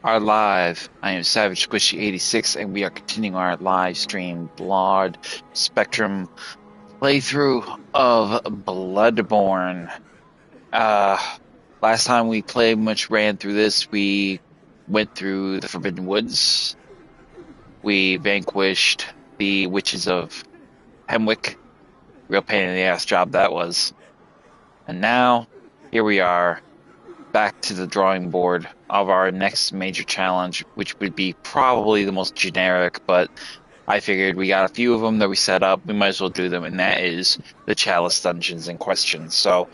Are live. I am Savage Squishy 86 and we are continuing our live stream Blood Spectrum playthrough of Bloodborne. Uh Last time we played much ran through this, we went through the Forbidden Woods. We vanquished the witches of Hemwick. Real pain in the ass job that was. And now here we are back to the drawing board of our next major challenge, which would be probably the most generic, but I figured we got a few of them that we set up, we might as well do them, and that is the Chalice Dungeons in question. So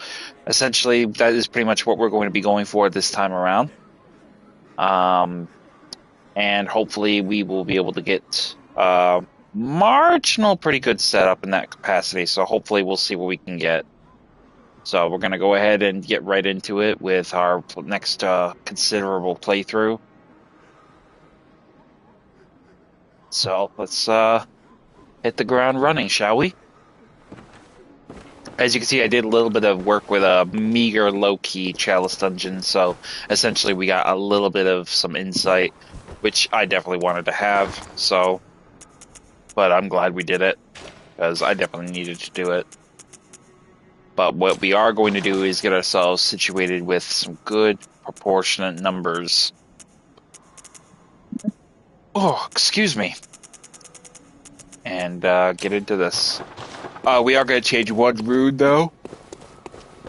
essentially, that is pretty much what we're going to be going for this time around. And hopefully we will be able to get marginal pretty good setup in that capacity, so hopefully we'll see what we can get. So we're going to go ahead and get right into it with our next considerable playthrough. So let's hit the ground running, shall we? As you can see, I did a little bit of work with a meager, low-key Chalice Dungeon, so essentially we got a little bit of some insight, which I definitely wanted to have, so... But I'm glad we did it, because I definitely needed to do it. But what we are going to do is get ourselves situated with some good proportionate numbers. Oh, excuse me. And get into this. We are going to change one rune, though.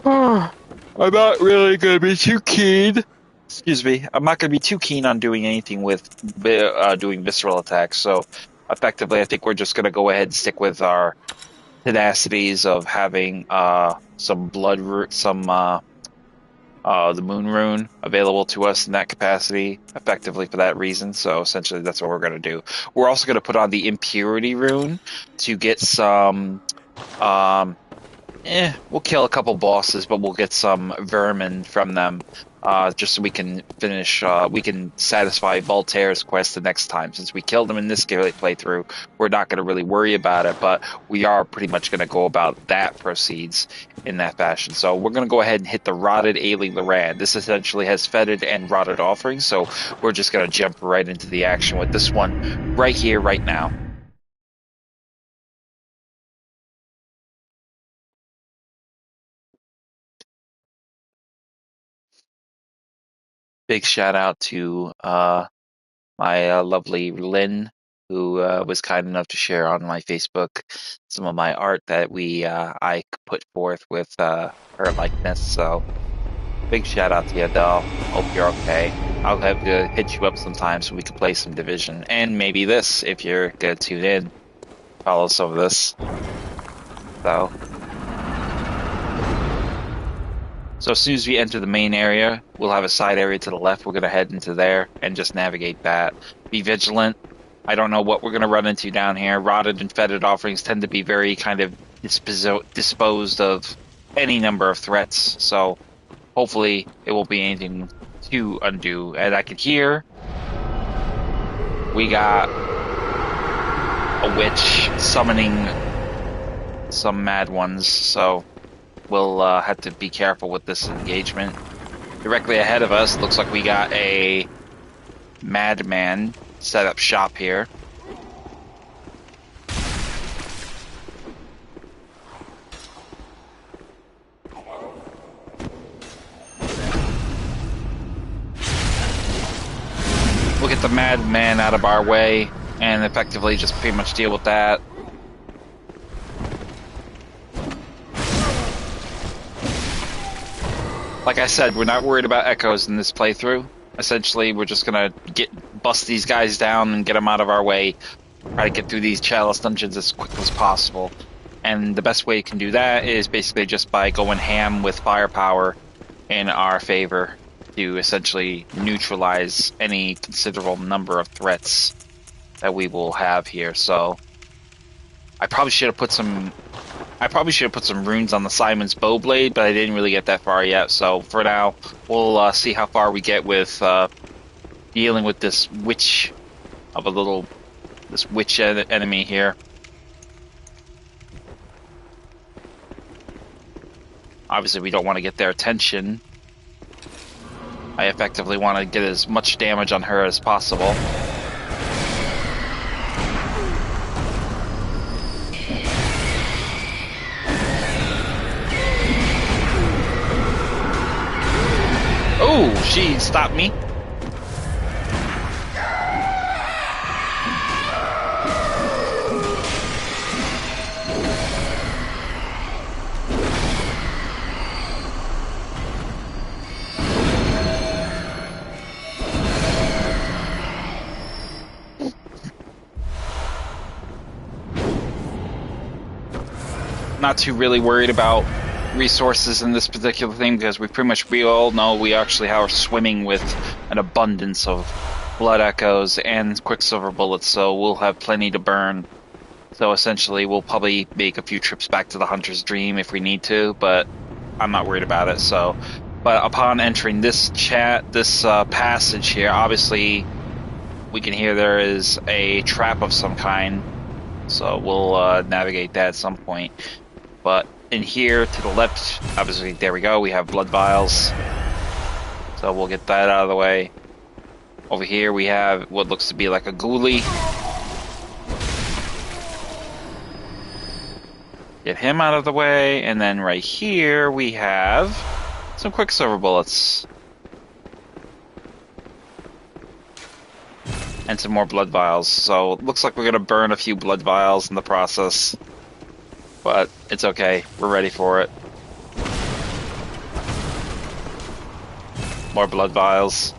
I'm not really going to be too keen. Excuse me. I'm not going to be too keen on doing anything with doing visceral attacks. So, effectively, I think we're just going to go ahead and stick with our tenacities of having some the moon rune available to us in that capacity, effectively for that reason. So essentially that's what we're going to do. We're also going to put on the impurity rune to get some we'll kill a couple bosses, but we'll get some vermin from them, just so we can finish, we can satisfy Voltaire's quest the next time. Since we killed him in this playthrough, we're not going to really worry about it, but we are pretty much going to go about that proceeds in that fashion. So we're going to go ahead and hit the Rotted Ailing Loran. This essentially has fetid and rotted offerings, so we're just going to jump right into the action with this one right here, right now. Big shout out to my lovely Lynn, who was kind enough to share on my Facebook some of my art that I put forth with her likeness. So big shout out to you, doll. Hope you're okay. I'll have to hit you up sometime so we can play some Division and maybe this if you're gonna tune in. Follow some of this. So. So as soon as we enter the main area, we'll have a side area to the left. We're going to head into there and just navigate that. Be vigilant. I don't know what we're going to run into down here. Rotted and fetid offerings tend to be very kind of disposed of any number of threats. So hopefully it won't be anything too undue. And I can hear we got a witch summoning some mad ones. So we'll have to be careful with this engagement. Directly ahead of us, looks like we got a madman set up shop here. We'll get the madman out of our way and effectively just pretty much deal with that. Like I said, we're not worried about echoes in this playthrough. Essentially, we're just gonna bust these guys down and get them out of our way. Try to get through these Chalice Dungeons as quick as possible. And the best way you can do that is basically just by going ham with firepower in our favor to essentially neutralize any considerable number of threats that we will have here. So I probably should have put some runes on the Simon's Bowblade, but I didn't really get that far yet. So for now, we'll see how far we get with dealing with this witch enemy here. Obviously, we don't want to get their attention. I effectively want to get as much damage on her as possible. Oh, she stopped me. Not too really worried about resources in this particular thing because we all know we actually are swimming with an abundance of blood echoes and quicksilver bullets, so we'll have plenty to burn. So essentially we'll probably make a few trips back to the Hunter's Dream if we need to, but I'm not worried about it. So, but upon entering this passage here, obviously we can hear there is a trap of some kind, so we'll navigate that at some point. But in here to the left, obviously, there we go, we have blood vials. So we'll get that out of the way. Over here we have what looks to be like a ghoulie. Get him out of the way, and then right here we have some quicksilver bullets. And some more blood vials. So it looks like we're going to burn a few blood vials in the process. But it's okay. We're ready for it. More blood vials.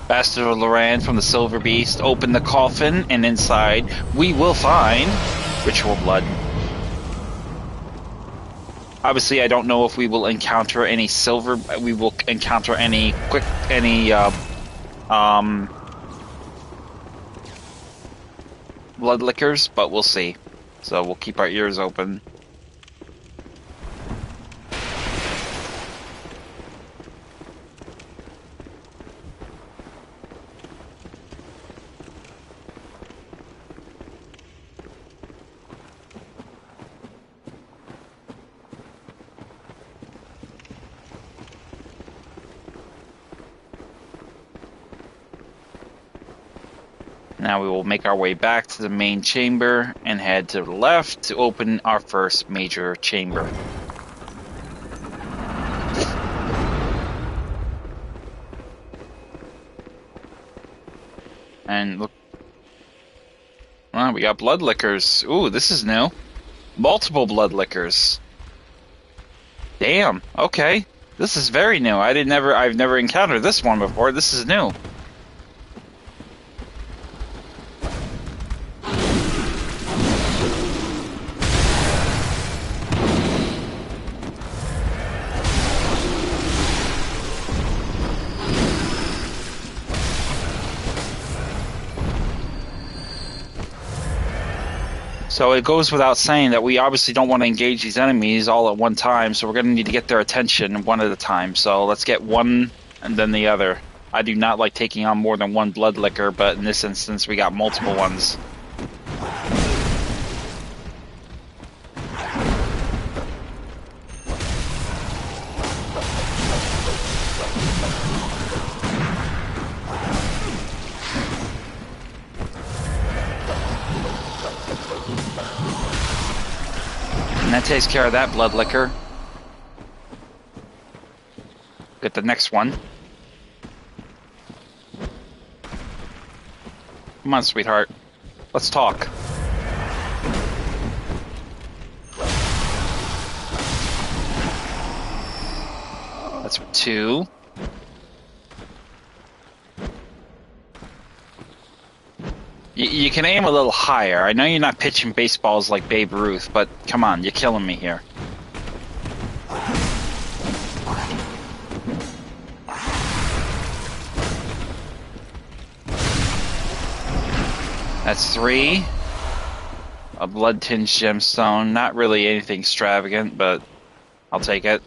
Bastard of Loran from the Silver Beast. Open the coffin, and inside we will find ritual blood. Obviously, I don't know if we will encounter any silver. We will encounter any blood lickers, but we'll see. So we'll keep our ears open. Now we will make our way back to the main chamber and head to the left to open our first major chamber. And look, well, we got blood lickers. Ooh, this is new. Multiple blood lickers. Damn. Okay, this is very new. I've never encountered this one before. This is new. So it goes without saying that we obviously don't want to engage these enemies all at one time, so we're going to need to get their attention one at a time. So let's get one and then the other. I do not like taking on more than one blood licker, but in this instance we got multiple ones. And that takes care of that blood licker. Get the next one. Come on, sweetheart. Let's talk. That's 2. You can aim a little higher. I know you're not pitching baseballs like Babe Ruth, but come on, you're killing me here. That's 3. A blood-tinged gemstone. Not really anything extravagant, but I'll take it.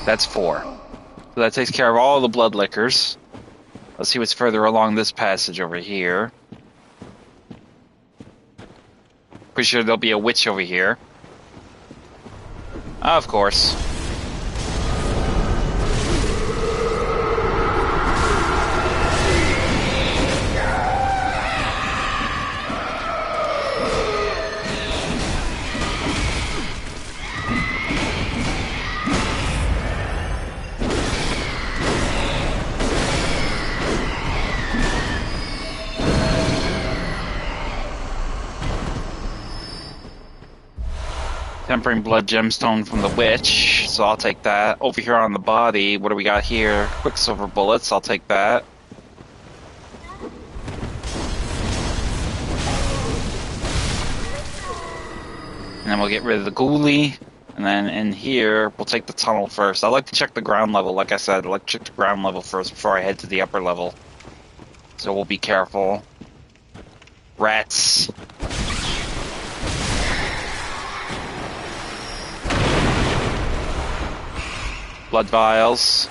That's 4. So that takes care of all the blood liquors. Let's see what's further along this passage over here. Pretty sure there'll be a witch over here. Of course. Tempering blood gemstone from the witch, so I'll take that. Over here on the body, what do we got here? Quicksilver bullets, I'll take that. And then we'll get rid of the ghoulie. And then in here, we'll take the tunnel first. I like to check the ground level, like I said. I like to check the ground level first before I head to the upper level. So we'll be careful. Rats. Blood vials.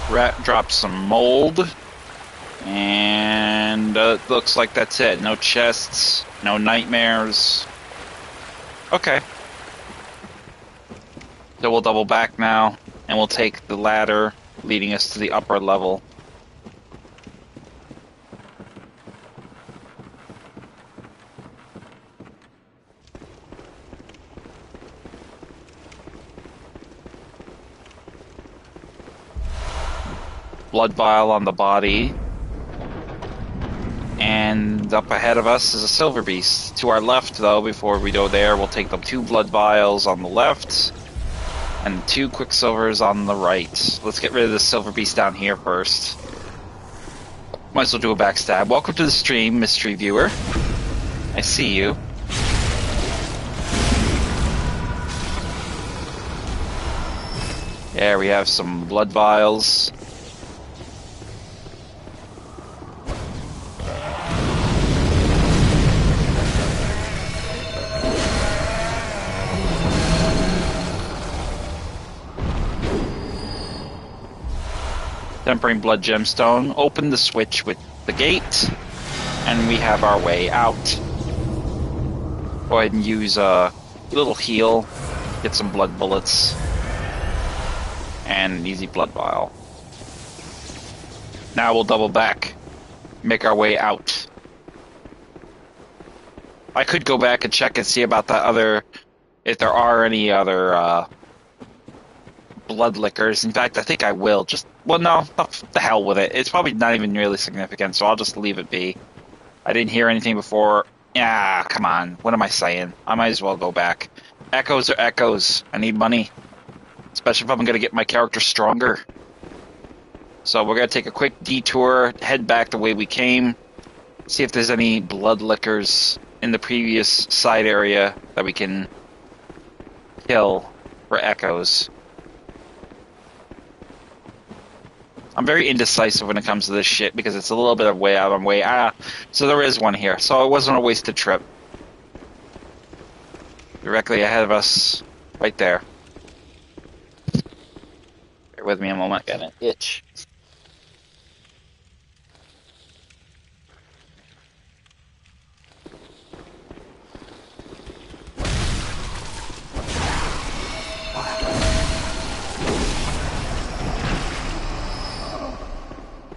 Rat dropped some mold. And looks like that's it. No chests, no nightmares. Okay. So we'll double back now, and we'll take the ladder leading us to the upper level. Blood vial on the body. And up ahead of us is a silver beast. To our left, though, before we go there, we'll take the 2 blood vials on the left. And 2 quicksilvers on the right. Let's get rid of the silver beast down here first. Might as well do a backstab. Welcome to the stream, mystery viewer. I see you. There we have some blood vials. Tempering blood gemstone. Open the switch with the gate, and we have our way out. Go ahead and use a little heal, get some blood bullets, and an easy blood vial. Now we'll double back, make our way out. I could go back and check and see about that other, if there are any other blood liquors. In fact, I think I will. Well, no, the hell with it. It's probably not even really significant, so I'll just leave it be. I didn't hear anything before. Yeah, come on. What am I saying? I might as well go back. Echoes are echoes. I need money. Especially if I'm going to get my character stronger. So we're going to take a quick detour, head back the way we came, see if there's any blood liquors in the previous side area that we can kill for echoes. I'm very indecisive when it comes to this shit because it's a little bit of way out of my way. So there is one here. So it wasn't a wasted trip. Directly ahead of us, right there. Bear with me a moment, got an itch.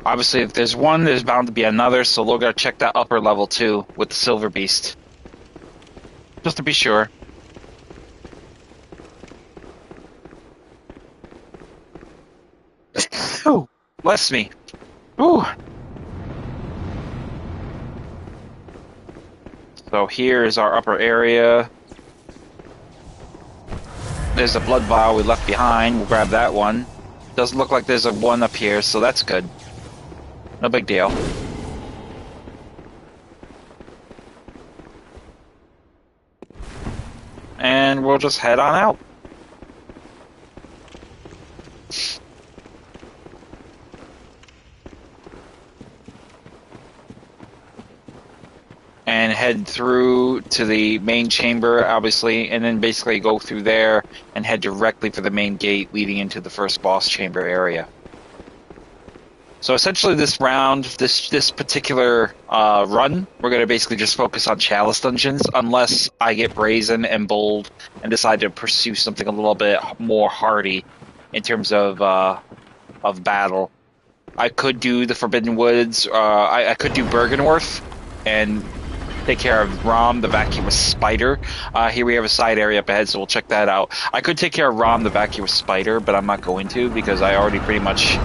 Obviously, if there's one, there's bound to be another, so we're going to check that upper level too with the silver beast. Just to be sure. Oh, bless me. Ooh. So here is our upper area. There's a blood vial we left behind. We'll grab that one. Doesn't look like there's a one up here, so that's good. No big deal. And we'll just head on out. head through to the main chamber, obviously, and then basically go through there and head directly for the main gate leading into the first boss chamber area. So essentially this round, this particular run, we're going to basically just focus on Chalice Dungeons, unless I get brazen and bold and decide to pursue something a little bit more hardy in terms of battle. I could do the Forbidden Woods, I could do Bergenworth and take care of Rom, the vacuous spider. Here we have a side area up ahead, so we'll check that out. I could take care of Rom, the vacuous spider, but I'm not going to because I already pretty much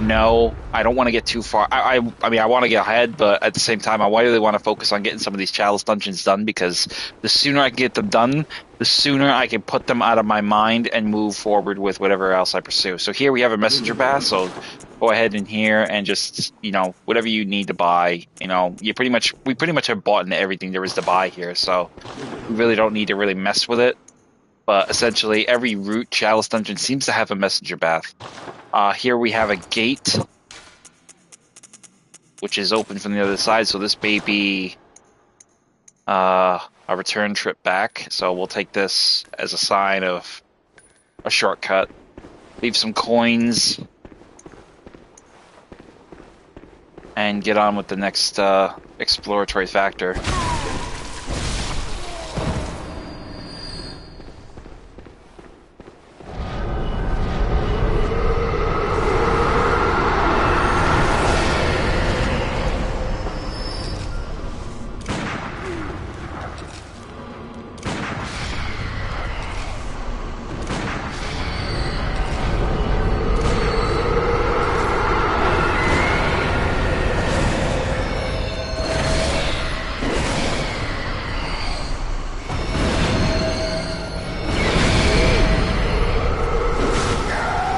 know. I don't want to get too far. I mean, I want to get ahead, but at the same time, I really want to focus on getting some of these Chalice Dungeons done because the sooner I can get them done, the sooner I can put them out of my mind and move forward with whatever else I pursue. So here we have a messenger bath, so go ahead in here and just, you know, whatever you need to buy, you know, we pretty much have bought into everything there is to buy here, so we really don't need to really mess with it. But essentially, every root Chalice Dungeon seems to have a messenger bath. Here we have a gate, which is open from the other side, so this may be a return trip back. So we'll take this as a sign of a shortcut. Leave some coins, and get on with the next exploratory factor.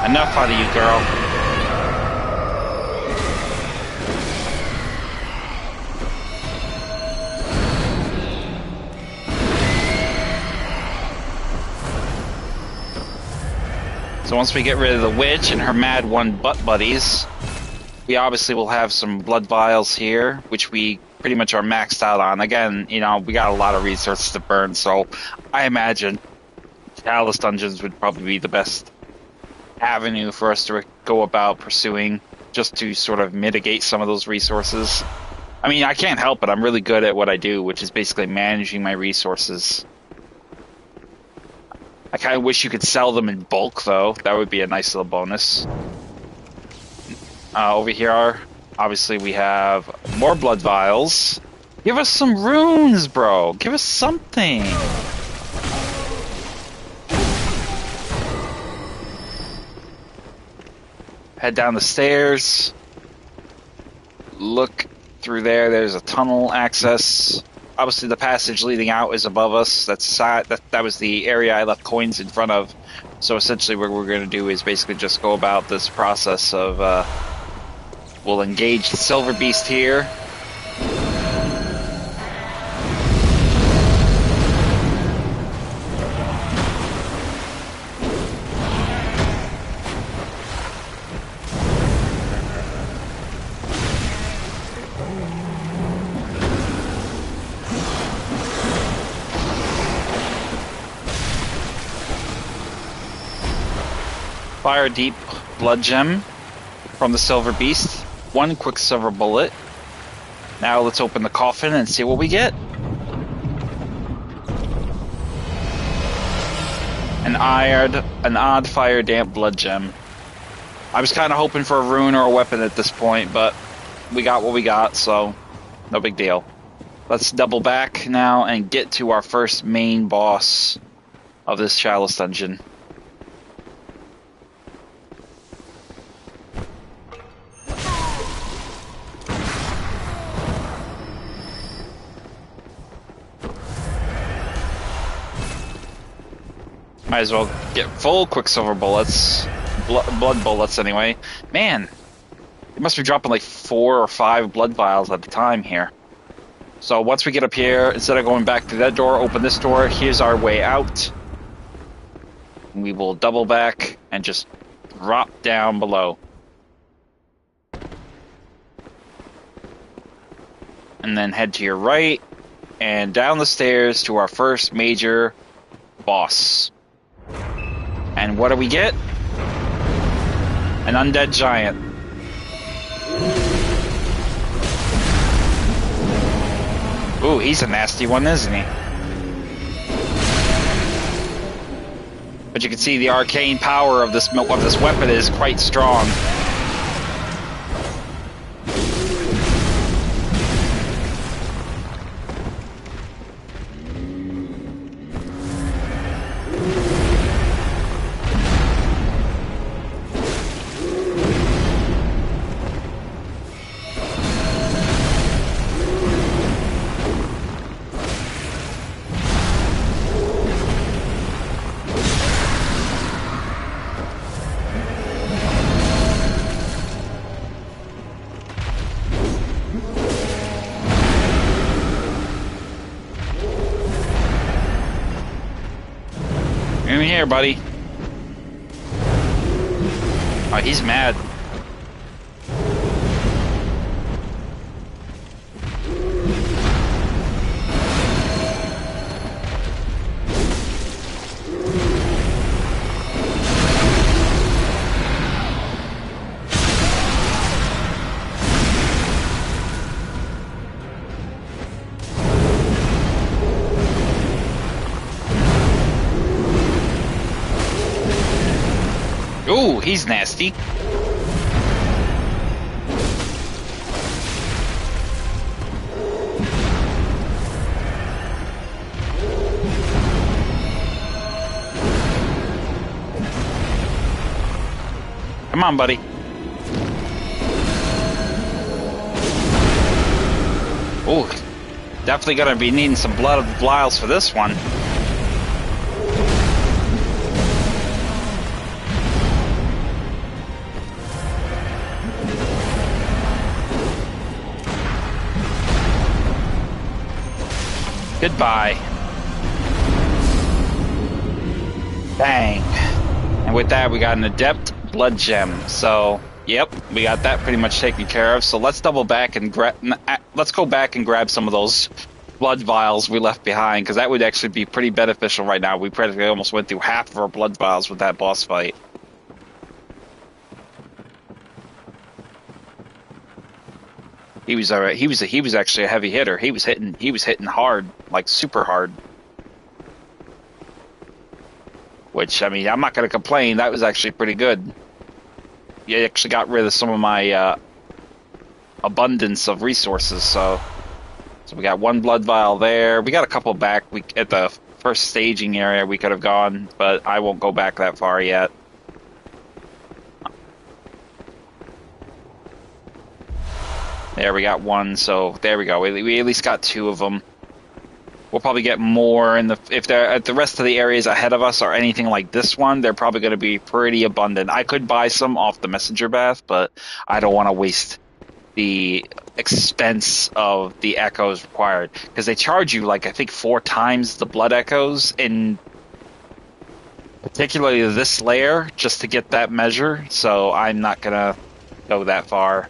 Enough out of you, girl. So once we get rid of the witch and her mad one butt buddies, we obviously will have some blood vials here, which we pretty much are maxed out on. Again, you know, we got a lot of resources to burn, so I imagine Chalice Dungeons would probably be the best avenue for us to go about pursuing, just to sort of mitigate some of those resources. I mean, I can't help it. I'm really good at what I do, which is basically managing my resources. I kind of wish you could sell them in bulk, though. That would be a nice little bonus. Over here, obviously, we have more blood vials. Give us some runes, bro. Give us something. Head down the stairs. Look through there. There's a tunnel access. Obviously, the passage leading out is above us. That was the area I left coins in front of. So essentially, what we're going to do is basically just go about this process of we'll engage the Silver Beast here. Fire deep blood gem from the Silver Beast. One quicksilver bullet. Now let's open the coffin and see what we get. An odd fire damp blood gem. I was kind of hoping for a rune or a weapon at this point, but we got what we got, so no big deal. Let's double back now and get to our first main boss of this Chalice Dungeon. Might as well get full quicksilver bullets. Blood bullets, anyway. Man, it must be dropping like 4 or 5 blood vials at a time here. So once we get up here, instead of going back through that door, open this door. Here's our way out. We will double back and just drop down below. And then head to your right. and down the stairs to our first major boss. And what do we get? An undead giant. Ooh, he's a nasty one, isn't he? But you can see the arcane power of this weapon is quite strong. In here, buddy. Oh, he's mad. Ooh, he's nasty. Come on, buddy. Ooh, definitely gonna be needing some blood vials for this one. Goodbye. Bang. And with that, we got an Adept Blood Gem. So, yep, we got that pretty much taken care of. So let's double back and let's go back and grab some of those blood vials we left behind, because that would actually be pretty beneficial right now. We practically almost went through half of our blood vials with that boss fight. He was alright. He was actually a heavy hitter. He was hitting hard, like super hard. Which, I mean, I'm not going to complain. That was actually pretty good. You actually got rid of some of my abundance of resources. So we got one blood vial there. We got a couple back. At the first staging area we could have gone, but I won't go back that far yet. There, we got one, so there we go. We at least got two of them. We'll probably get more if they're at the rest of the areas ahead of us or anything like this one. They're probably going to be pretty abundant. I could buy some off the messenger bath, but I don't want to waste the expense of the echoes required, because they charge you like I think 4 times the blood echoes in particularly this layer just to get that measure. So I'm not gonna go that far.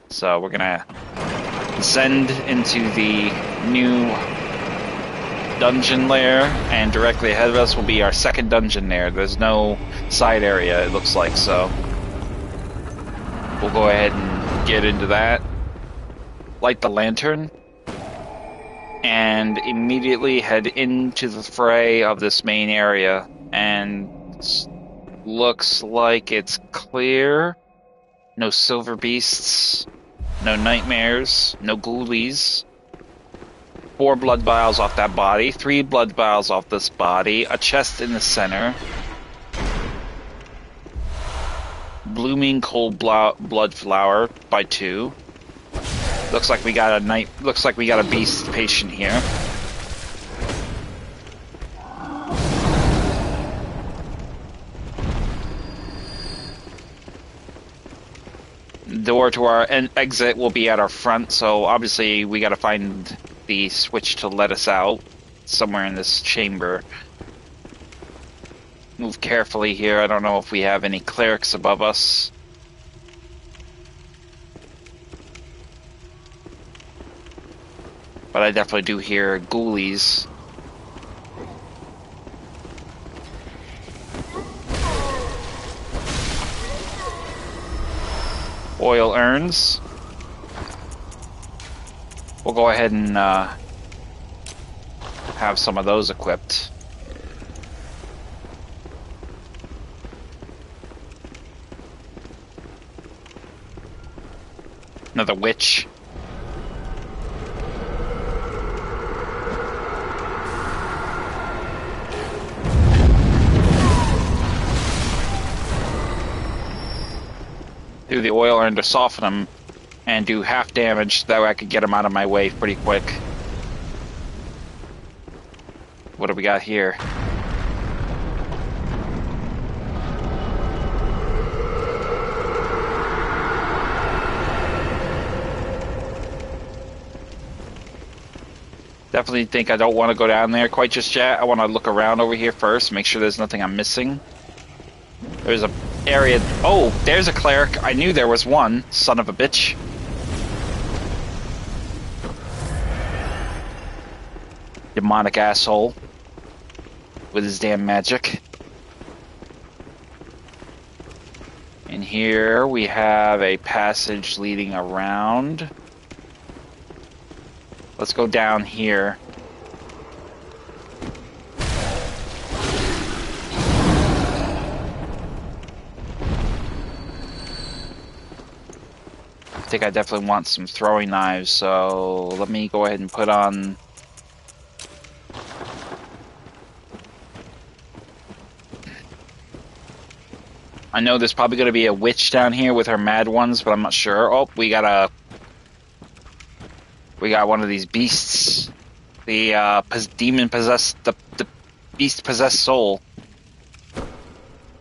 So we're gonna descend into the new dungeon layer, and directly ahead of us will be our second dungeon there. There's no side area, it looks like, so we'll go ahead and get into that. Light the lantern, and immediately head into the fray of this main area. And looks like it's clear. No silver beasts. No nightmares, no ghoulies. 4 blood vials off that body, 3 blood vials off this body, a chest in the center. Blooming cold blood flower by 2. Looks like we got a beast patient here. Door to our exit will be at our front, so obviously we got to find the switch to let us out somewhere in this chamber. Move carefully here. I don't know if we have any clerics above us. But I definitely do hear ghoulies. Oil urns. We'll go ahead and have some of those equipped. Another witch. Do the oil urn to soften them and do half damage, that way I could get them out of my way pretty quick. What do we got here? Definitely think I don't want to go down there quite just yet. I want to look around over here first, make sure there's nothing I'm missing. There's a area. Oh, there's a cleric. I knew there was one. Son of a bitch. Demonic asshole. With his damn magic. And here we have a passage leading around. Let's go down here. I think I definitely want some throwing knives, so let me go ahead and put on... I know there's probably going to be a witch down here with her mad ones, but I'm not sure. Oh, we got one of these beasts. The demon possessed, the beast possessed soul.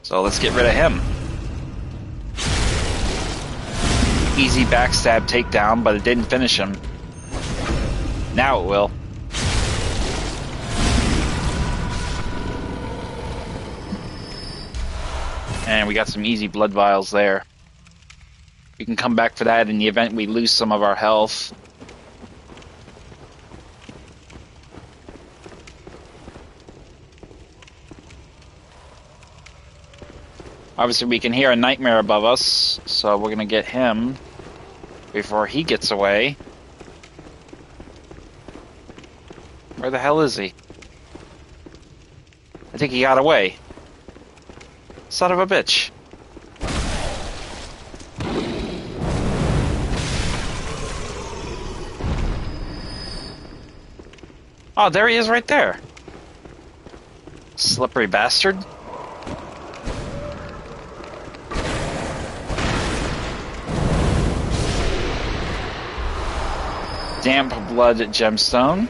So let's get rid of him. Easy backstab takedown, but it didn't finish him. Now it will. And we got some easy blood vials there. We can come back for that in the event we lose some of our health. Obviously we can hear a nightmare above us, so we're gonna get him before he gets away. Where the hell is he? I think he got away. Son of a bitch. Oh, there he is right there. Slippery bastard. Damp blood gemstone.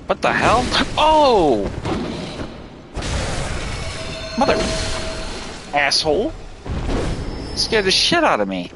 What the hell? Oh! Mother... asshole. Scared the shit out of me.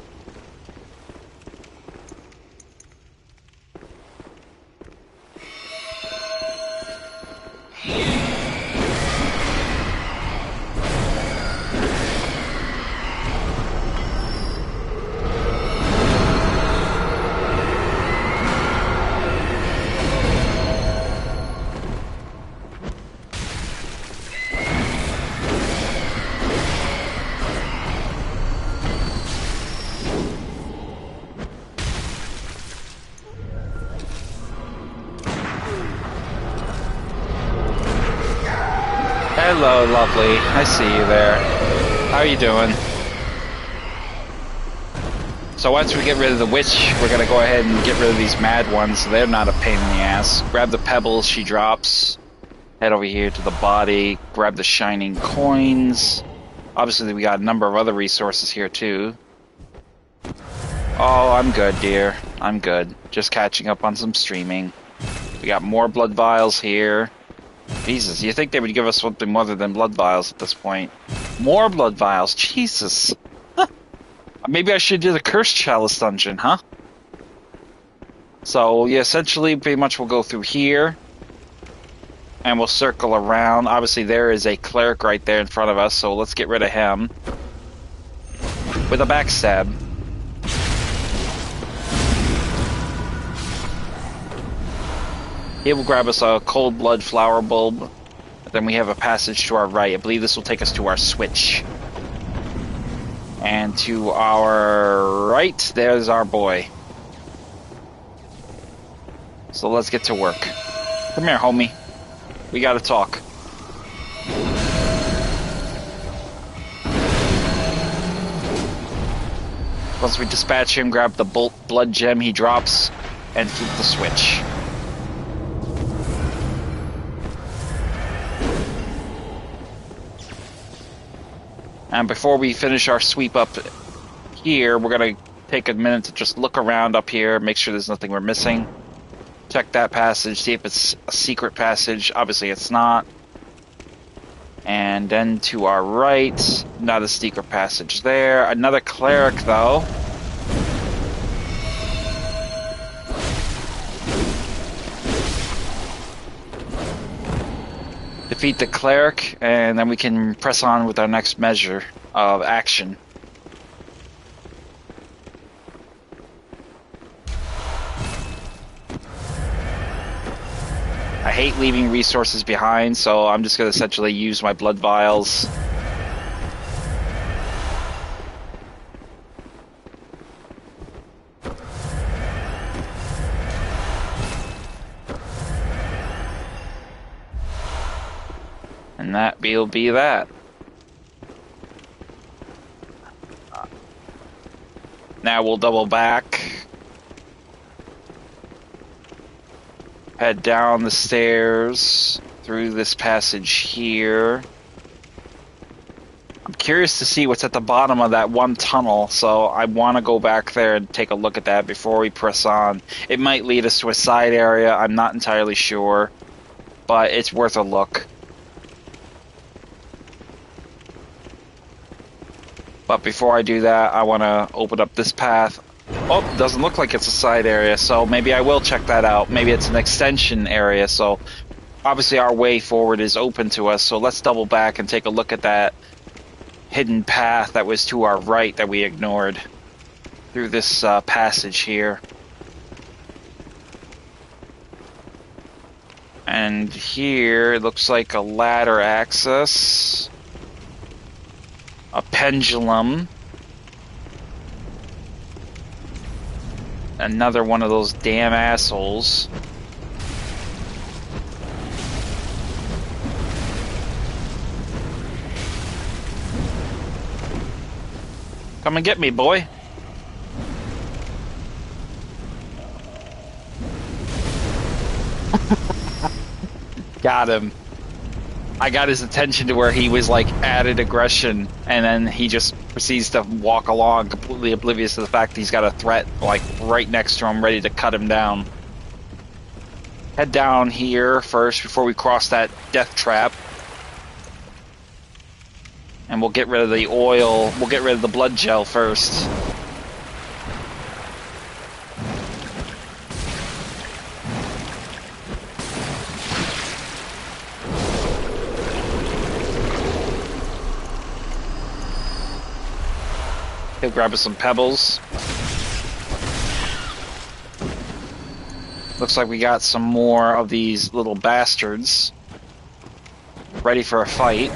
Hello, lovely. I see you there. How are you doing? So once we get rid of the witch, we're gonna go ahead and get rid of these mad ones so they're not a pain in the ass. Grab the pebbles she drops. Head over here to the body. Grab the shining coins. Obviously we got a number of other resources here too. Oh, I'm good, dear. I'm good. Just catching up on some streaming. We got more blood vials here. Jesus, you think they would give us something more than blood vials at this point? More blood vials, Jesus. Maybe I should do the cursed Chalice Dungeon, huh? So, yeah, essentially, pretty much we'll go through here. And we'll circle around. Obviously, there is a cleric right there in front of us, so let's get rid of him. With a backstab. He will grab us a cold blood flower bulb. Then we have a passage to our right. I believe this will take us to our switch. And to our right, there's our boy. So let's get to work. Come here, homie. We gotta talk. Once we dispatch him, grab the blood gem he drops, and flip the switch. And before we finish our sweep up here, we're gonna take a minute to just look around up here, make sure there's nothing we're missing. Check that passage, see if it's a secret passage. Obviously it's not. And then to our right, not a secret passage there. Another cleric, though. Defeat the cleric, and then we can press on with our next measure of action. I hate leaving resources behind, so I'm just going to essentially use my blood vials. And that will be that. Now we'll double back. Head down the stairs through this passage here. I'm curious to see what's at the bottom of that one tunnel, so I want to go back there and take a look at that before we press on. It might lead us to a side area, I'm not entirely sure, but it's worth a look. But before I do that, I want to open up this path. Oh, doesn't look like it's a side area, so maybe I will check that out. Maybe it's an extension area, so obviously our way forward is open to us, so let's double back and take a look at that hidden path that was to our right that we ignored through this passage here. And here, it looks like a ladder access. A pendulum. Another one of those damn assholes. Come and get me, boy. Got him. I got his attention to where he was like added aggression, and then he just proceeds to walk along completely oblivious to the fact that he's got a threat like right next to him ready to cut him down. Head down here first before we cross that death trap. And we'll get rid of the oil, we'll get rid of the blood gel first. He'll grab us some pebbles. Looks like we got some more of these little bastards ready for a fight.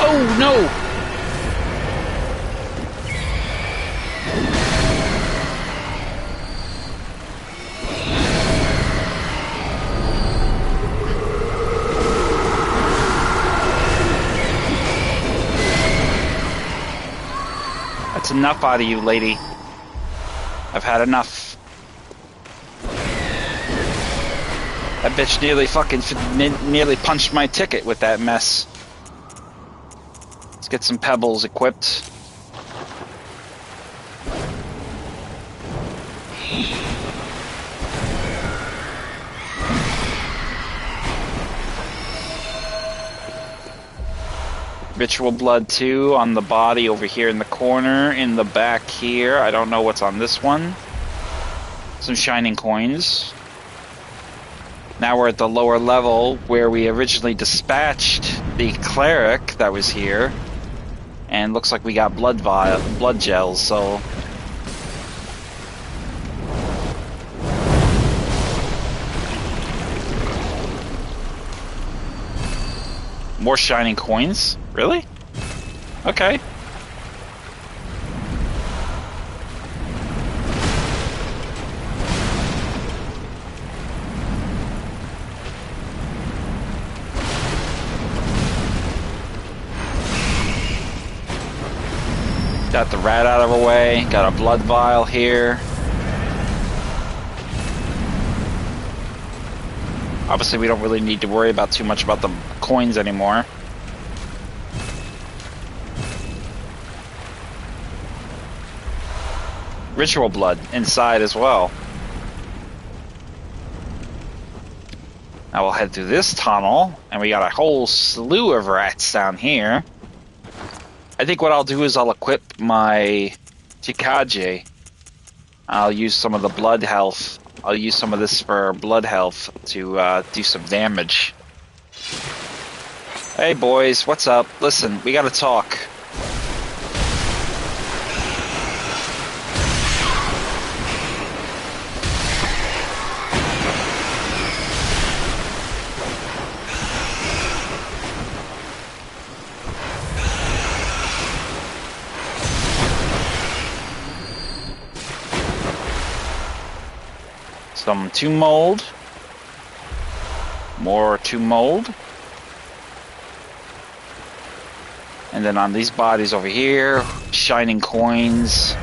Oh, no! That's enough out of you, lady. I've had enough. That bitch nearly punched my ticket with that mess. Let's get some pebbles equipped. Ritual blood 2 on the body over here in the corner, in the back here. I don't know what's on this one. Some shining coins. Now we're at the lower level where we originally dispatched the cleric that was here. And looks like we got blood gels, so... More shining coins? Really? Okay. Got the rat out of our way. Got a blood vial here. Obviously, we don't really need to worry about too much about the coins anymore. Ritual blood inside as well. Now we'll head through this tunnel, and we got a whole slew of rats down here. I think what I'll do is I'll equip my Chikaje. I'll use some of the blood health. I'll use some of this for blood health to do some damage. Hey boys, what's up? Listen, we gotta talk. Some tomb mold. More tomb mold. And then on these bodies over here, shining coins.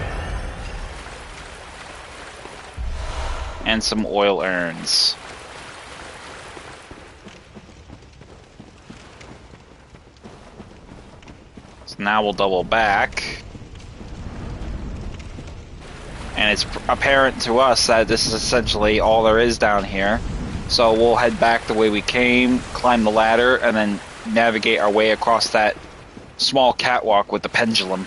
And some oil urns. So now we'll double back. And it's apparent to us that this is essentially all there is down here. So we'll head back the way we came, climb the ladder, and then navigate our way across that small catwalk with the pendulum.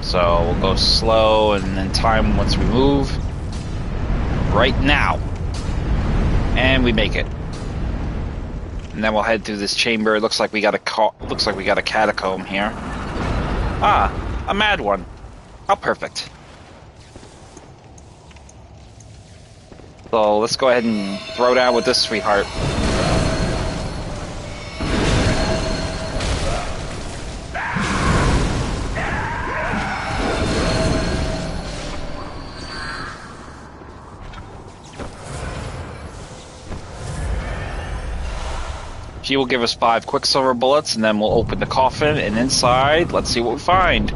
So we'll go slow and then time once we move. Right now. And we make it. And then we'll head through this chamber. It looks like we got a catacomb here. Ah, a mad one. How perfect. So let's go ahead and throw down with this sweetheart. She will give us 5 quicksilver bullets, and then we'll open the coffin, and inside, let's see what we find.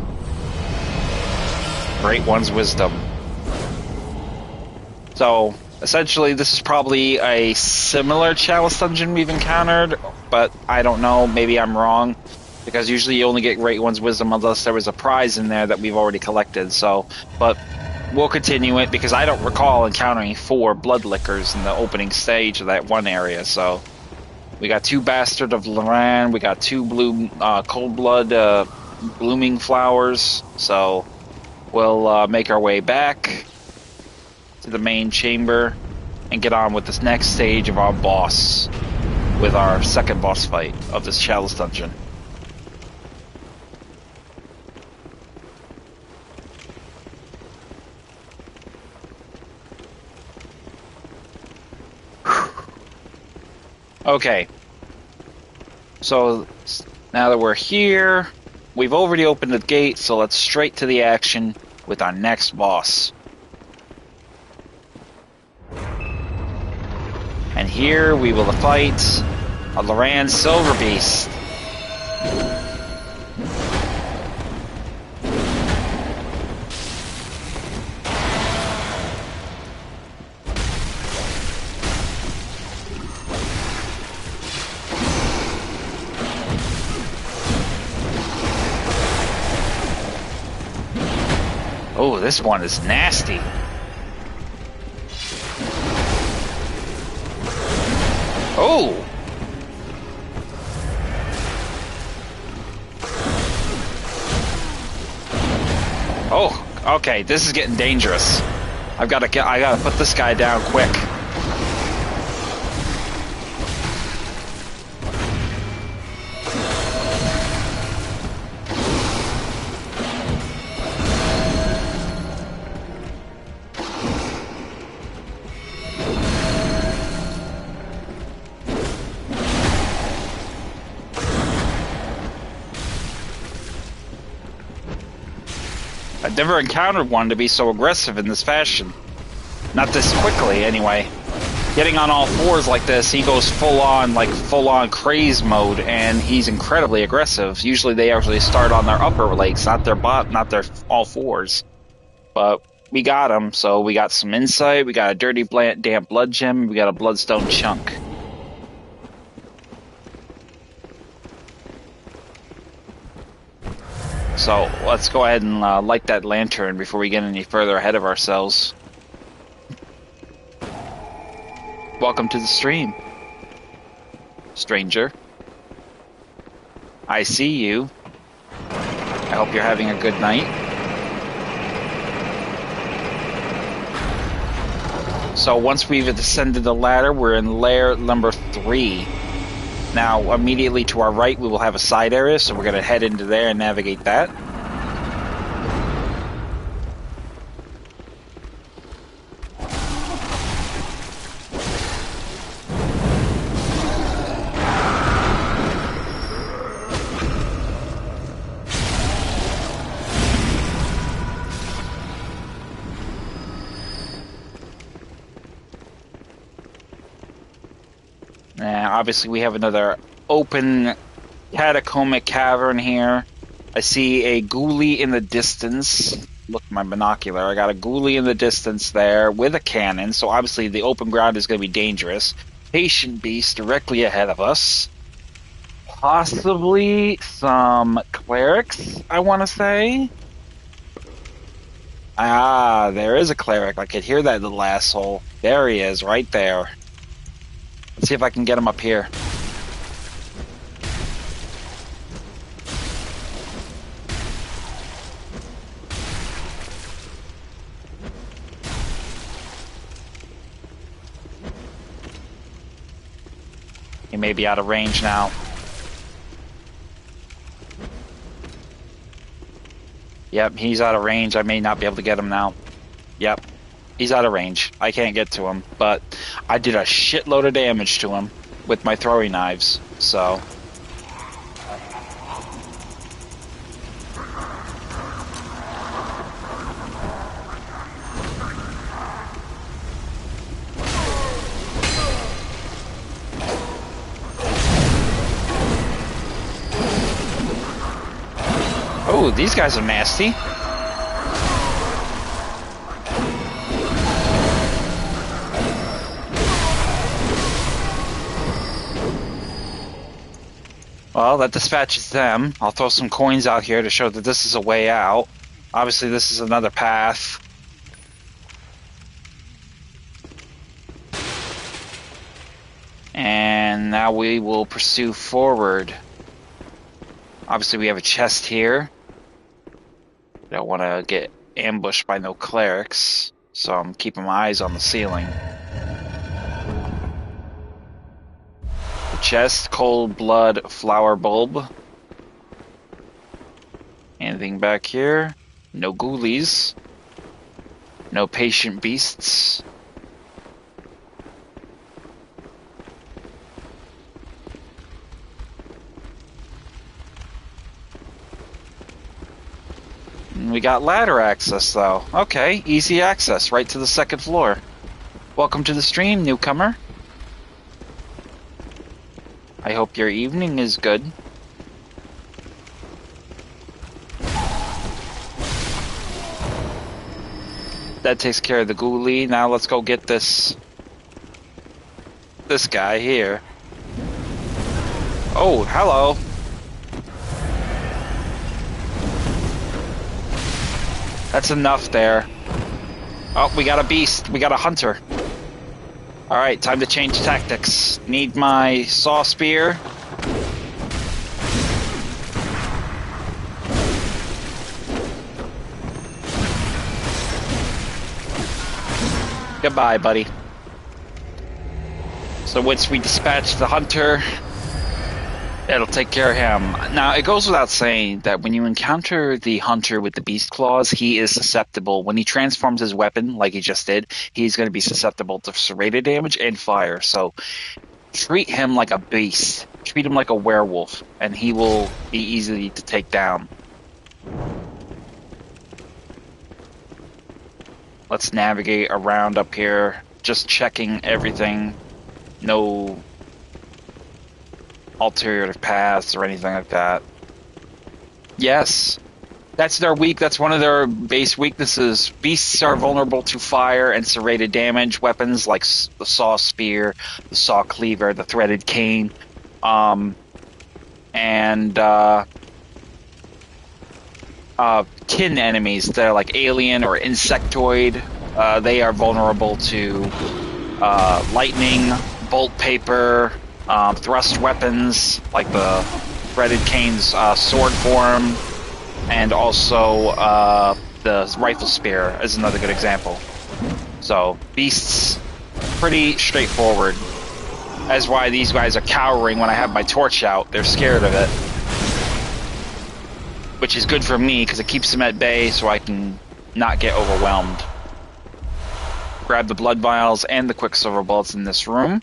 Great One's Wisdom. So, essentially, this is probably a similar Chalice Dungeon we've encountered, but I don't know, maybe I'm wrong, because usually you only get Great One's Wisdom unless there was a prize in there that we've already collected, so, but we'll continue it, because I don't recall encountering 4 blood liquors in the opening stage of that one area, so... We got 2 Bastard of Loran, we got 2 blue cold blood blooming flowers, so we'll make our way back to the main chamber and get on with this next stage of our boss, with our second boss fight of this Chalice Dungeon. Okay, so now that we're here, we've already opened the gate, so let's straight to the action with our next boss. And here we will fight a Loran Silver Beast. Oh, this one is nasty. Oh! Oh, okay, this is getting dangerous. I gotta put this guy down quick. I've never encountered one to be so aggressive in this fashion. Not this quickly, anyway. Getting on all fours like this, he goes full on craze mode, and he's incredibly aggressive. Usually they actually start on their upper legs, not their all fours. But we got him, so we got some insight, we got a dirty damp blood gem, we got a bloodstone chunk. So let's go ahead and light that lantern before we get any further ahead of ourselves. Welcome to the stream, stranger. I see you. I hope you're having a good night. So once we've descended the ladder, we're in layer number 3. Now, immediately to our right, we will have a side area, so we're going to head into there and navigate that. Obviously, we have another open catacombs cavern here. I see a ghoulie in the distance. Look at my binocular. I got a ghoulie in the distance there with a cannon, so obviously the open ground is going to be dangerous. Patient beast directly ahead of us. Possibly some clerics, I want to say. Ah, there is a cleric. I could hear that little asshole. There he is, right there. Let's see if I can get him up here. He may be out of range now. Yep, he's out of range. I may not be able to get him now. Yep. He's out of range. I can't get to him, but I did a shitload of damage to him with my throwing knives, so. Oh, these guys are nasty. Well, that dispatches them. I'll throw some coins out here to show that this is a way out. Obviously, this is another path. And now we will pursue forward. Obviously, we have a chest here. Don't want to get ambushed by no clerics, so I'm keeping my eyes on the ceiling. Chest, cold blood, flower bulb. Anything back here? No ghoulies. No patient beasts. We got ladder access though. Okay, easy access right to the second floor. Welcome to the stream, newcomer. I hope your evening is good. That takes care of the ghoulie. Now let's go get this guy here. Oh, hello. That's enough there. Oh, we got a beast. We got a hunter. Alright, time to change tactics. Need my saw spear. Goodbye, buddy. So once we dispatch the hunter, it'll take care of him. Now, it goes without saying that when you encounter the hunter with the beast claws, he is susceptible. When he transforms his weapon, like he just did, he's going to be susceptible to serrated damage and fire. So treat him like a beast. Treat him like a werewolf, and he will be easy to take down. Let's navigate around up here, just checking everything. No alternative paths or anything like that. Yes, that's their weak. That's one of their base weaknesses. Beasts are vulnerable to fire and serrated damage. Weapons like the saw spear, the saw cleaver, the threaded cane, and kin enemies. They're like alien or insectoid. They are vulnerable to lightning, bolt paper, thrust weapons like the threaded cane's sword form, and also the rifle spear is another good example. So beasts, pretty straightforward. That's why these guys are cowering when I have my torch out. They're scared of it, which is good for me because it keeps them at bay so I can not get overwhelmed. Grab the blood vials and the quicksilver bullets in this room.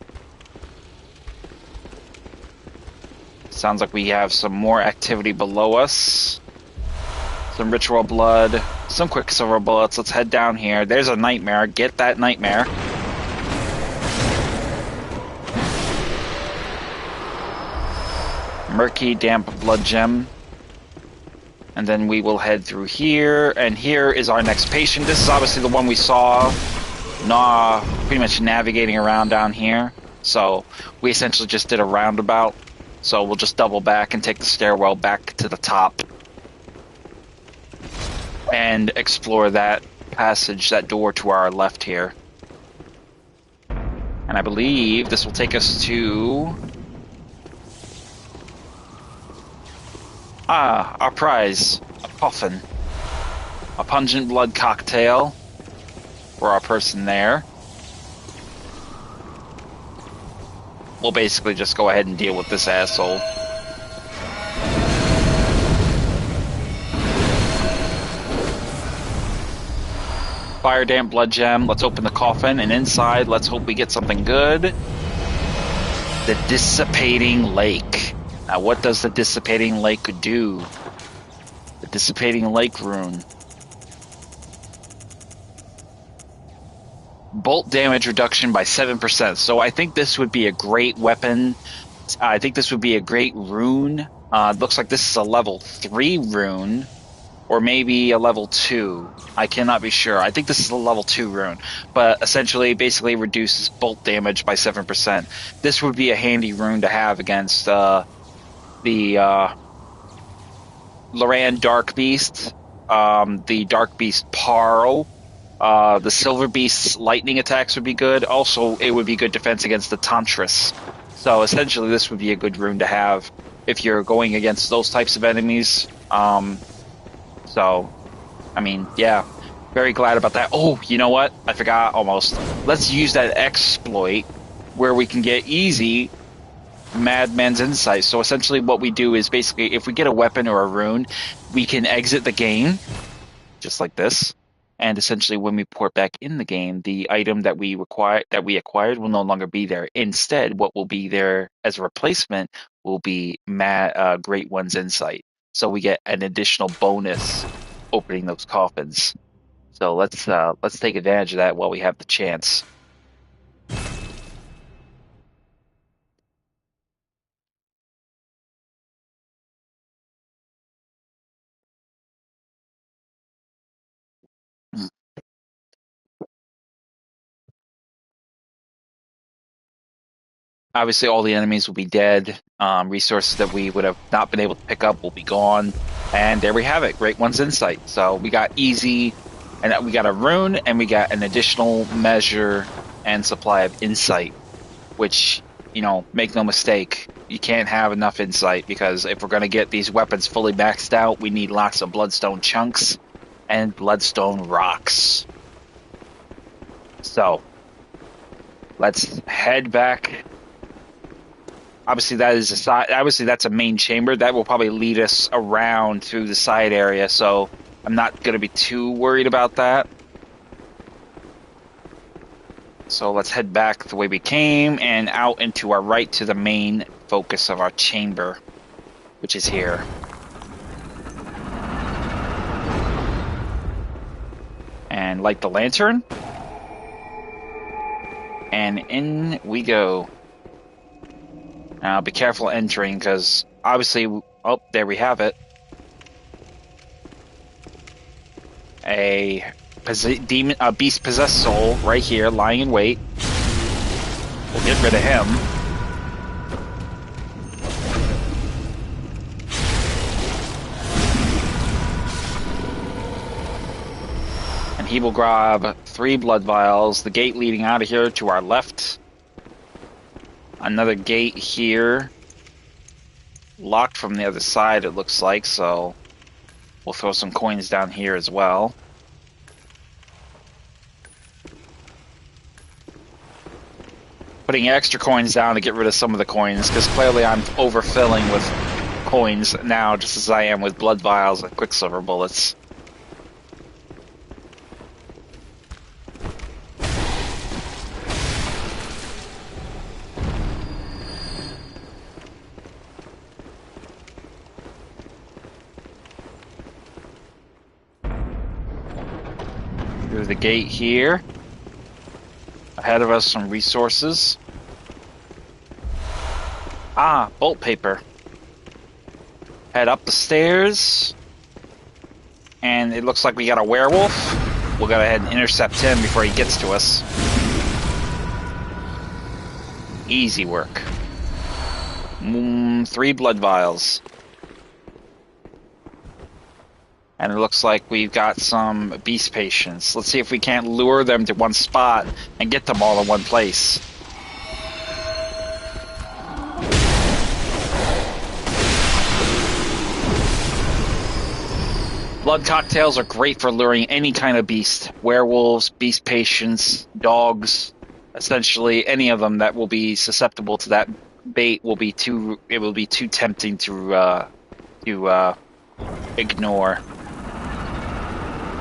Sounds like we have some more activity below us. Some ritual blood, some quicksilver bullets. Let's head down here. There's a nightmare. Get that nightmare. Murky, damp blood gem. And then we will head through here. And here is our next patient. This is obviously the one we saw. Pretty much navigating around down here. So we essentially just did a roundabout. So we'll just double back and take the stairwell back to the top. And explore that passage, that door to our left here. And I believe this will take us to... our prize. A coffin. A pungent blood cocktail for our person there. We'll basically just go ahead and deal with this asshole. Fire damp blood gem. Let's open the coffin, and inside, let's hope we get something good. The dissipating lake. Now, what does the dissipating lake do? The dissipating lake rune. Bolt damage reduction by 7%. So I think this would be a great weapon. I think this would be a great rune. It looks like this is a level 3 rune. Or maybe a level 2. I cannot be sure. I think this is a level 2 rune. But essentially, basically reduces bolt damage by 7%. This would be a handy rune to have against the Loran Dark Beast, the Dark Beast Paro. The Silver Beast's lightning attacks would be good. Also, it would be good defense against the Tantris. So essentially, this would be a good rune to have if you're going against those types of enemies. So, I mean, yeah, very glad about that. Oh, you know what? I forgot almost. Let's use that exploit where we can get easy Madman's Insight. So essentially what we do is basically if we get a weapon or a rune, we can exit the game, just like this. And essentially when we port back in the game, the item that we acquired will no longer be there. Instead, what will be there as a replacement will be Great One's Insight. So we get an additional bonus opening those coffins. So let's take advantage of that while we have the chance. Obviously, all the enemies will be dead. Resources that we would have not been able to pick up will be gone. And there we have it. Great One's Insight. So we got easy, and we got a rune, and we got an additional measure and supply of insight. Which, you know, make no mistake, you can't have enough insight because if we're going to get these weapons fully maxed out, we need lots of bloodstone chunks and bloodstone rocks. So let's head back. Obviously, that is a side. Obviously, that's a main chamber that will probably lead us around through the side area. So I'm not going to be too worried about that. So let's head back the way we came and out and to our right to the main focus of our chamber, which is here. And light the lantern. And in we go. Now be careful entering, because obviously, oh, there we have it. A beast-possessed soul right here, lying in wait. We'll get rid of him. And he will grab 3 blood vials. The gate leading out of here to our left. Another gate here. Locked from the other side, it looks like, so we'll throw some coins down here as well. Putting extra coins down to get rid of some of the coins, because clearly I'm overfilling with coins now, just as I am with blood vials and quicksilver bullets. Through the gate here. Ahead of us, some resources. Ah, bolt paper. Head up the stairs. And it looks like we got a werewolf. We'll go ahead and intercept him before he gets to us. Easy work. 3 blood vials. And it looks like we've got some beast patients. Let's see if we can't lure them to one spot and get them all in one place. Blood cocktails are great for luring any kind of beast. Werewolves, beast patients, dogs. Essentially, any of them that will be susceptible to that bait will be too tempting to ignore.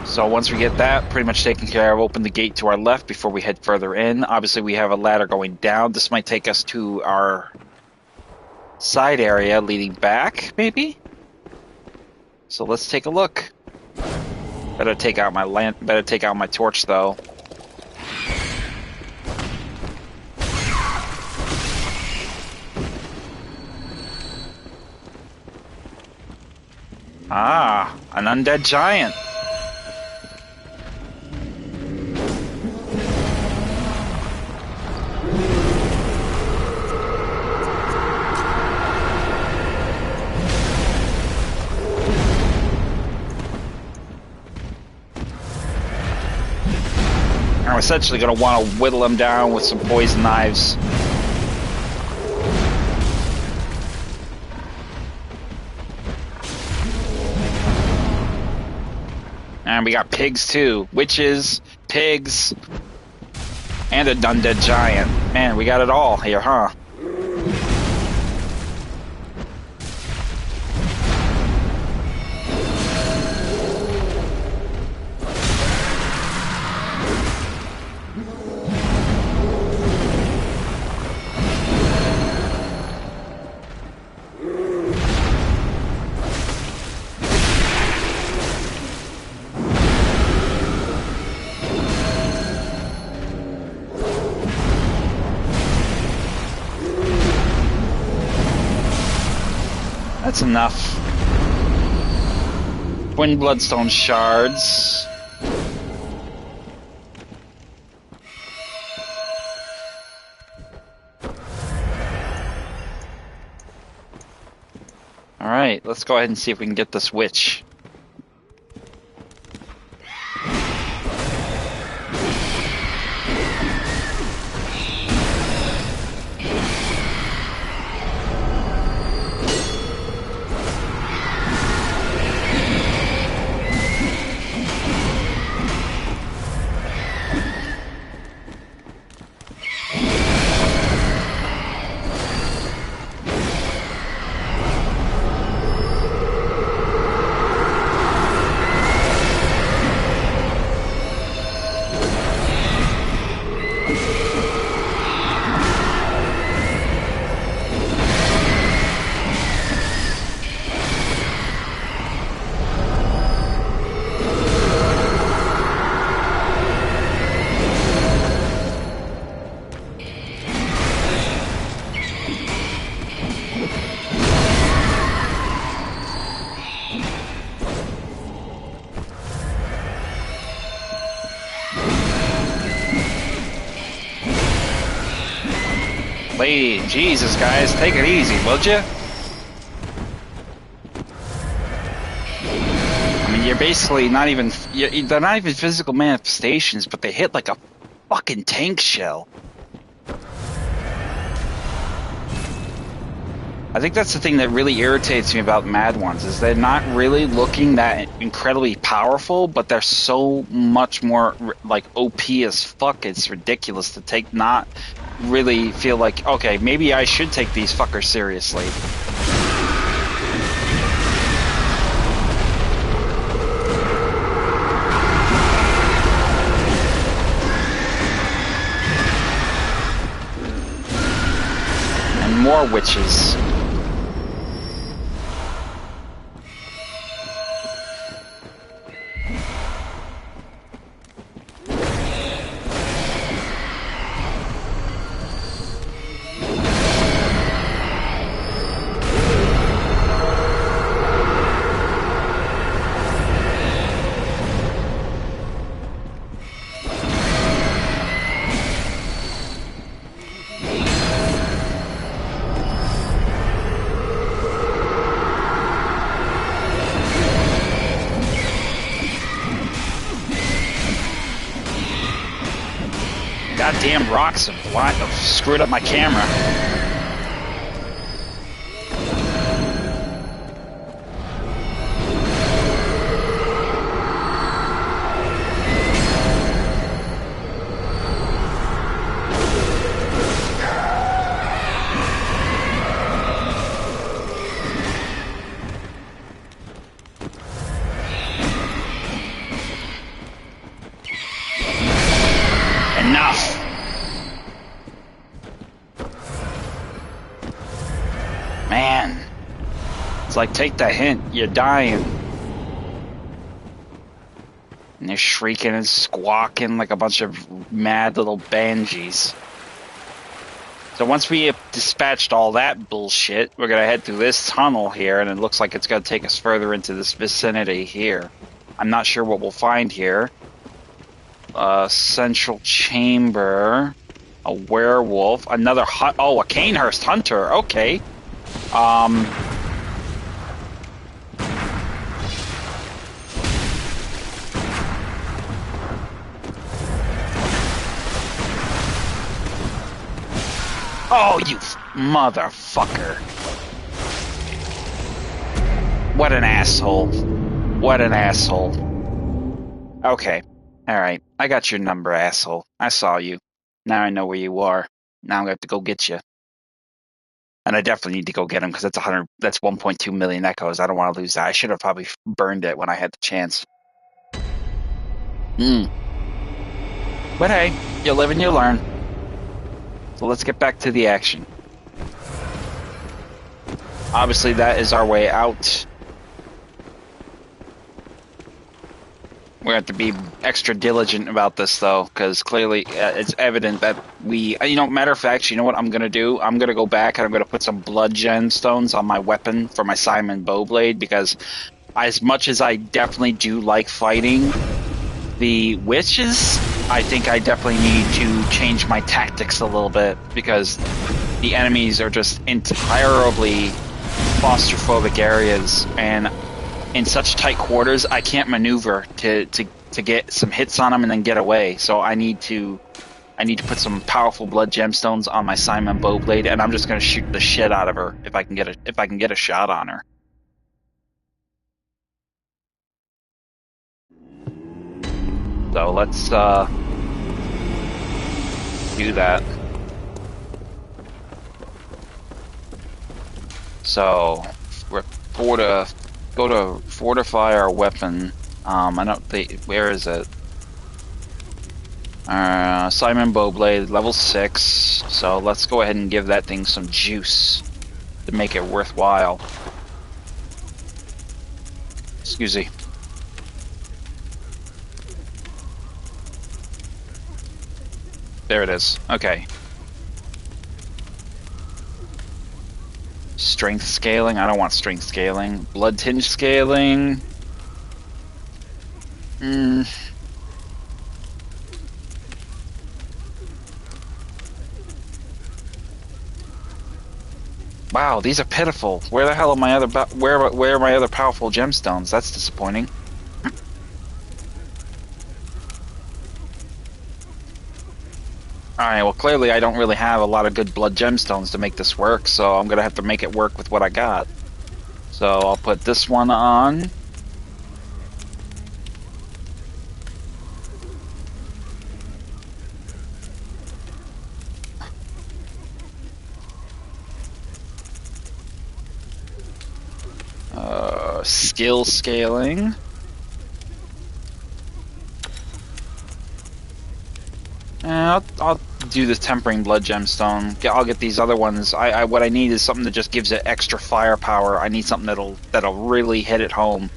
So once we get that pretty much taken care of, open the gate to our left before we head further in. Obviously, we have a ladder going down. This might take us to our side area leading back, maybe? So let's take a look. Better take out my torch, though. Ah, an undead giant. I'm essentially going to want to whittle him down with some poison knives. And we got pigs too. Witches, pigs, and a undead giant. Man, we got it all here, huh? That's enough. Twin bloodstone shards. Alright, let's go ahead and see if we can get this witch. Lady, Jesus, guys, take it easy, would you? I mean, you're basically not even, they're not even physical manifestations, but they hit like a fucking tank shell. I think that's the thing that really irritates me about Mad Ones, is they're not really looking that incredibly powerful, but they're so much more like OP as fuck. It's ridiculous to not really feel like, okay, maybe I should take these fuckers seriously. And more witches. Goddamn rocks have screwed up my camera. Enough. Man, it's like, take the hint, you're dying. And they're shrieking and squawking like a bunch of mad little banshees. So once we have dispatched all that bullshit, we're gonna head through this tunnel here, and it looks like it's gonna take us further into this vicinity here. I'm not sure what we'll find here. Central chamber, a werewolf, another hut. Oh, a Canehurst hunter. Okay. Oh, you motherfucker. What an asshole. What an asshole. Okay. Alright. I got your number, asshole. I saw you. Now I know where you are. Now I'm gonna have to go get you. And I definitely need to go get him, because that's 1.2 million echoes. I don't want to lose that. I should have probably burned it when I had the chance. But hey, you live and you learn. So let's get back to the action. Obviously, that is our way out. We're going to have to be extra diligent about this, though, because clearly it's evident that matter of fact, you know what I'm going to do? I'm going to go back and I'm going to put some blood gemstones on my weapon for my Simon Bowblade, because as much as I definitely do like fighting the witches, I think I definitely need to change my tactics a little bit, because the enemies are just entirely claustrophobic areas, and in such tight quarters, I can't maneuver to get some hits on them and then get away. So I need to put some powerful blood gemstones on my Simon Bowblade, and I'm just gonna shoot the shit out of her if I can get a shot on her. So let's do that. So go to fortify our weapon. I don't think, where is it? Simon Bowblade, level 6. So let's go ahead and give that thing some juice to make it worthwhile. Excuse me. There it is. Okay. Strength scaling. I don't want strength scaling. Blood tinge scaling. Wow, these are pitiful. Where the hell are my other where are my other powerful gemstones? That's disappointing. All right, well, clearly I don't really have a lot of good blood gemstones to make this work, so I'm gonna have to make it work with what I got. So I'll put this one on. Skill scaling. I'll do the tempering blood gemstone. I'll get these other ones. What I need is something that just gives it extra firepower. I need something that'll really hit it home.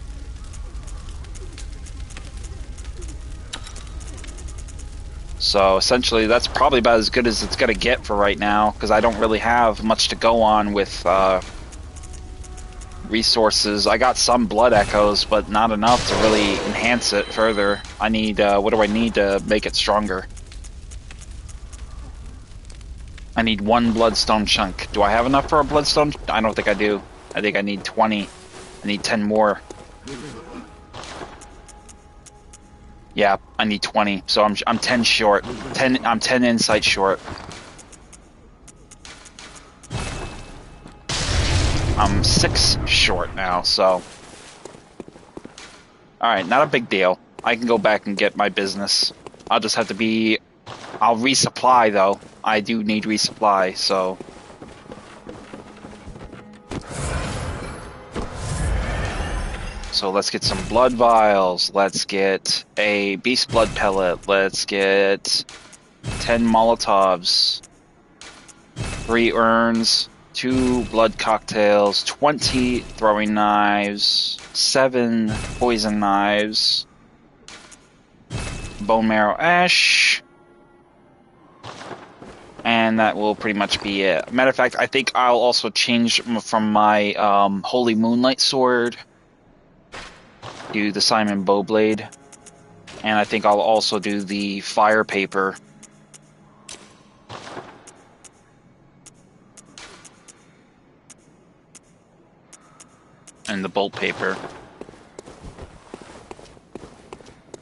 So essentially, that's probably about as good as it's gonna get for right now, because I don't really have much to go on with resources. I got some blood echoes, but not enough to really enhance it further. I need what do I need to make it stronger? I need one bloodstone chunk. Do I have enough for a bloodstone? I don't think I do. I think I need 20. I need 10 more. Yeah, I need 20. So I'm 10 short. I'm 10 insight short. I'm 6 short now, so alright, not a big deal. I can go back and get my business. I'll just have to be... I'll resupply, though. I do need resupply, so... So let's get some blood vials. Let's get a beast blood pellet. Let's get 10 Molotovs. 3 urns. 2 blood cocktails. 20 throwing knives. 7 poison knives. Bone marrow ash. And that will pretty much be it. Matter of fact, I think I'll also change from my Holy Moonlight Sword do the Simon Bowblade, and I think I'll also do the Fire Paper. And the Bolt Paper.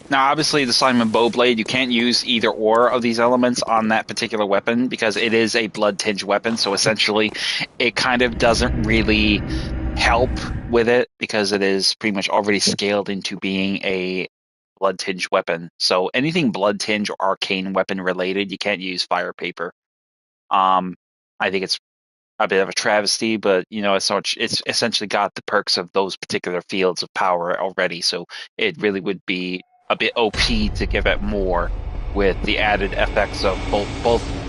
Now, obviously, the Simon Bowblade, you can't use either or of these elements on that particular weapon because it is a blood-tinged weapon, so essentially it kind of doesn't really help with it because it is pretty much already scaled into being a blood-tinged weapon. So anything blood-tinged or arcane weapon related, you can't use Fire Paper. I think it's a bit of a travesty, but you know, it's essentially got the perks of those particular fields of power already, so it really would be a bit OP to give it more with the added effects of both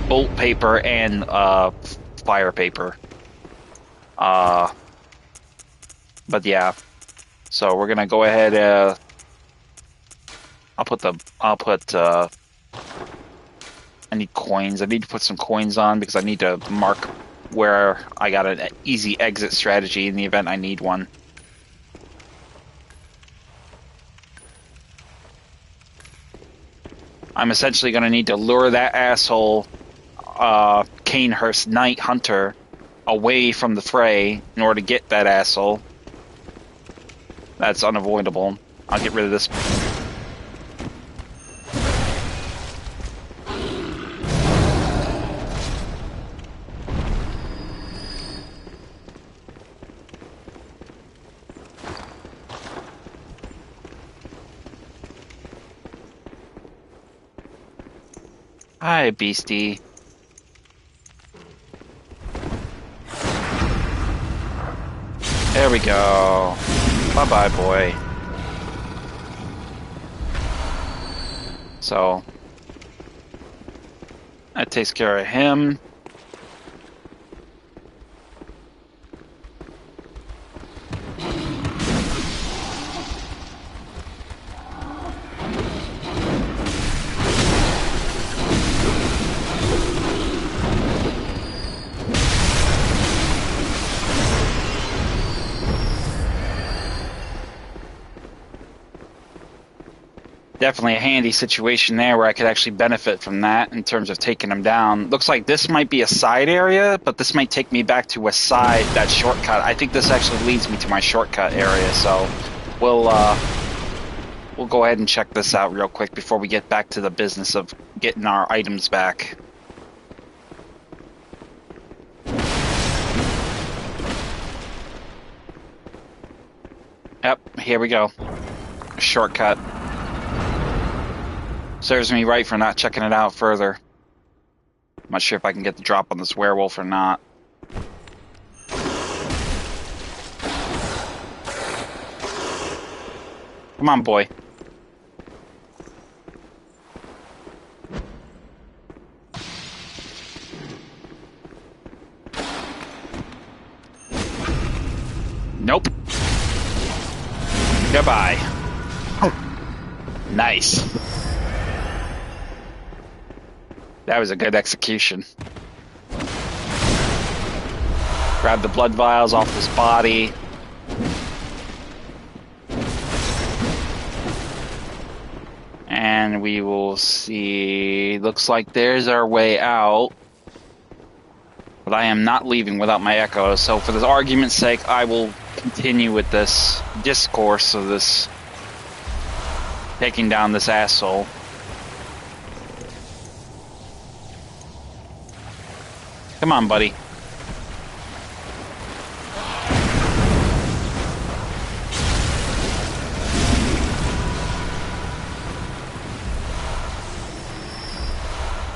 Bolt Paper and Fire Paper. But yeah, so we're gonna go ahead. I need coins. I need to put some coins on because I need to mark where I got an easy exit strategy in the event I need one. I'm essentially going to need to lure that asshole Canehurst Knight Hunter away from the fray in order to get that asshole. That's unavoidable. I'll get rid of this. Hi, beastie. There we go. Bye-bye, boy. So, that takes care of him. Definitely a handy situation there where I could actually benefit from that in terms of taking them down. Looks like this might be a side area, but this might take me back to a side, that shortcut. I think this actually leads me to my shortcut area, so we'll go ahead and check this out real quick before we get back to the business of getting our items back. Yep, here we go. A shortcut. Serves me right for not checking it out further. I'm not sure if I can get the drop on this werewolf or not. Come on, boy. Nope. Goodbye. Nice. That was a good execution. Grab the blood vials off his body. And we will see. Looks like there's our way out. But I am not leaving without my echo. So for this argument's sake, I will continue with this discourse of this taking down this asshole. Come on, buddy.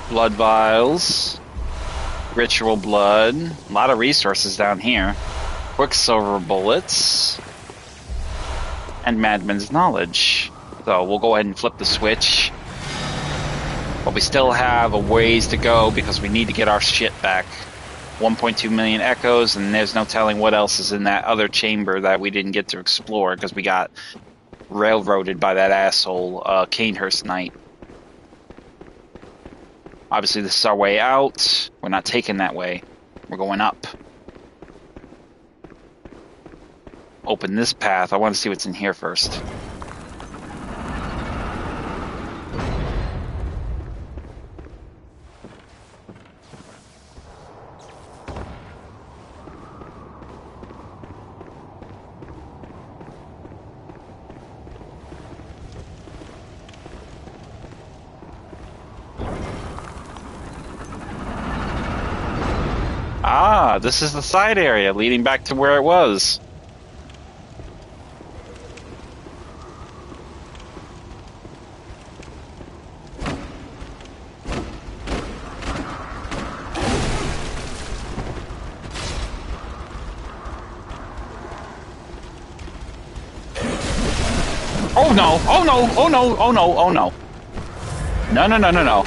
Blood vials. Ritual blood. A lot of resources down here. Quicksilver bullets. And Madman's knowledge. So we'll go ahead and flip the switch. But we still have a ways to go because we need to get our shit back. 1.2 million echoes, and there's no telling what else is in that other chamber that we didn't get to explore because we got railroaded by that asshole, Canehurst Knight. Obviously, this is our way out. We're not taking that way. We're going up. Open this path. I want to see what's in here first. Ah, this is the side area leading back to where it was. Oh no, oh no, oh no, oh no, oh no. No, no, no, no, no.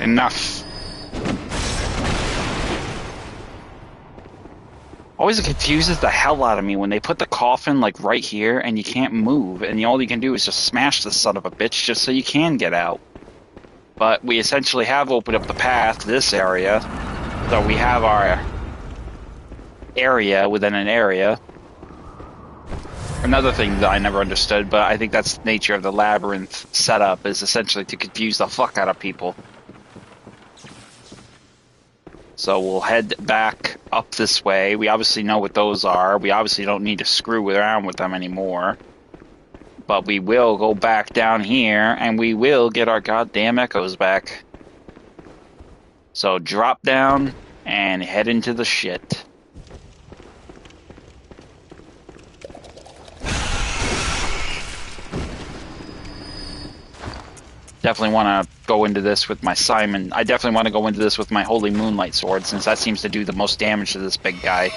Enough. Always confuses the hell out of me when they put the coffin like right here and you can't move and all you can do is just smash the son of a bitch just so you can get out. But we essentially have opened up the path to this area. So we have our area within an area. Another thing that I never understood, but I think that's the nature of the labyrinth setup, is essentially to confuse the fuck out of people. So we'll head back up this way. We obviously know what those are. We obviously don't need to screw around with them anymore. But we will go back down here, and we will get our goddamn echoes back. So drop down and head into the shit. Definitely want to go into this with my Simon. I definitely want to go into this with my Holy Moonlight Sword, since that seems to do the most damage to this big guy.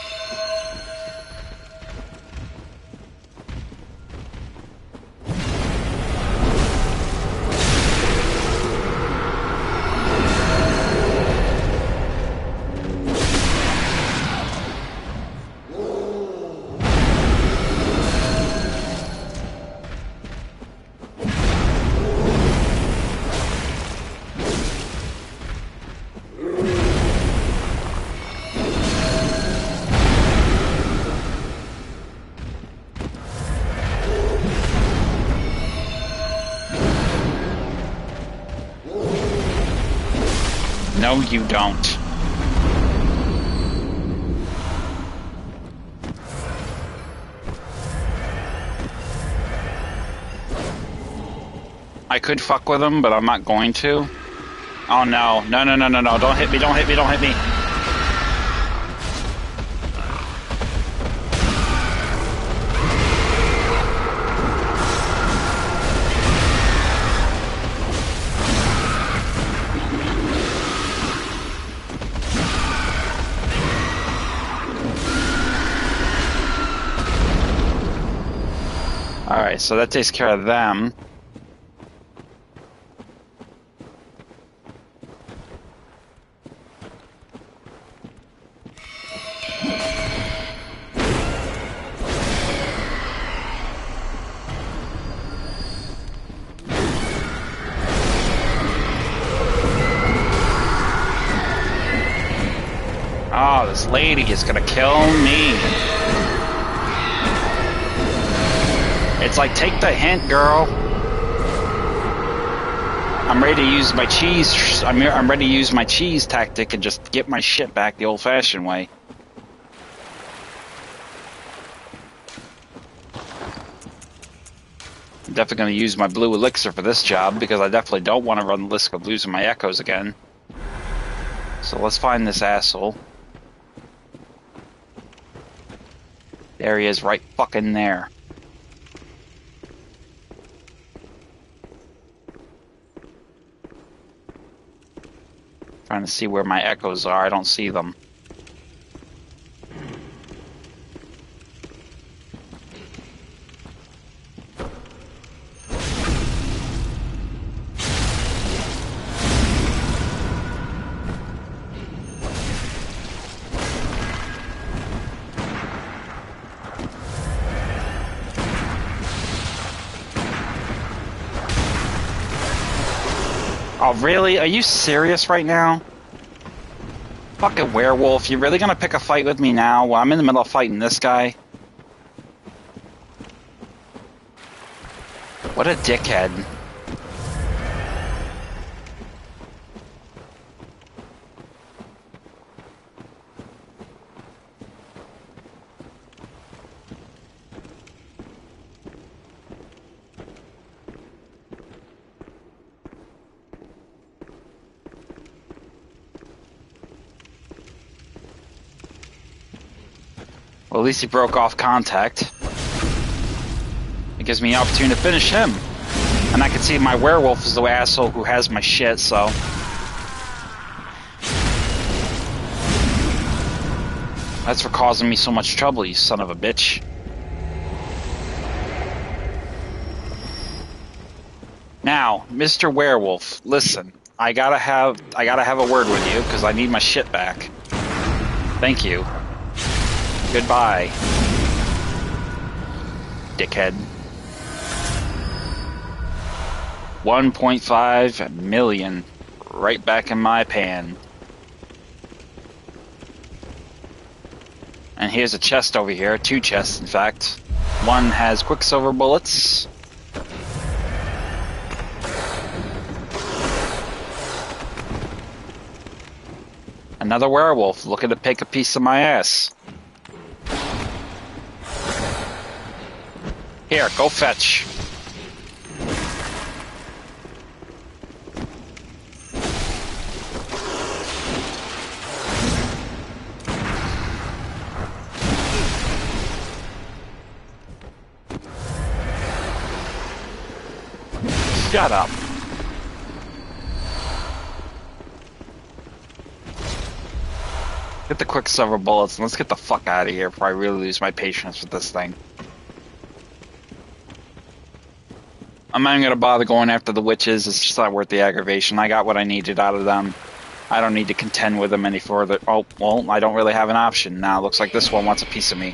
No, you don't. I could fuck with him, but I'm not going to. Oh no. No, no, no, no, no. Don't hit me, don't hit me, don't hit me. Alright, so that takes care of them. Oh, this lady is gonna kill me. It's like, take the hint, girl. I'm ready to use my cheese. I'm ready to use my cheese tactic and just get my shit back the old-fashioned way. I'm definitely going to use my blue elixir for this job because I definitely don't want to run the risk of losing my echoes again. So let's find this asshole. There he is, right fucking there. Trying to see where my echoes are. I don't see them. Oh, really? Are you serious right now? Fucking werewolf, you really gonna pick a fight with me now while I'm in the middle of fighting this guy? What a dickhead. Well, at least he broke off contact. It gives me an opportunity to finish him. And I can see my werewolf is the asshole who has my shit, so... That's for causing me so much trouble, you son of a bitch. Now, Mr. Werewolf, listen. I gotta have a word with you, because I need my shit back. Thank you. Goodbye, dickhead. 1.5 million right back in my pan. And here's a chest over here, 2 chests in fact. One has quicksilver bullets. Another werewolf looking to pick a piece of my ass. Here, go fetch. Shut up. Get the quicksilver bullets and let's get the fuck out of here before I really lose my patience with this thing. I'm not even gonna bother going after the witches. It's just not worth the aggravation. I got what I needed out of them. I don't need to contend with them any further. Oh, well, I don't really have an option now. Looks like this one wants a piece of me.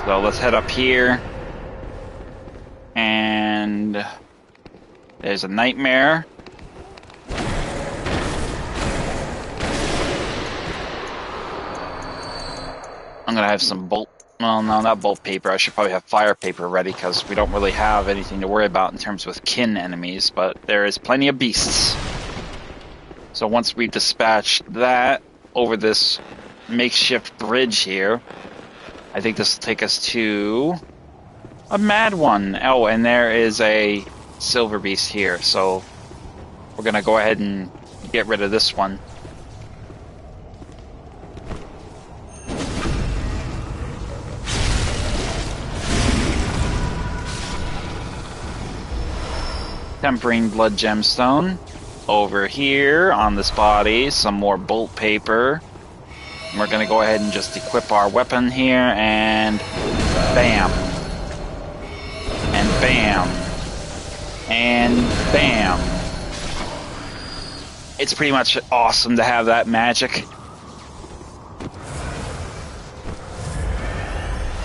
So let's head up here. And there's a nightmare. I'm gonna have some bolt. Well, no, not bolt paper. I should probably have fire paper ready because we don't really have anything to worry about in terms with kin enemies, but there is plenty of beasts. So once we dispatch that over this makeshift bridge here, I think this will take us to a mad one. Oh, and there is a silver beast here, so we're gonna go ahead and get rid of this one. Tempering blood gemstone. Over here on this body, some more bolt paper. And we're gonna go ahead and just equip our weapon here, and bam. And bam. And bam. It's pretty much awesome to have that magic.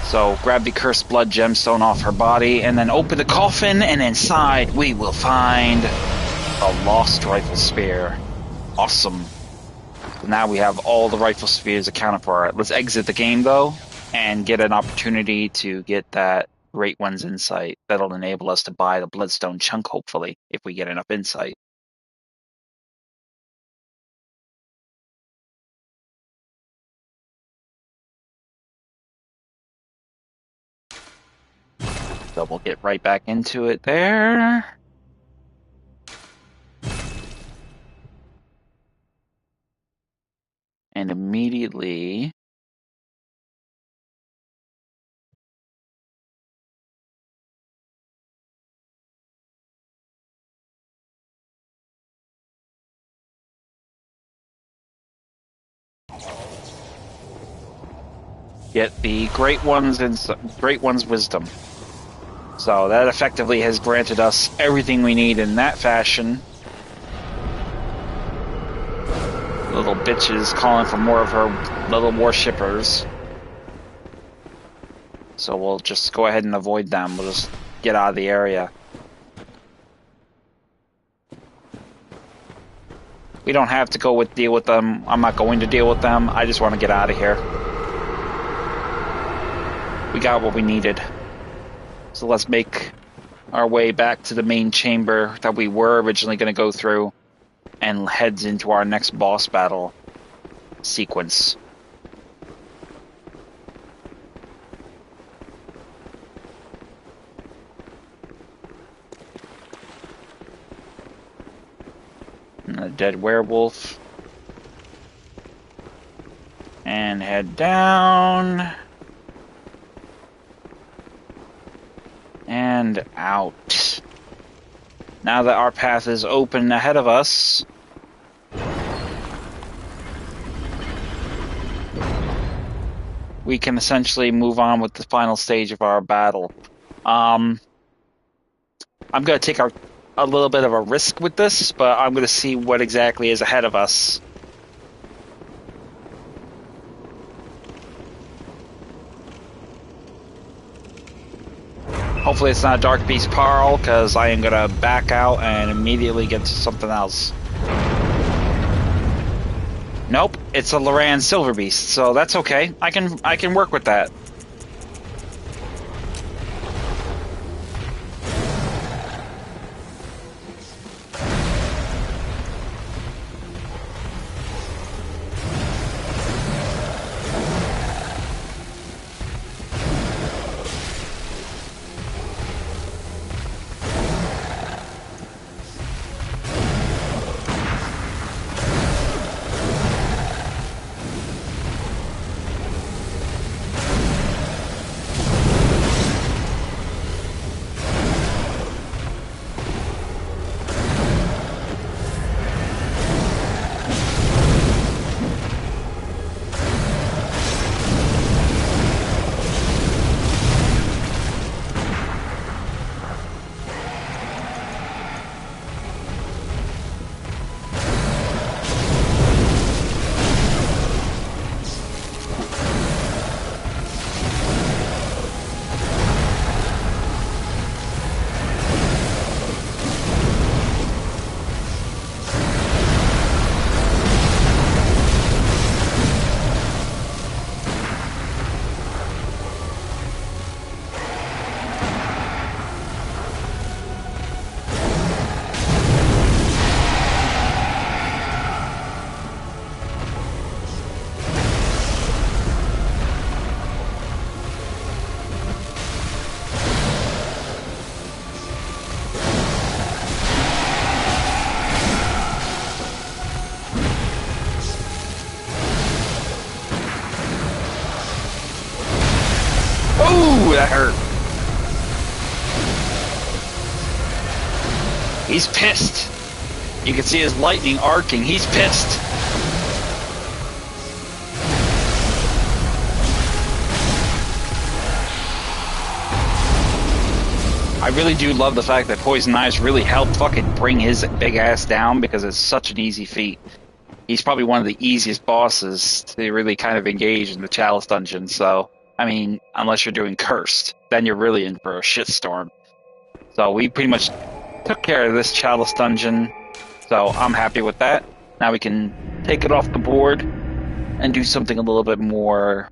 So grab the cursed blood gemstone off her body and then open the coffin, and inside we will find a lost rifle spear. Awesome. So now we have all the rifle spears accounted for. Let's exit the game though and get an opportunity to get that Great One's insight. That'll enable us to buy the bloodstone chunk hopefully if we get enough insight. So we'll get right back into it there. And immediately get the Great One's wisdom. So that effectively has granted us everything we need in that fashion. Little bitches calling for more of her little worshippers. So we'll just go ahead and avoid them. We'll just get out of the area. We don't have to deal with them. I'm not going to deal with them. I just want to get out of here. We got what we needed. So let's make our way back to the main chamber that we were originally going to go through and heads into our next boss battle sequence. And a dead werewolf. And head down. And out. Now that our path is open ahead of us, we can essentially move on with the final stage of our battle. I'm going to take a little bit of a risk with this, but I'm going to see what exactly is ahead of us. Hopefully it's not a Dark Beast Parl, because I am going to back out and immediately get to something else. Nope, it's a Loran Silver Beast, so that's okay. I can work with that. Ooh, that hurt. He's pissed. You can see his lightning arcing. He's pissed. I really do love the fact that Poison Knives really helped fucking bring his big ass down because it's such an easy feat. He's probably one of the easiest bosses to really kind of engage in the Chalice Dungeon. So, I mean, unless you're doing Cursed, then you're really in for a shitstorm. So we pretty much took care of this Chalice Dungeon. So I'm happy with that. Now we can take it off the board and do something a little bit more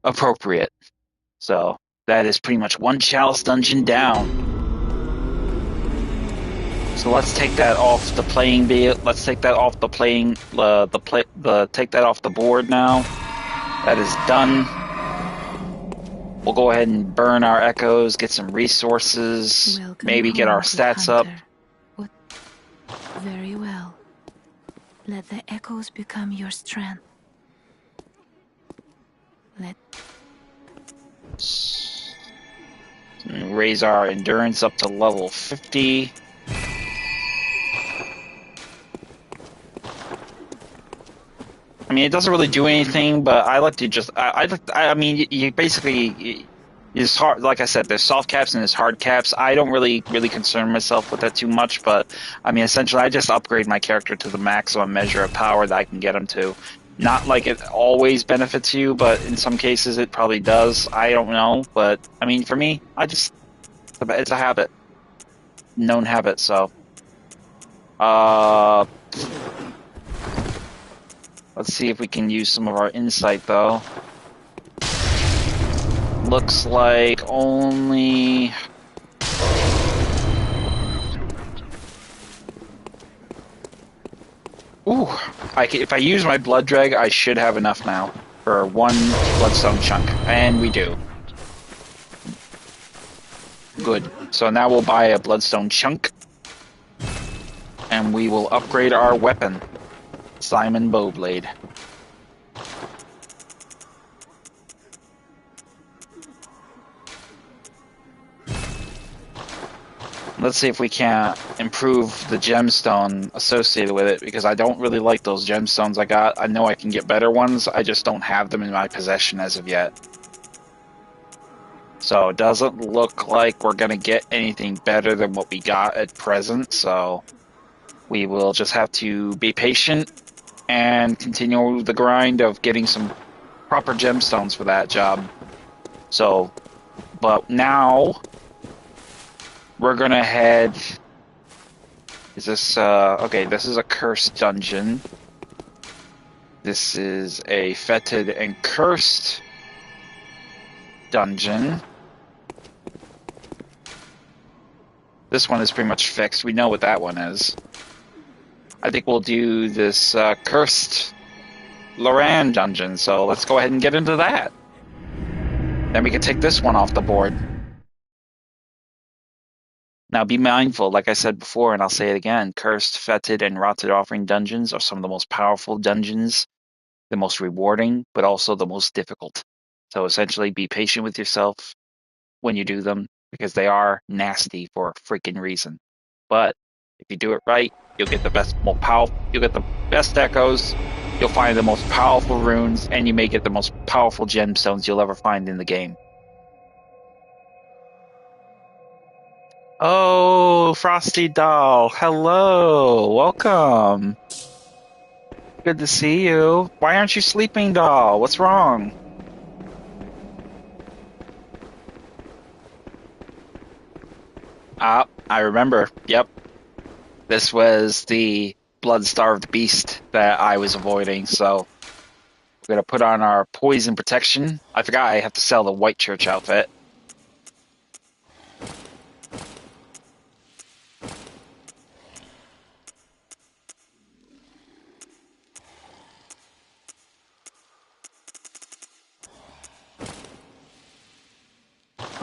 appropriate. So that is pretty much one Chalice Dungeon down. So let's take that off the playing field. Let's take that off the playing take that off the board now. That is done. We'll go ahead and burn our echoes, get some resources, maybe get our stats up. Very well. Let the echoes become your strength. Raise our endurance up to level 50. I mean, it doesn't really do anything, but I like to just. I mean, you basically. It's hard, like I said, there's soft caps and there's hard caps. I don't really concern myself with that too much, but I mean, essentially, I just upgrade my character to the maximum measure of power that I can get him to. Not like it always benefits you, but in some cases it probably does. I don't know, but I mean, for me, it's a habit, known habit. So, let's see if we can use some of our insight though. Looks like only... Ooh, if I use my blood drag, I should have enough now for one bloodstone chunk, and we do. Good. So now we'll buy a bloodstone chunk, and we will upgrade our weapon, Simon Bowblade. Let's see if we can't improve the gemstone associated with it, because I don't really like those gemstones I got. I know I can get better ones, I just don't have them in my possession as of yet. So it doesn't look like we're going to get anything better than what we got at present, so we will just have to be patient and continue the grind of getting some proper gemstones for that job. So, but now... we're gonna head... Is this, okay, this is a cursed dungeon. This is a fetid and cursed dungeon. This one is pretty much fixed. We know what that one is. I think we'll do this, cursed Loran dungeon, so let's go ahead and get into that. Then we can take this one off the board. Now be mindful, like I said before, and I'll say it again, cursed, fetid, and rotted offering dungeons are some of the most powerful dungeons, the most rewarding, but also the most difficult. So essentially be patient with yourself when you do them, because they are nasty for a freaking reason. But if you do it right, you'll get the you'll get the best echoes, you'll find the most powerful runes, and you may get the most powerful gemstones you'll ever find in the game. Oh, Frosty Doll, hello, welcome. Good to see you. Why aren't you sleeping, doll? What's wrong? Ah, I remember. Yep. This was the blood-starved beast that I was avoiding, so we're gonna put on our poison protection. I forgot I have to sell the White Church outfit.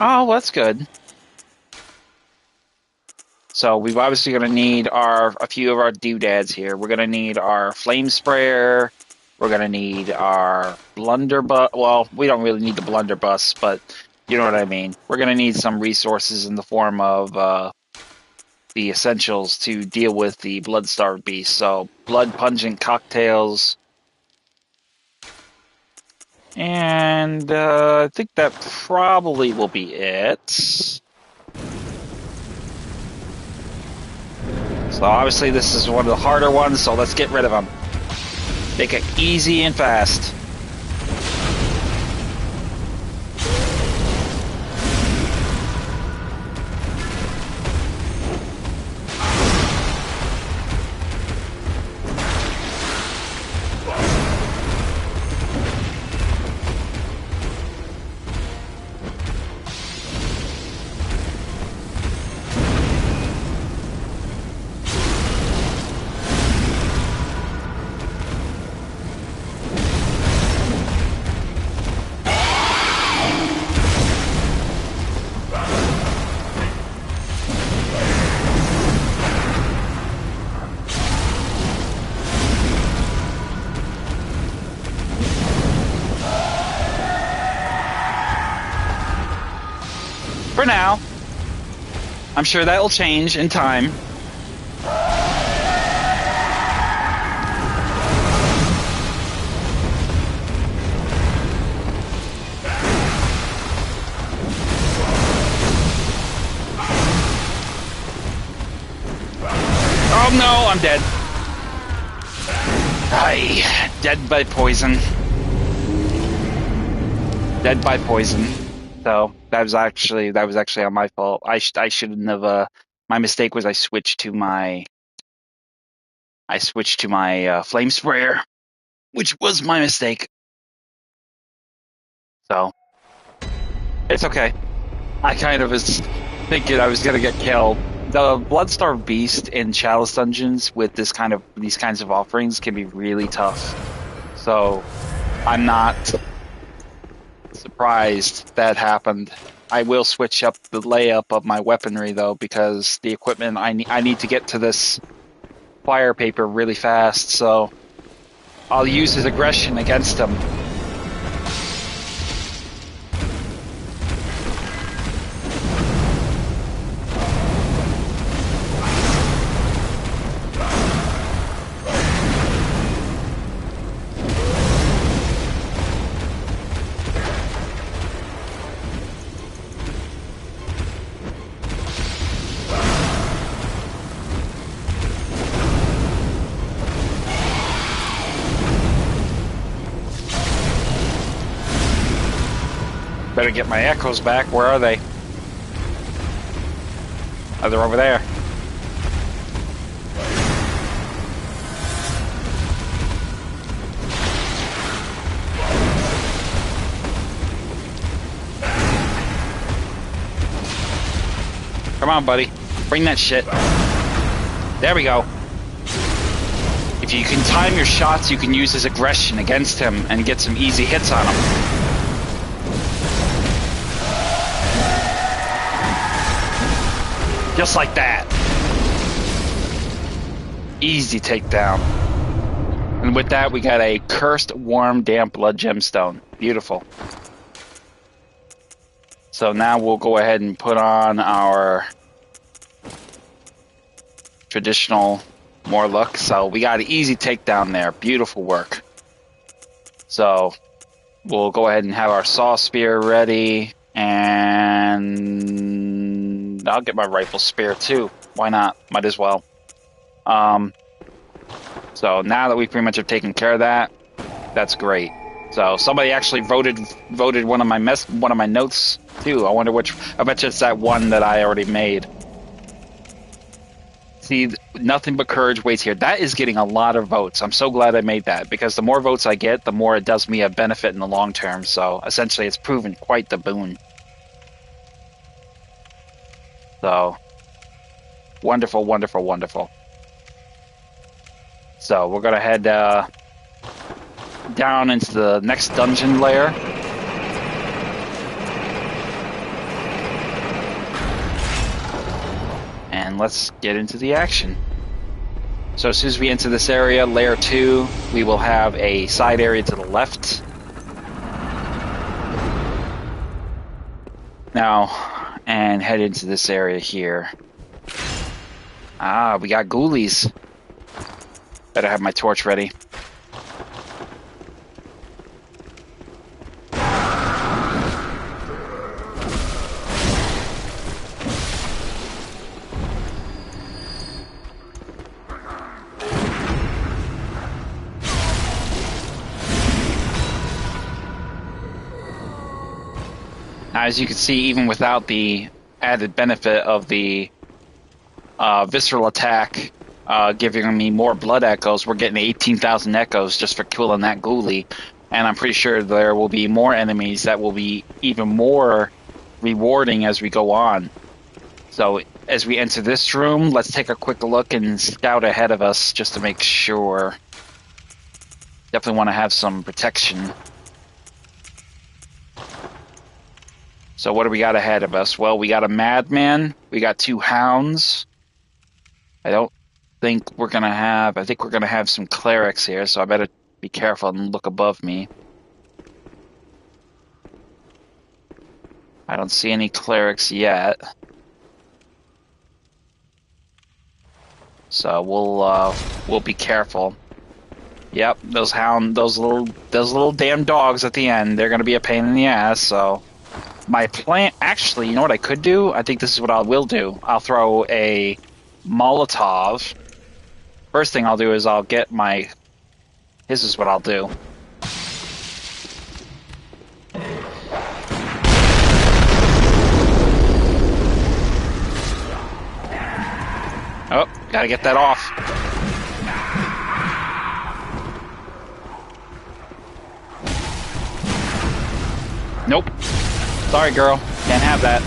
Oh, that's good. So we're obviously going to need a few of our doodads here. We're going to need our flame sprayer, We're gonna need our blunderbuss. Well, we don't really need the blunderbuss, but you know what I mean. We're gonna need some resources in the form of the essentials to deal with the blood-starved beast. So, blood pungent cocktails, and I think that probably will be it. So obviously this is one of the harder ones, so let's get rid of them. Make it easy and fast. For now. I'm sure that will change in time. Oh no, I'm dead. Aye, dead by poison. Dead by poison. So that was actually on my fault. I shouldn't have. My mistake was I switched to my flame sprayer, which was my mistake. So it's okay. I kind of was thinking I was gonna get killed. The Bloodstarved Beast in Chalice Dungeons with these kinds of offerings can be really tough. So I'm not surprised that happened. I will switch up the layup of my weaponry though, because the equipment I need to get to this fire paper really fast. So I'll use his aggression against him. Better get my echoes back. Where are they? Oh, they're over there. Come on, buddy. Bring that shit. There we go. If you can time your shots, you can use his aggression against him and get some easy hits on him. Just like that. Easy takedown. And with that, we got a cursed, warm, damp blood gemstone. Beautiful. So now we'll go ahead and put on our traditional more look. So we got an easy takedown there. Beautiful work. So we'll go ahead and have our saw spear ready, and I'll get my rifle spear too. Why not? Might as well. So now that we pretty much have taken care of that, that's great. So somebody actually voted one of my notes too. I wonder which. I bet you it's that one that I already made. See, nothing but courage waits here. That is getting a lot of votes. I'm so glad I made that, because the more votes I get, the more it does me a benefit in the long term. So essentially, it's proven quite the boon. So wonderful, wonderful, wonderful. So we're gonna head down into the next dungeon layer. And let's get into the action. So as soon as we enter this area, layer 2, we will have a side area to the left. Now, and head into this area here. Ah, we got ghoulies. Better have my torch ready. Now, as you can see, even without the added benefit of the visceral attack giving me more blood echoes, we're getting 18,000 echoes just for killing that ghoulie. And I'm pretty sure there will be more enemies that will be even more rewarding as we go on. So as we enter this room, let's take a quick look and scout ahead of us just to make sure. Definitely want to have some protection. So what do we got ahead of us? Well, we got a madman. We got 2 hounds. I don't think we're going to have... I think we're going to have some clerics here, so I better be careful and look above me. I don't see any clerics yet. So we'll be careful. Yep, those little damn dogs at the end, they're going to be a pain in the ass, so... My plan, actually, you know what I could do? I think this is what I will do. I'll throw a Molotov. First thing I'll do is I'll get my... This is what I'll do. Oh, gotta get that off. Nope. Sorry, girl. Can't have that.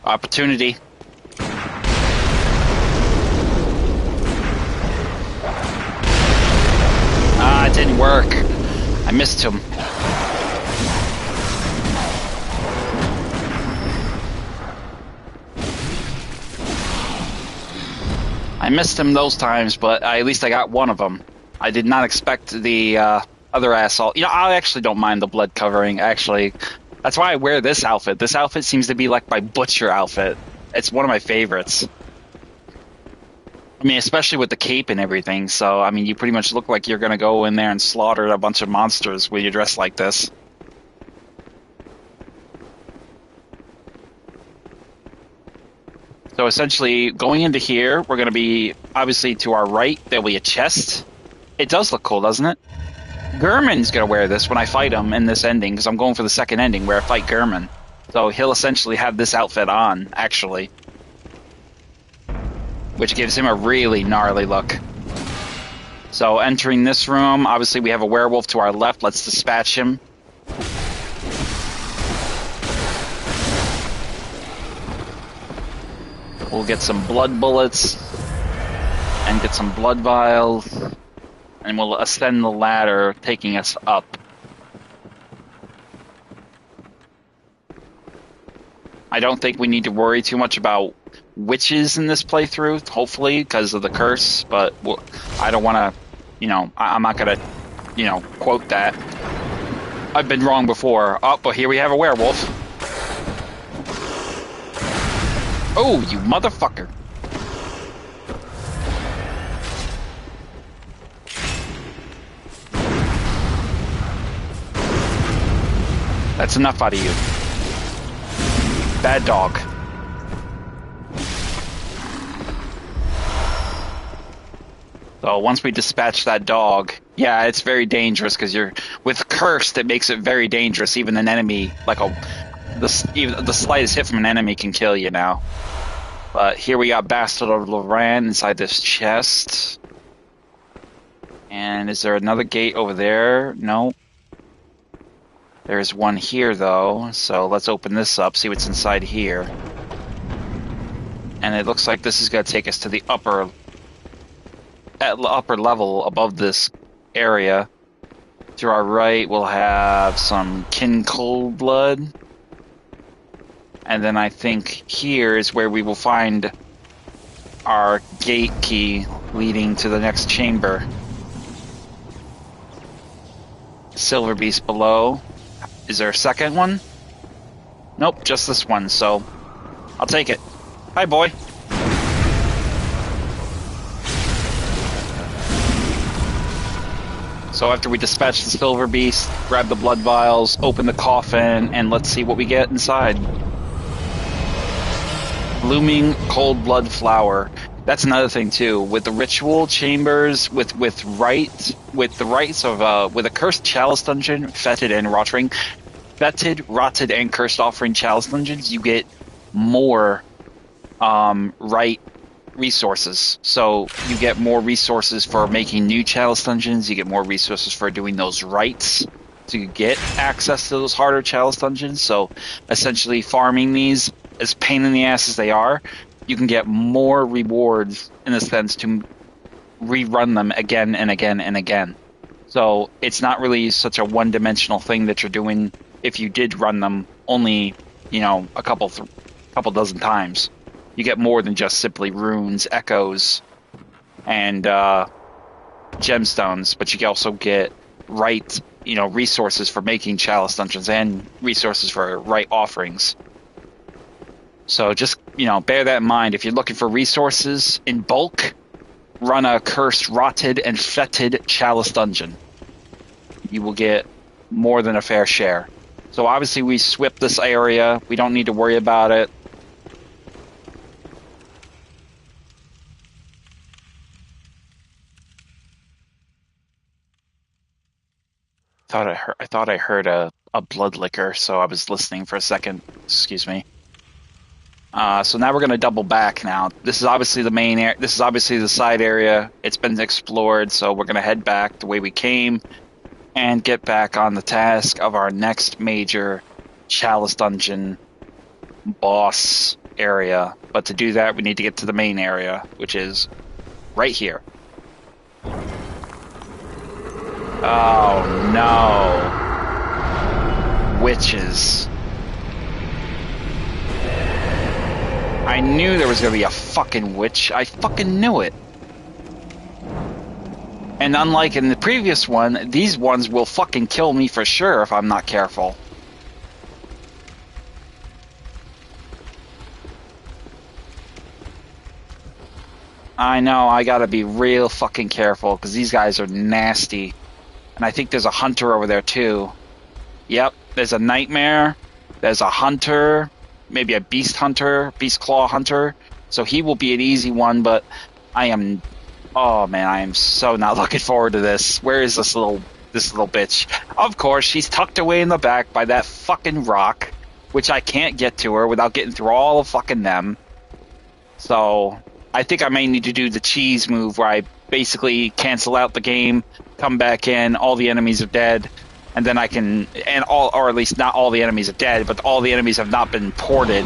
Opportunity. Ah, it didn't work. I missed him. I missed him those times, but at least I got one of them. I did not expect the other asshole. You know, I actually don't mind the blood covering, actually. That's why I wear this outfit. This outfit seems to be like my butcher outfit. It's one of my favorites. I mean, especially with the cape and everything. So, I mean, you pretty much look like you're going to go in there and slaughter a bunch of monsters when you're dressed like this. So essentially, going into here, we're going to be, obviously, to our right, there'll be a chest. It does look cool, doesn't it? Gurman's going to wear this when I fight him in this ending, because I'm going for the second ending where I fight Gurman. So he'll essentially have this outfit on, actually. Which gives him a really gnarly look. So entering this room, obviously we have a werewolf to our left. Let's dispatch him. We'll get some blood bullets and get some blood vials, and we'll ascend the ladder, taking us up. I don't think we need to worry too much about witches in this playthrough, hopefully, because of the curse, but I don't want to, you know, I'm not going to, you know, quote that. I've been wrong before. Oh, but here we have a werewolf. Oh, you motherfucker. That's enough out of you. Bad dog. So once we dispatch that dog, yeah, it's very dangerous because you're with cursed. It makes it very dangerous. Even an enemy, like even the slightest hit from an enemy can kill you now. But here we got Bastard of Loran inside this chest. And is there another gate over there? No. There's one here though. So let's open this up, see what's inside here. And it looks like this is going to take us to the upper level above this area. To our right, we'll have some kin cold blood. And then I think here is where we will find our gate key leading to the next chamber. Silver beast below. Is there a second one? Nope, just this one, so I'll take it. Hi, boy. So after we dispatch the silver beast, grab the blood vials, open the coffin, and let's see what we get inside. Blooming cold blood flower. That's another thing too. With the ritual chambers, with the rites of with a cursed chalice dungeon, fetid, rotted, and cursed offering chalice dungeons, you get more right resources. So you get more resources for making new chalice dungeons, you get more resources for doing those rites to get access to those harder chalice dungeons. So essentially farming these, as pain in the ass as they are, you can get more rewards in a sense to rerun them again and again and again. So it's not really such a one-dimensional thing that you're doing if you did run them only, a couple dozen times. You get more than just simply runes, echoes, and gemstones, but you also get resources for making chalice dungeons and resources for right offerings. So just, bear that in mind. If you're looking for resources in bulk, run a cursed, rotted, and fetid chalice dungeon. You will get more than a fair share. So obviously we swept this area. We don't need to worry about it. I thought I heard a blood liquor, so I was listening for a second. Excuse me. So now we're going to double back now. This is obviously the main area. This is obviously the side area. It's been explored, so we're going to head back the way we came and get back on the task of our next major Chalice Dungeon boss area. But to do that, we need to get to the main area, which is right here. Oh no. Witches. I knew there was going to be a fucking witch. I fucking knew it. And unlike in the previous one, these ones will fucking kill me for sure if I'm not careful. I know, I gotta be real fucking careful, because these guys are nasty. And I think there's a hunter over there too. Yep, there's a nightmare, there's a hunter, maybe a beast claw hunter. So he will be an easy one, but oh man, I am so not looking forward to this. Where is this little bitch? Of course, she's tucked away in the back by that fucking rock, which I can't get to her without getting through all of fucking them. So I think I may need to do the cheese move where I basically cancel out the game, come back in, all the enemies are dead, and then I can, or at least not all the enemies are dead, but all the enemies have not been ported.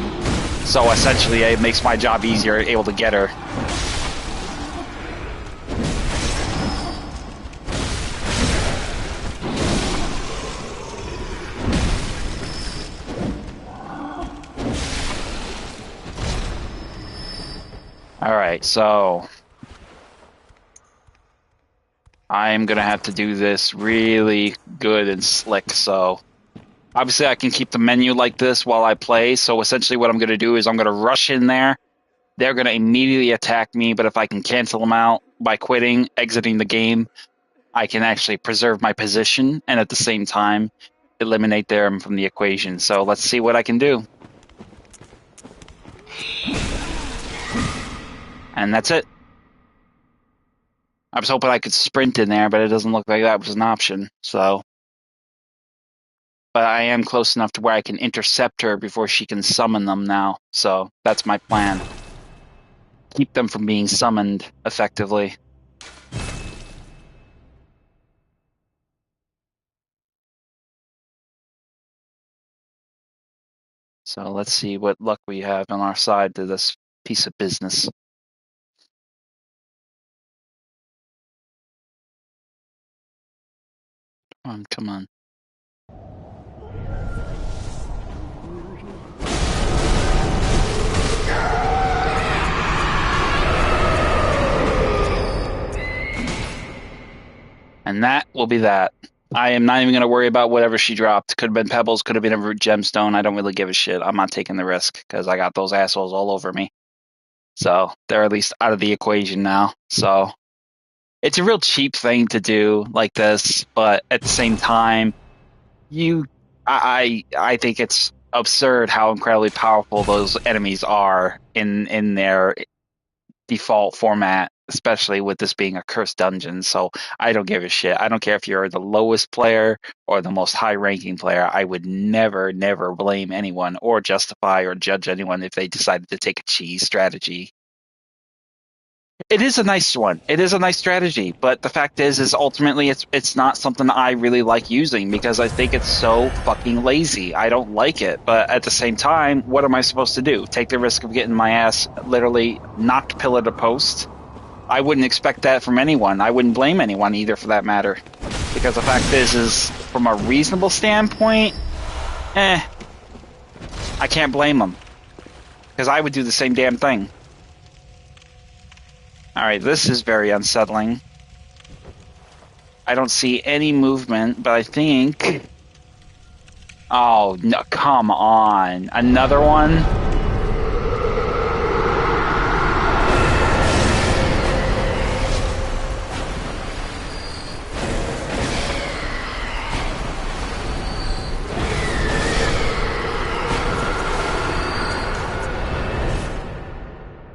So essentially it makes my job easier, able to get her. Alright, so I'm gonna have to do this really good and slick, so obviously I can keep the menu like this while I play, so essentially what I'm gonna do is I'm gonna rush in there. They're gonna immediately attack me, but if I can cancel them out by exiting the game, I can actually preserve my position and at the same time eliminate them from the equation. So let's see what I can do. And that's it. I was hoping I could sprint in there, but it doesn't look like that was an option. So, but I am close enough to where I can intercept her before she can summon them now. So that's my plan. Keep them from being summoned effectively. So let's see what luck we have on our side to this piece of business. Come on. And that will be that. I am not even going to worry about whatever she dropped. Could have been pebbles, could have been a gemstone. I don't really give a shit. I'm not taking the risk because I got those assholes all over me. So they're at least out of the equation now. So it's a real cheap thing to do like this, but at the same time, I think it's absurd how incredibly powerful those enemies are in their default format, especially with this being a cursed dungeon. So I don't give a shit. I don't care if you're the lowest player or the most high ranking player. I would never blame anyone or justify or judge anyone if they decided to take a cheese strategy. It is a nice one. It is a nice strategy, but the fact is ultimately it's not something I really like using because I think it's so fucking lazy. I don't like it, but at the same time, what am I supposed to do? Take the risk of getting my ass literally knocked pillar to post? I wouldn't expect that from anyone. I wouldn't blame anyone either, for that matter, because the fact is from a reasonable standpoint, I can't blame them because I would do the same damn thing. Alright, this is very unsettling. I don't see any movement, but I think... Oh, no, come on. Another one?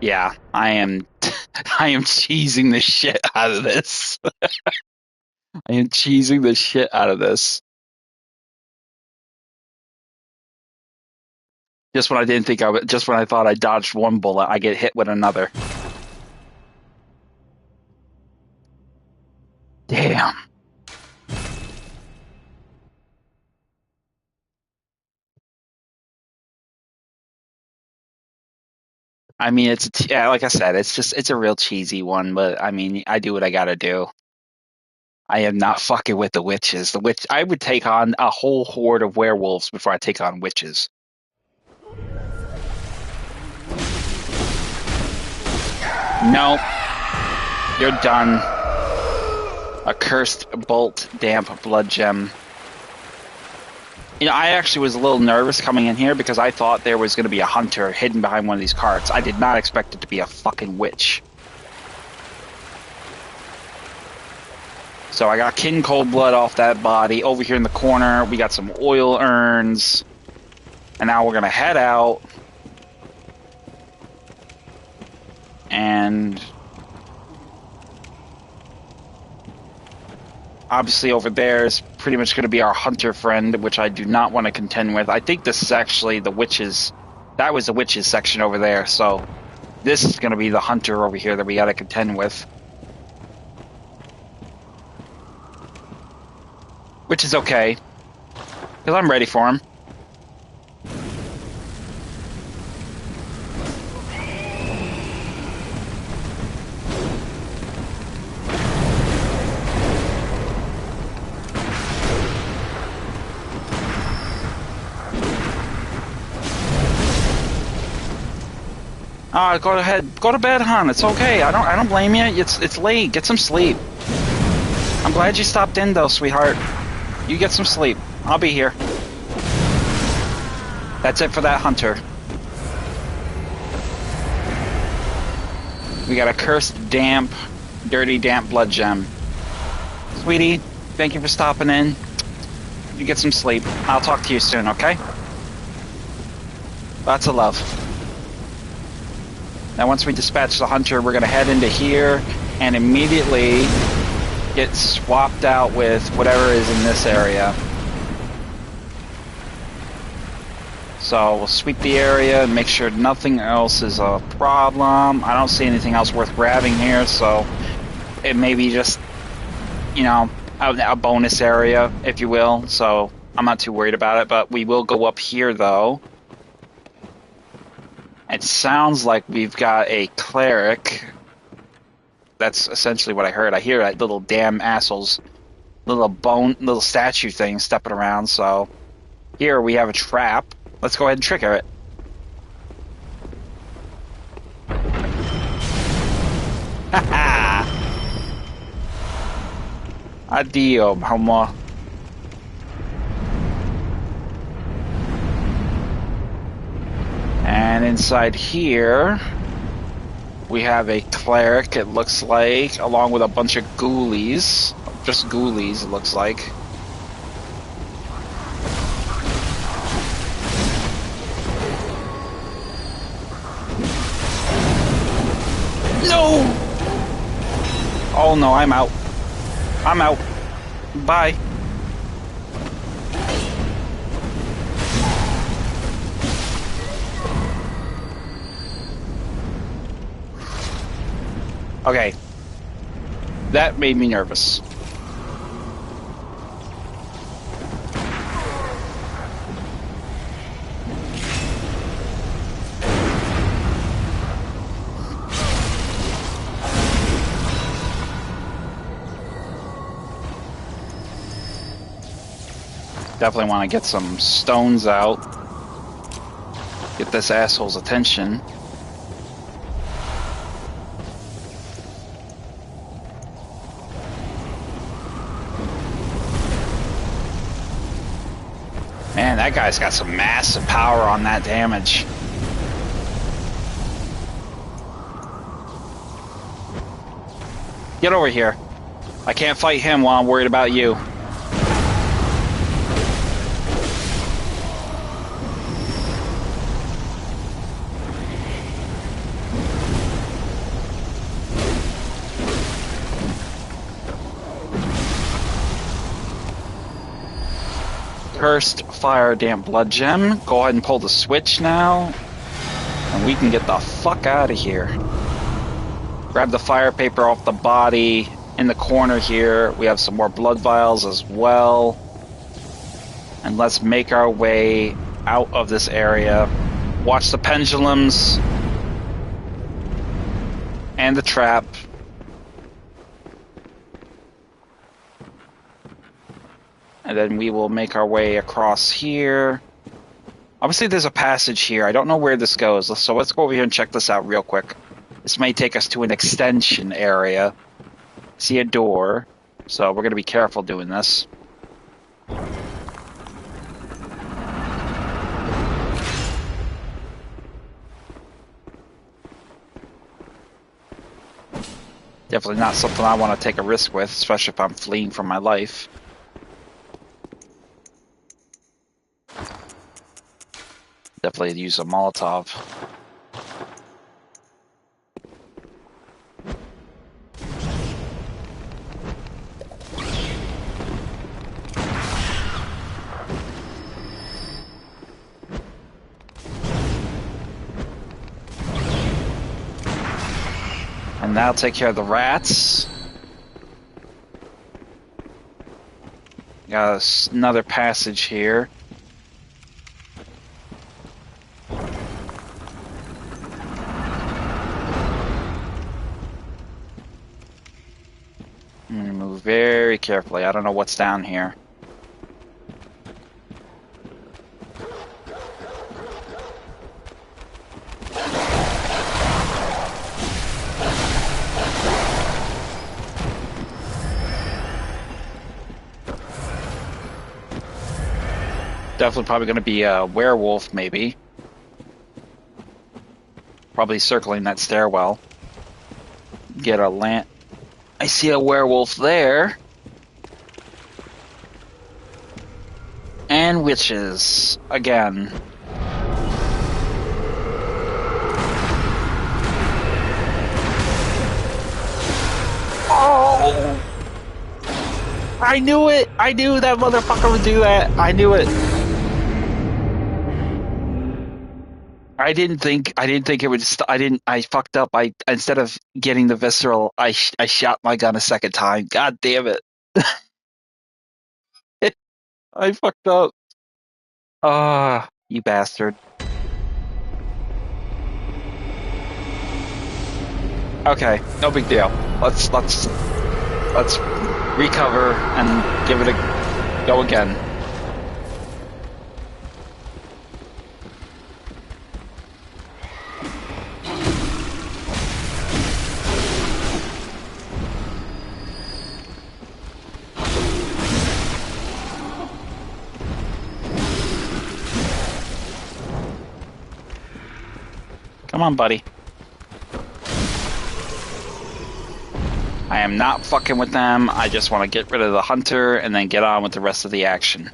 Yeah, I am cheesing the shit out of this. I am cheesing the shit out of this. Just when I didn't think I would, just when I thought I dodged one bullet, I get hit with another. Damn. I mean, yeah, like I said, it's a real cheesy one, but I mean, I do what I gotta do. I am not fucking with the witches. I would take on a whole horde of werewolves before I take on witches. Nope. You're done. A cursed bolt, damp blood gem. You know, I actually was a little nervous coming in here because I thought there was going to be a hunter hidden behind one of these carts. I did not expect it to be a fucking witch. So I got kin cold blood off that body. Over here in the corner, we got some oil urns. And now we're going to head out. And... obviously over there is pretty much going to be our hunter friend, which I do not want to contend with. I think this is actually the witches. That was the witches section over there, so this is going to be the hunter over here that we got to contend with. Which is okay, because I'm ready for him. Go ahead. Go to bed, hon. It's okay. I don't blame you. It's late. Get some sleep. I'm glad you stopped in though, sweetheart. You get some sleep. I'll be here. That's it for that hunter. We got a cursed, damp, dirty, damp blood gem. Sweetie, thank you for stopping in. You get some sleep. I'll talk to you soon, okay? Lots of love. Now once we dispatch the hunter, we're going to head into here and immediately get swapped out with whatever is in this area. So we'll sweep the area and make sure nothing else is a problem. I don't see anything else worth grabbing here, so it may be just, you know, a bonus area, if you will. So I'm not too worried about it, but we will go up here, though. It sounds like we've got a cleric. That's essentially what I heard. I hear that little damn assholes little statue thing stepping around. So here we have a trap. Let's go ahead and trigger it. Haha! Addio, homo. And inside here, we have a cleric, it looks like, along with a bunch of ghoulies. Just ghoulies, it looks like. No! Oh no, I'm out. I'm out. Bye. Okay. That made me nervous. Definitely want to get some stones out. Get this asshole's attention. Man, that guy's got some massive power on that damage. Get over here. I can't fight him while I'm worried about you. Cursed Fire Damp Blood Gem. Go ahead and pull the switch now. And we can get the fuck out of here. Grab the fire paper off the body. In the corner here, we have some more blood vials as well. And let's make our way out of this area. Watch the pendulums. And the trap. And then we will make our way across here. Obviously, there's a passage here. I don't know where this goes, so let's go over here and check this out real quick. This may take us to an extension area. See a door, so we're going to be careful doing this. Definitely not something I want to take a risk with, especially if I'm fleeing for my life. Definitely use a Molotov. And that'll take care of the rats. Got another passage here. I'm gonna move very carefully. I don't know what's down here. Definitely probably going to be a werewolf, maybe. Probably circling that stairwell. Get a lamp. I see a werewolf there. And witches, again. Oh! I knew it! I knew that motherfucker would do that! I knew it! I didn't think it would. I fucked up. Instead of getting the visceral, I shot my gun a second time. God damn it! I fucked up. Ah, you bastard. Okay, no big deal. Let's recover, and give it a go again. Come on, buddy. I am not fucking with them. I just want to get rid of the hunter and then get on with the rest of the action.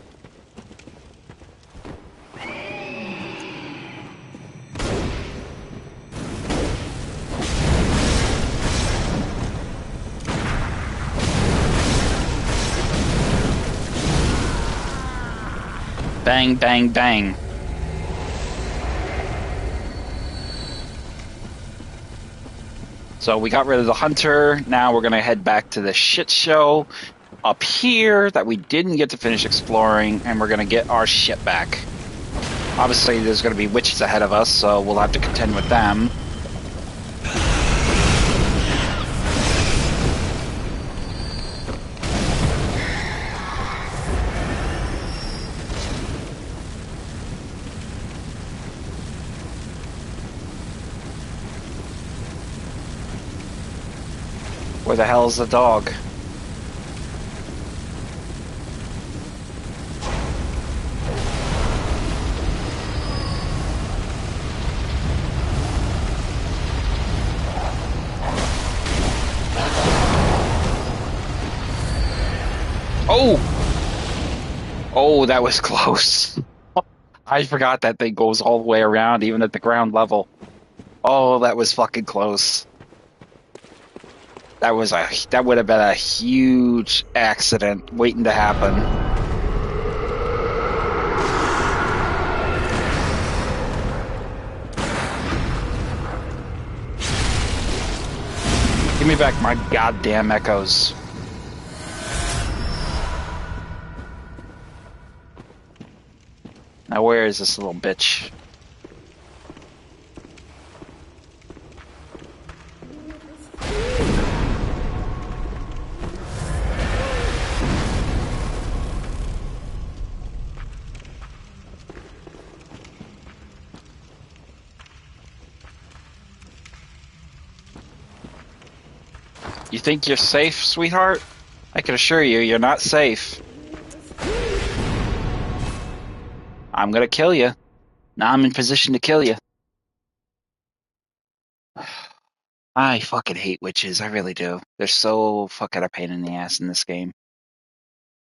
Bang, bang, bang. So we got rid of the hunter. Now we're going to head back to the shit show up here that we didn't get to finish exploring, and we're going to get our shit back. Obviously, there's going to be witches ahead of us, so we'll have to contend with them. Where the hell is the dog? Oh! Oh, that was close. I forgot that thing goes all the way around, even at the ground level. Oh, that was fucking close. That would have been a huge accident waiting to happen. Give me back my goddamn echoes. Now where is this little bitch? You think you're safe, sweetheart? I can assure you, you're not safe. I'm gonna kill you. Now I'm in position to kill you. I fucking hate witches, I really do. They're so fucking a pain in the ass in this game.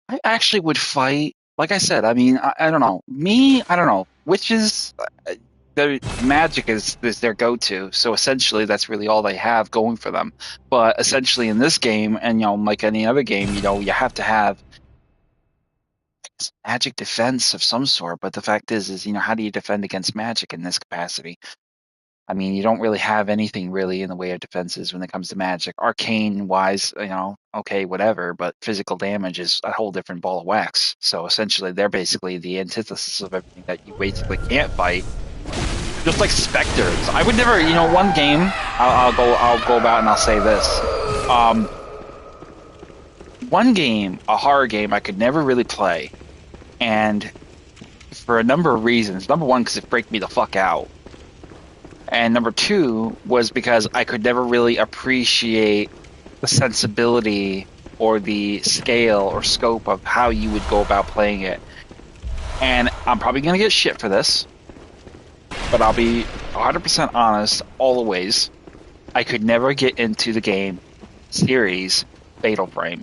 I actually would fight, like I said, I mean, I don't know. Me, I don't know. Witches, their magic is their go-to, so essentially that's really all they have going for them. But essentially in this game, and like any other game, you have to have magic defense of some sort. But the fact is, how do you defend against magic in this capacity? I mean, you don't really have anything really in the way of defenses when it comes to magic. Arcane wise, okay, whatever, but physical damage is a whole different ball of wax. So essentially they're basically the antithesis of everything that you basically can't fight. Just like specters. I would never, one game, I'll go about and I'll say this. One game, a horror game I could never really play. And for a number of reasons. Number one, because it freaked me the fuck out. And number two was because I could never really appreciate the sensibility or the scale or scope of how you would go about playing it. And I'm probably going to get shit for this, but I'll be 100% honest always. I could never get into the game series Fatal Frame.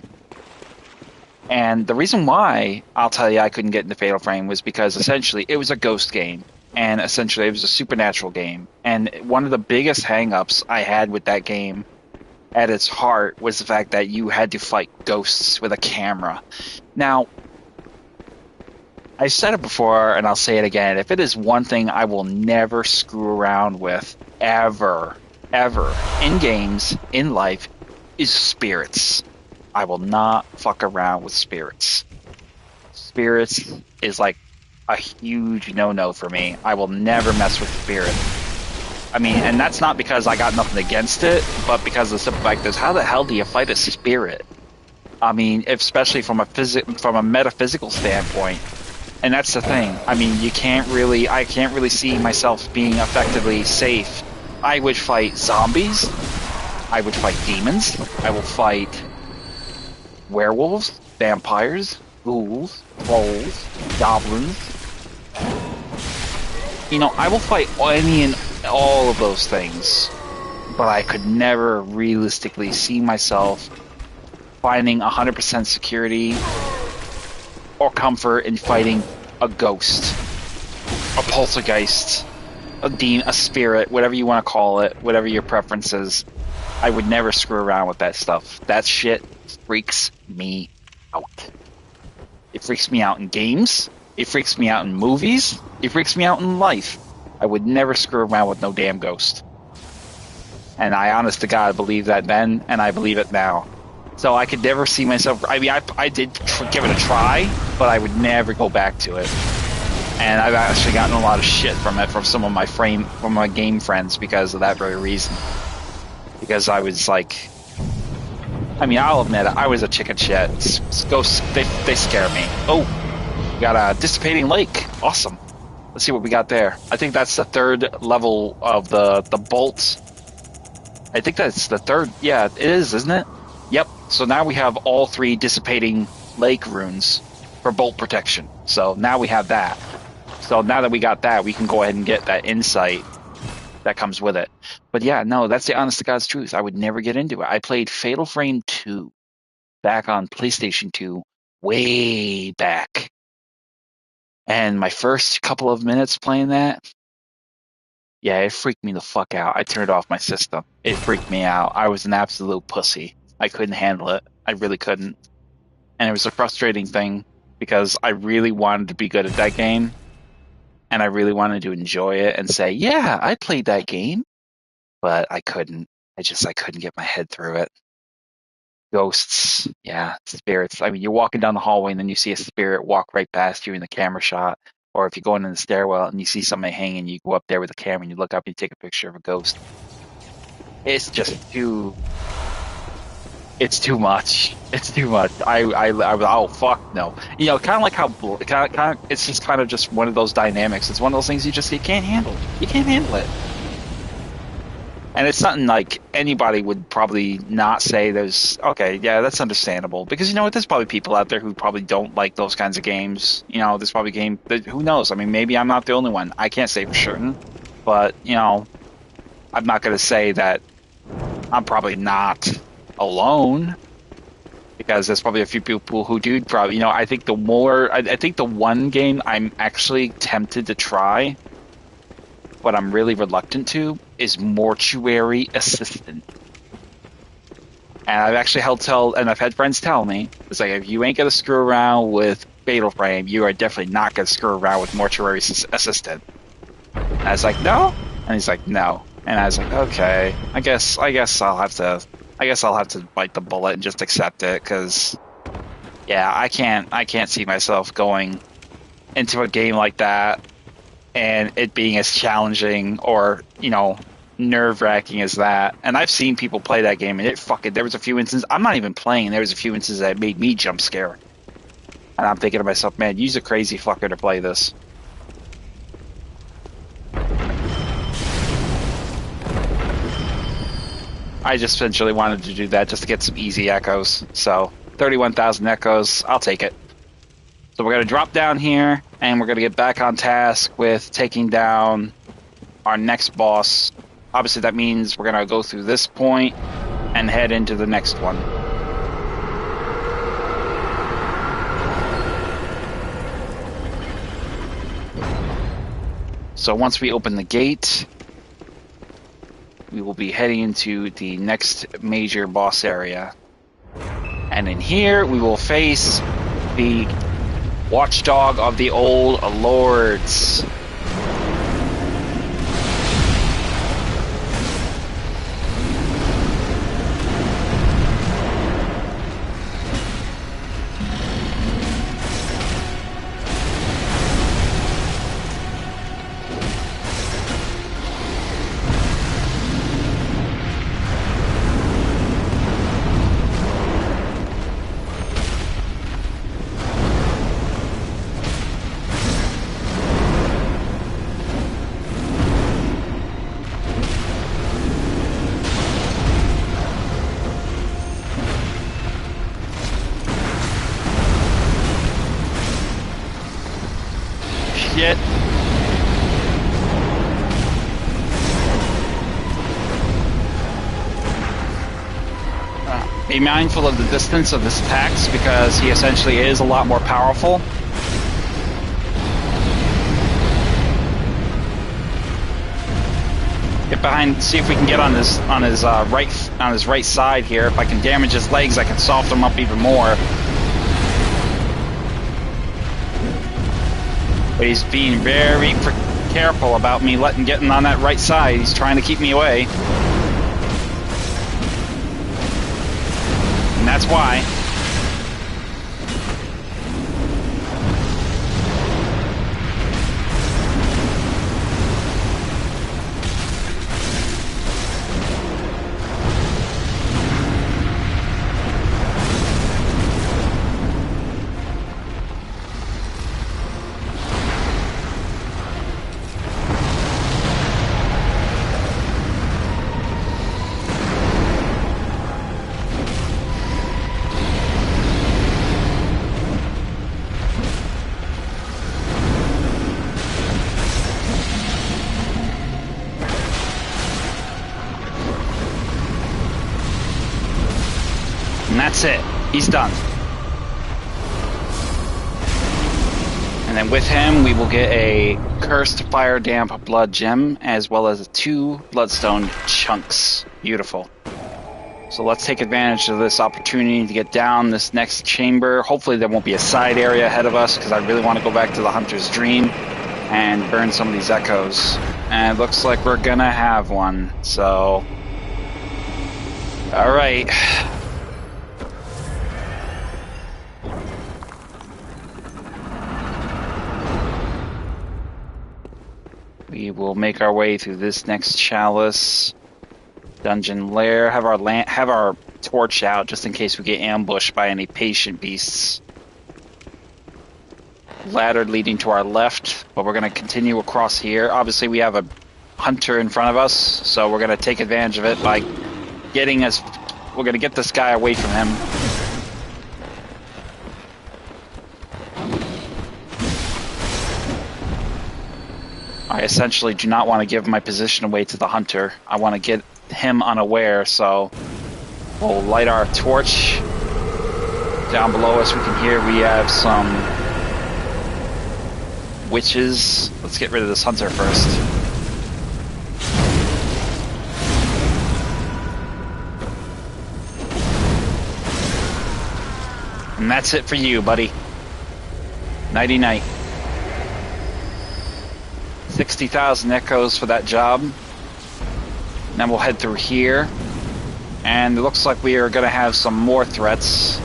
And the reason why I'll tell you I couldn't get into Fatal Frame was because essentially it was a ghost game. And essentially, it was a supernatural game. And one of the biggest hang-ups I had with that game at its heart was the fact that you had to fight ghosts with a camera. Now, I said it before, and I'll say it again. If it is one thing I will never screw around with, ever, in games, in life, is spirits. I will not fuck around with spirits. Spirits is like a huge no-no for me. I will never mess with spirit. I mean, and that's not because I got nothing against it, but because of the simple fact is, how the hell do you fight a spirit? I mean, especially from a metaphysical standpoint. And that's the thing. I mean, I can't really see myself being effectively safe. I would fight zombies. I would fight demons. I will fight werewolves, vampires, ghouls, trolls, goblins. You know, I will fight any and all of those things. But I could never realistically see myself finding 100% security or comfort in fighting a ghost, a poltergeist, a demon, a spirit, whatever you want to call it, whatever your preference is. I would never screw around with that stuff. That shit freaks me out. It freaks me out in games. It freaks me out in movies. It freaks me out in life. I would never screw around with no damn ghost. And I, honest to God, believe that then, and I believe it now. So I could never see myself. I mean, I did give it a try, but I would never go back to it. And I've actually gotten a lot of shit from it from some of my game friends because of that very reason. Because I was like, I mean, I'll admit it, I was a chicken shit. Ghosts, they scare me. Oh, we got a dissipating lake. Awesome. Let's see what we got there. I think that's the third level of the bolts. I think that's the third. Yeah, it is, isn't it? Yep. So now we have all 3 dissipating lake runes for bolt protection. So now we have that. So now that we got that, we can go ahead and get that insight that comes with it. But yeah, no, that's the honest to God's truth. I would never get into it. I played Fatal Frame 2 back on PlayStation 2 way back. And my first couple of minutes playing that, yeah, it freaked me the fuck out. I turned off my system. It freaked me out. I was an absolute pussy. I couldn't handle it. I really couldn't. And it was a frustrating thing because I really wanted to be good at that game. And I really wanted to enjoy it and say, yeah, I played that game. But I couldn't. I couldn't get my head through it. Ghosts, yeah, spirits. I mean, you're walking down the hallway and then you see a spirit walk right past you in the camera shot. Or if you're going in the stairwell and you see somebody hanging, you go up there with a camera and you look up and you take a picture of a ghost. It's just too. It's too much. It's too much. Oh fuck no. You know, kind of like how it's just kind of just one of those dynamics. It's one of those things you can't handle. You can't handle it. And it's something like anybody would probably not say there's, okay, yeah, that's understandable. Because you know what, there's probably people out there who probably don't like those kinds of games. You know, there's probably who knows? I mean, maybe I'm not the only one. I can't say for certain. But, you know, I'm not going to say that I'm probably not alone. Because there's probably a few people who do probably, you know, I think I think the one game I'm actually tempted to try, but I'm really reluctant to, is Mortuary Assistant. And I've actually I've had friends tell me, it's like, if you ain't gonna screw around with Fatal Frame, you are definitely not gonna screw around with Mortuary Assistant. And I was like, no? And he's like, no. And I was like, okay, I guess I'll have to bite the bullet and just accept it, because, yeah, I can't see myself going into a game like that and it being as challenging or, you know, nerve-wracking as that. And I've seen people play that game and there was a few instances, I'm not even playing, there was a few instances that made me jump scare. And I'm thinking to myself, man, you's a crazy fucker to play this. I just essentially wanted to do that just to get some easy echoes. So 31,000 echoes, I'll take it. So we're going to drop down here, and we're going to get back on task with taking down our next boss. Obviously, that means we're going to go through this point and head into the next one. So once we open the gate, we will be heading into the next major boss area. And in here, we will face the Watchdog of the Old Lords. be mindful of the distance of his attacks because he essentially is a lot more powerful. Get behind, see if we can get on his right side here. If I can damage his legs, I can soften him up even more. But he's being very careful about me getting on that right side. He's trying to keep me away. And that's why. And that's it. He's done. And then with him, we will get a Cursed Fire Damp Blood Gem, as well as 2 Bloodstone Chunks. Beautiful. So let's take advantage of this opportunity to get down this next chamber. Hopefully there won't be a side area ahead of us, because I really want to go back to the Hunter's Dream and burn some of these echoes. And it looks like we're gonna have one, so... Alright. We will make our way through this next Chalice Dungeon lair. Have our torch out just in case we get ambushed by any patient beasts. Ladder leading to our left, but we're going to continue across here. Obviously, we have a hunter in front of us, so we're going to take advantage of it by getting us. We're going to get this guy away from him. I essentially do not want to give my position away to the hunter. I want to get him unaware, so we'll light our torch. Down below us, we can hear we have some witches. Let's get rid of this hunter first. And that's it for you, buddy. Nighty night. 60,000 echoes for that job. Then we'll head through here. And it looks like we are going to have some more threats.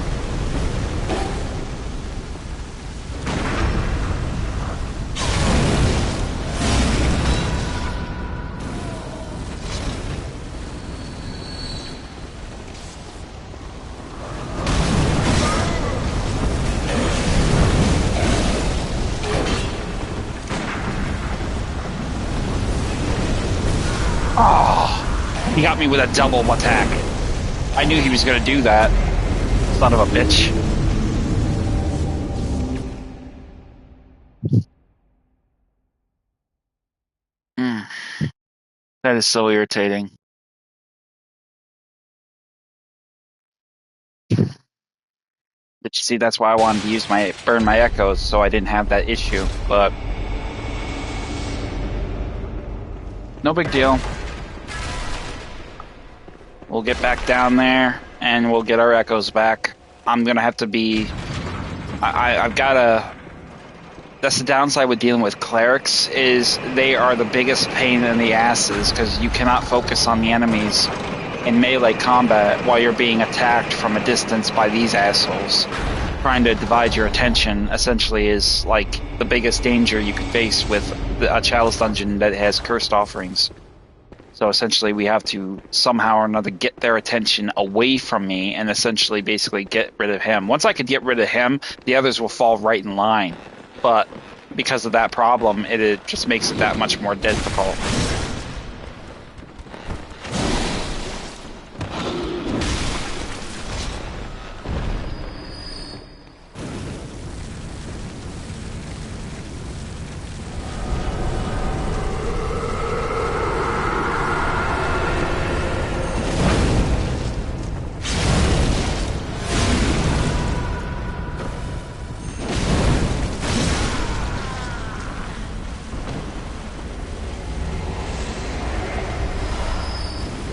Oh, he got me with a double attack. I knew he was going to do that. Son of a bitch. That is so irritating. But you see, that's why I wanted to use burn my echoes, so I didn't have that issue, but no big deal. We'll get back down there, and we'll get our echoes back. I'm gonna have to be... I've gotta... That's the downside with dealing with clerics, is they are the biggest pain in the asses, because you cannot focus on the enemies in melee combat while you're being attacked from a distance by these assholes. Trying to divide your attention, essentially, is like the biggest danger you could face with a Chalice Dungeon that has cursed offerings. So essentially we have to somehow or another get their attention away from me and essentially basically get rid of him. Once I could get rid of him, the others will fall right in line. But because of that problem, it just makes it that much more difficult.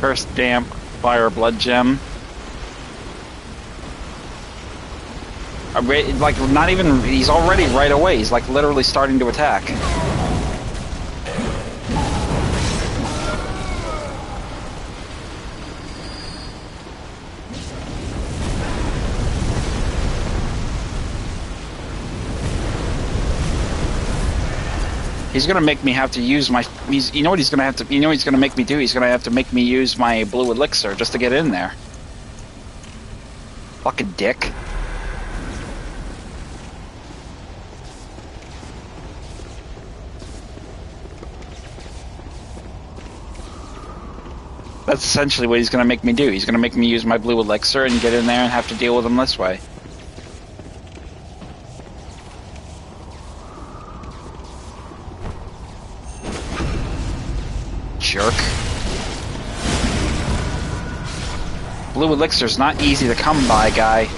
Curse, damp, fire, blood gem. Like, not even, he's already right away. He's like literally starting to attack. He's gonna make me have to use my. You know what he's gonna have to. You know what he's gonna make me do. He's gonna have to make me use my blue elixir just to get in there. Fucking dick. That's essentially what he's gonna make me do. He's gonna make me use my blue elixir and get in there and have to deal with him this way. Jerk. Blue elixir's not easy to come by, guy.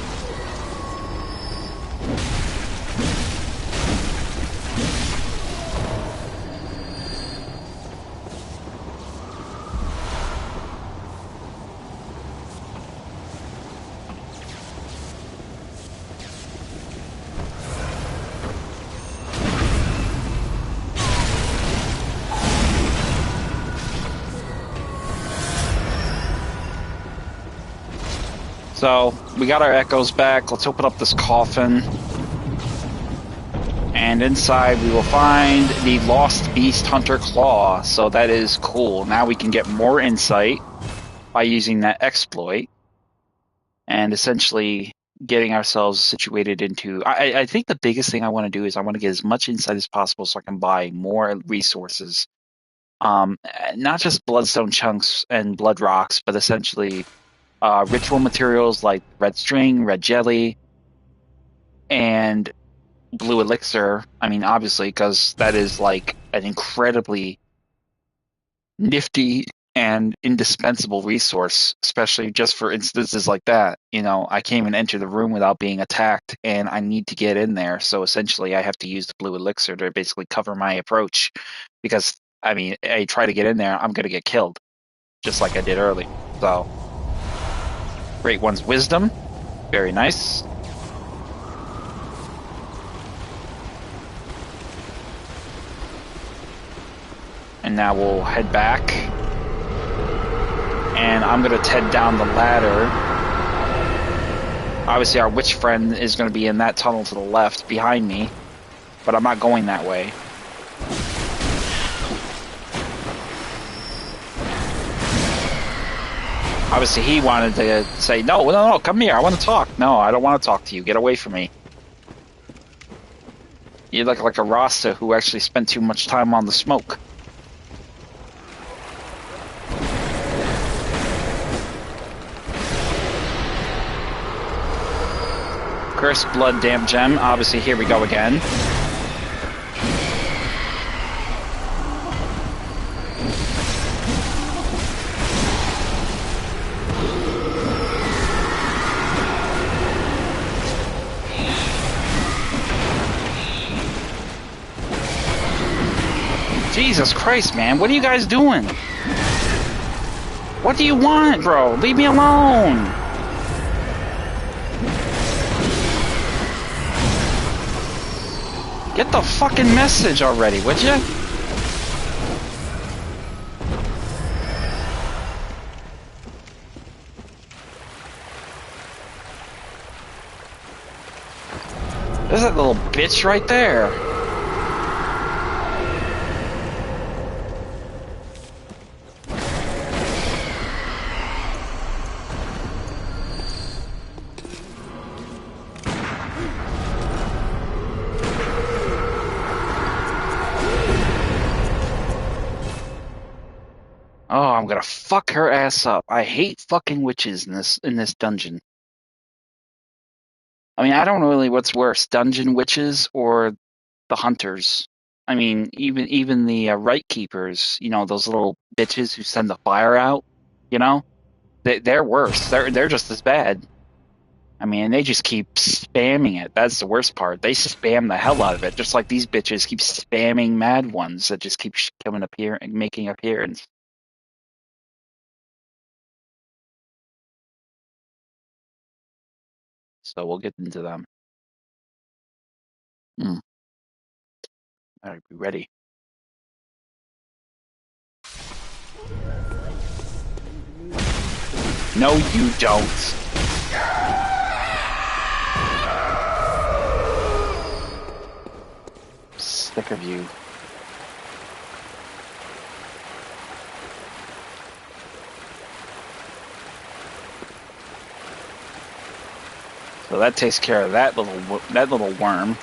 So, we got our echoes back. Let's open up this coffin. And inside we will find the Lost Beast Hunter Claw. So that is cool. Now we can get more insight by using that exploit. And essentially getting ourselves situated into... I think the biggest thing I want to do is I want to get as much insight as possible so I can buy more resources. Not just bloodstone chunks and blood rocks, but essentially ritual materials like red string, red jelly, and blue elixir. I mean, obviously, because that is like an incredibly nifty and indispensable resource, especially just for instances like that. You know, I can't even enter the room without being attacked, and I need to get in there. So essentially, I have to use the blue elixir to basically cover my approach, because I mean, I try to get in there, I'm gonna get killed, just like I did earlier. So, Great One's Wisdom, very nice. And now we'll head back. And I'm going to head down the ladder. Obviously, our witch friend is going to be in that tunnel to the left behind me. But I'm not going that way. Obviously, he wanted to say, no, come here. I want to talk. No, I don't want to talk to you. Get away from me. You look like a Rasta who actually spent too much time on the smoke. Cursed Blood Damp Gem. Obviously, here we go again. Jesus Christ, man. What are you guys doing? What do you want, bro? Leave me alone. Get the fucking message already, would you? There's that little bitch right there. Oh, I'm gonna fuck her ass up. I hate fucking witches in this dungeon. I mean, I don't know really what's worse, dungeon witches or the hunters. I mean, even the right keepers, you know, those little bitches who send the fire out, you know, they're worse. They're just as bad. I mean, they just keep spamming it. That's the worst part. They spam the hell out of it, just like these bitches keep spamming mad ones that just keep coming up here and making appearance. So we'll get into them. Better be ready. No, you don't. Sick of you. So that takes care of that little worm.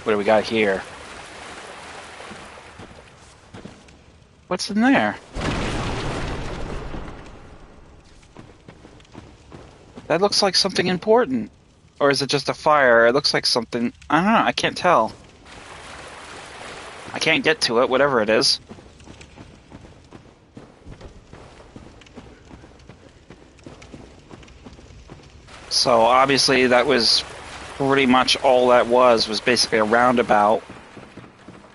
What do we got here? What's in there? That looks like something important. Or is it just a fire? It looks like something... I don't know, I can't tell. I can't get to it, whatever it is. So obviously that was pretty much all that was basically a roundabout.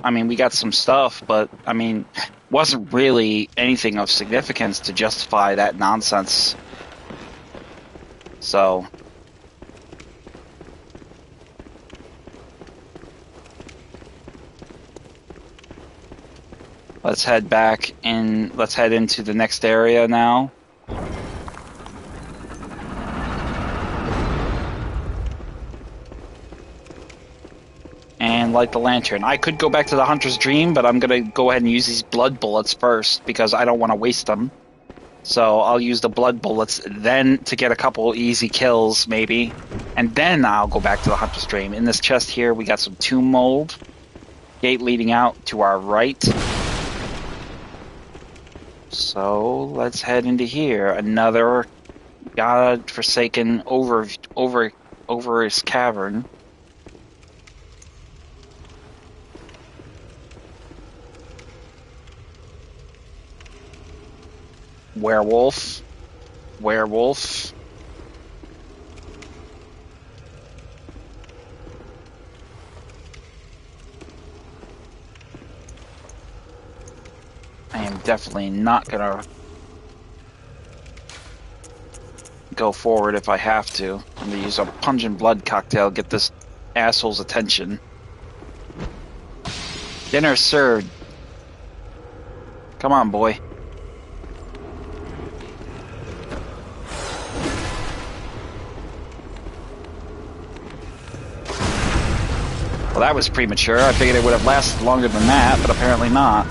I mean, we got some stuff, but I mean, wasn't really anything of significance to justify that nonsense. So... let's head back in. Let's head into the next area now. And light the lantern. I could go back to the Hunter's Dream, but I'm going to go ahead and use these blood bullets first because I don't want to waste them. So I'll use the blood bullets then to get a couple easy kills, maybe. And then I'll go back to the Hunter's Dream. In this chest here, we got some tomb mold. Gate leading out to our right. So let's head into here. Another god-forsaken over his cavern. Werewolf. I am definitely not gonna go forward if I have to. I'm gonna use a pungent blood cocktail, get this asshole's attention. Dinner served. Come on, boy. Well, that was premature. I figured it would have lasted longer than that, but apparently not.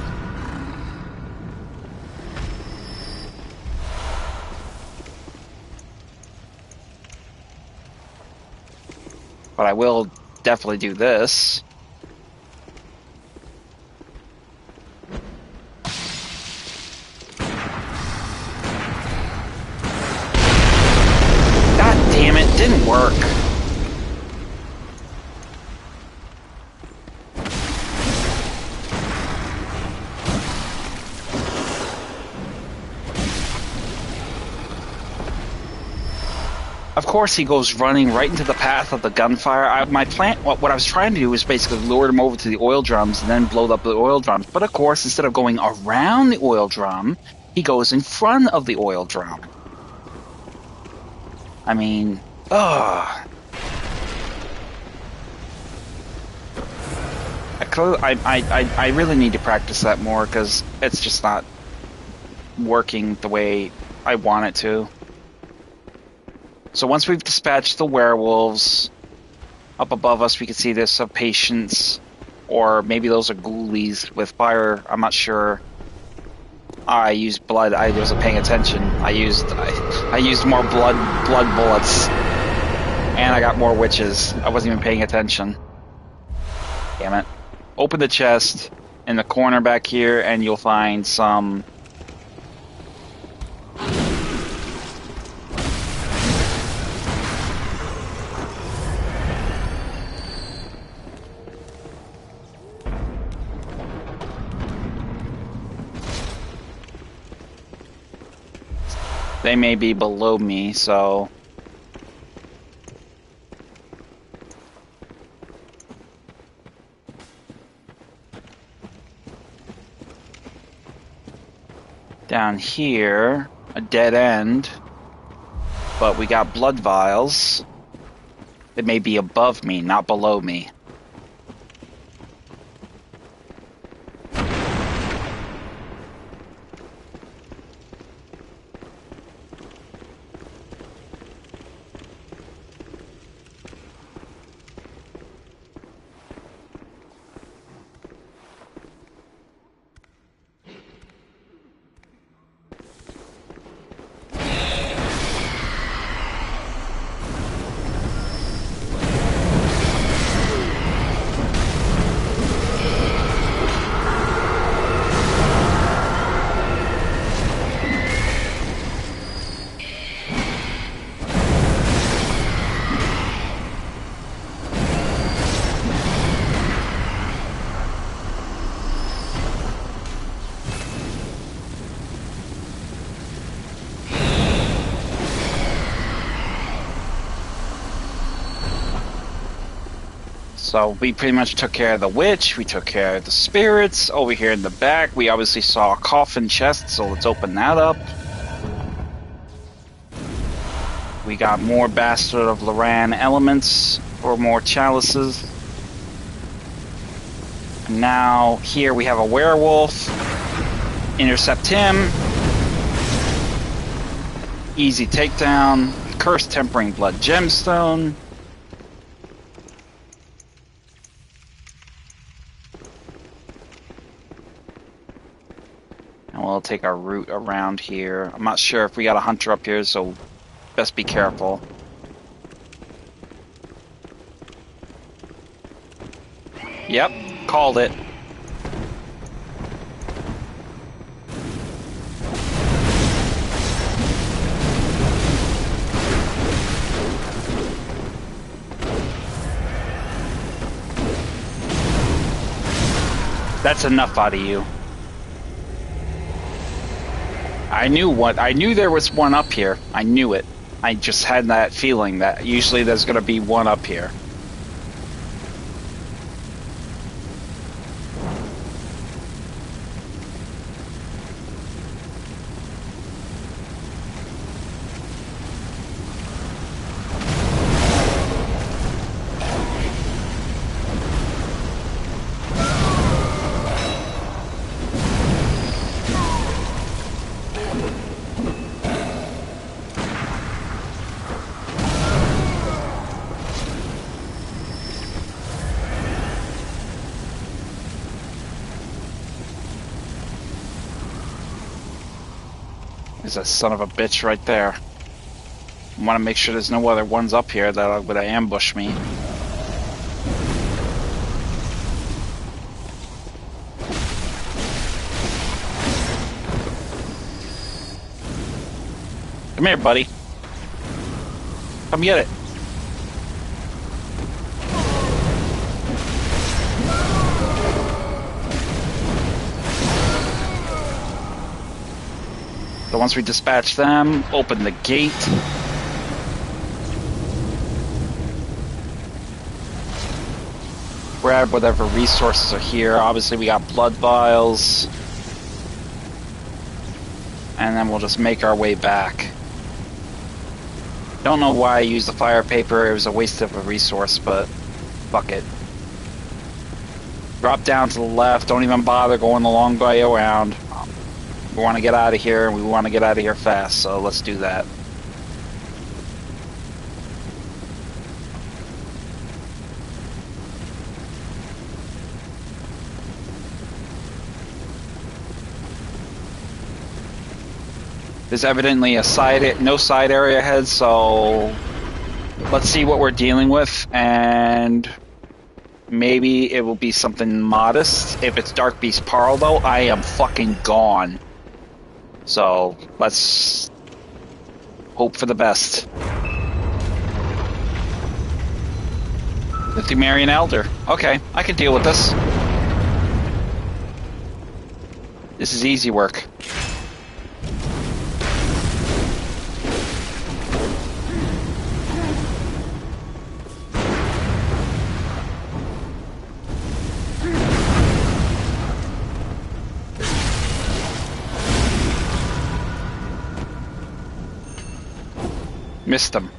But I will definitely do this. God damn it, didn't work. Of course, he goes running right into the path of the gunfire. My plan, what I was trying to do was basically lure him over to the oil drums and then blow up the oil drums. But of course, instead of going around the oil drum, he goes in front of the oil drum. I mean, ugh. I really need to practice that more because it's just not working the way I want it to. So once we've dispatched the werewolves, up above us we can see there's some patients, or maybe those are ghoulies with fire, I'm not sure. I used blood, I wasn't paying attention. I used more blood bullets, and I got more witches. I wasn't even paying attention. Damn it. Open the chest in the corner back here and you'll find some... They may be below me, so... Down here, a dead end. But we got blood vials. It may be above me, not below me. So we pretty much took care of the witch, we took care of the spirits. Over here in the back, we obviously saw a coffin chest, so let's open that up. We got more Bastard of Loran elements, or more chalices. And now, here we have a werewolf. Intercept him. Easy takedown. Curse Tempering Blood Gemstone. And we'll take our route around here. I'm not sure if we got a hunter up here, so best be careful. Yep, called it. That's enough out of you. I knew there was one up here. I knew it. I just had that feeling that usually there's going to be one up here. There's a son of a bitch right there. I want to make sure there's no other ones up here that would ambush me. Come here, buddy. Come get it. So once we dispatch them, open the gate. Grab whatever resources are here. Obviously we got blood vials. And then we'll just make our way back. Don't know why I used the fire paper. It was a waste of a resource, but fuck it. Drop down to the left. Don't even bother going the long way around. We want to get out of here, and we want to get out of here fast, so let's do that. There's evidently no side area ahead, so let's see what we're dealing with, and maybe it will be something modest. If it's Dark Beast Parl, though, I am fucking gone. So, let's hope for the best. The Thumerian Elder. Okay, I can deal with this. This is easy work. Missed him.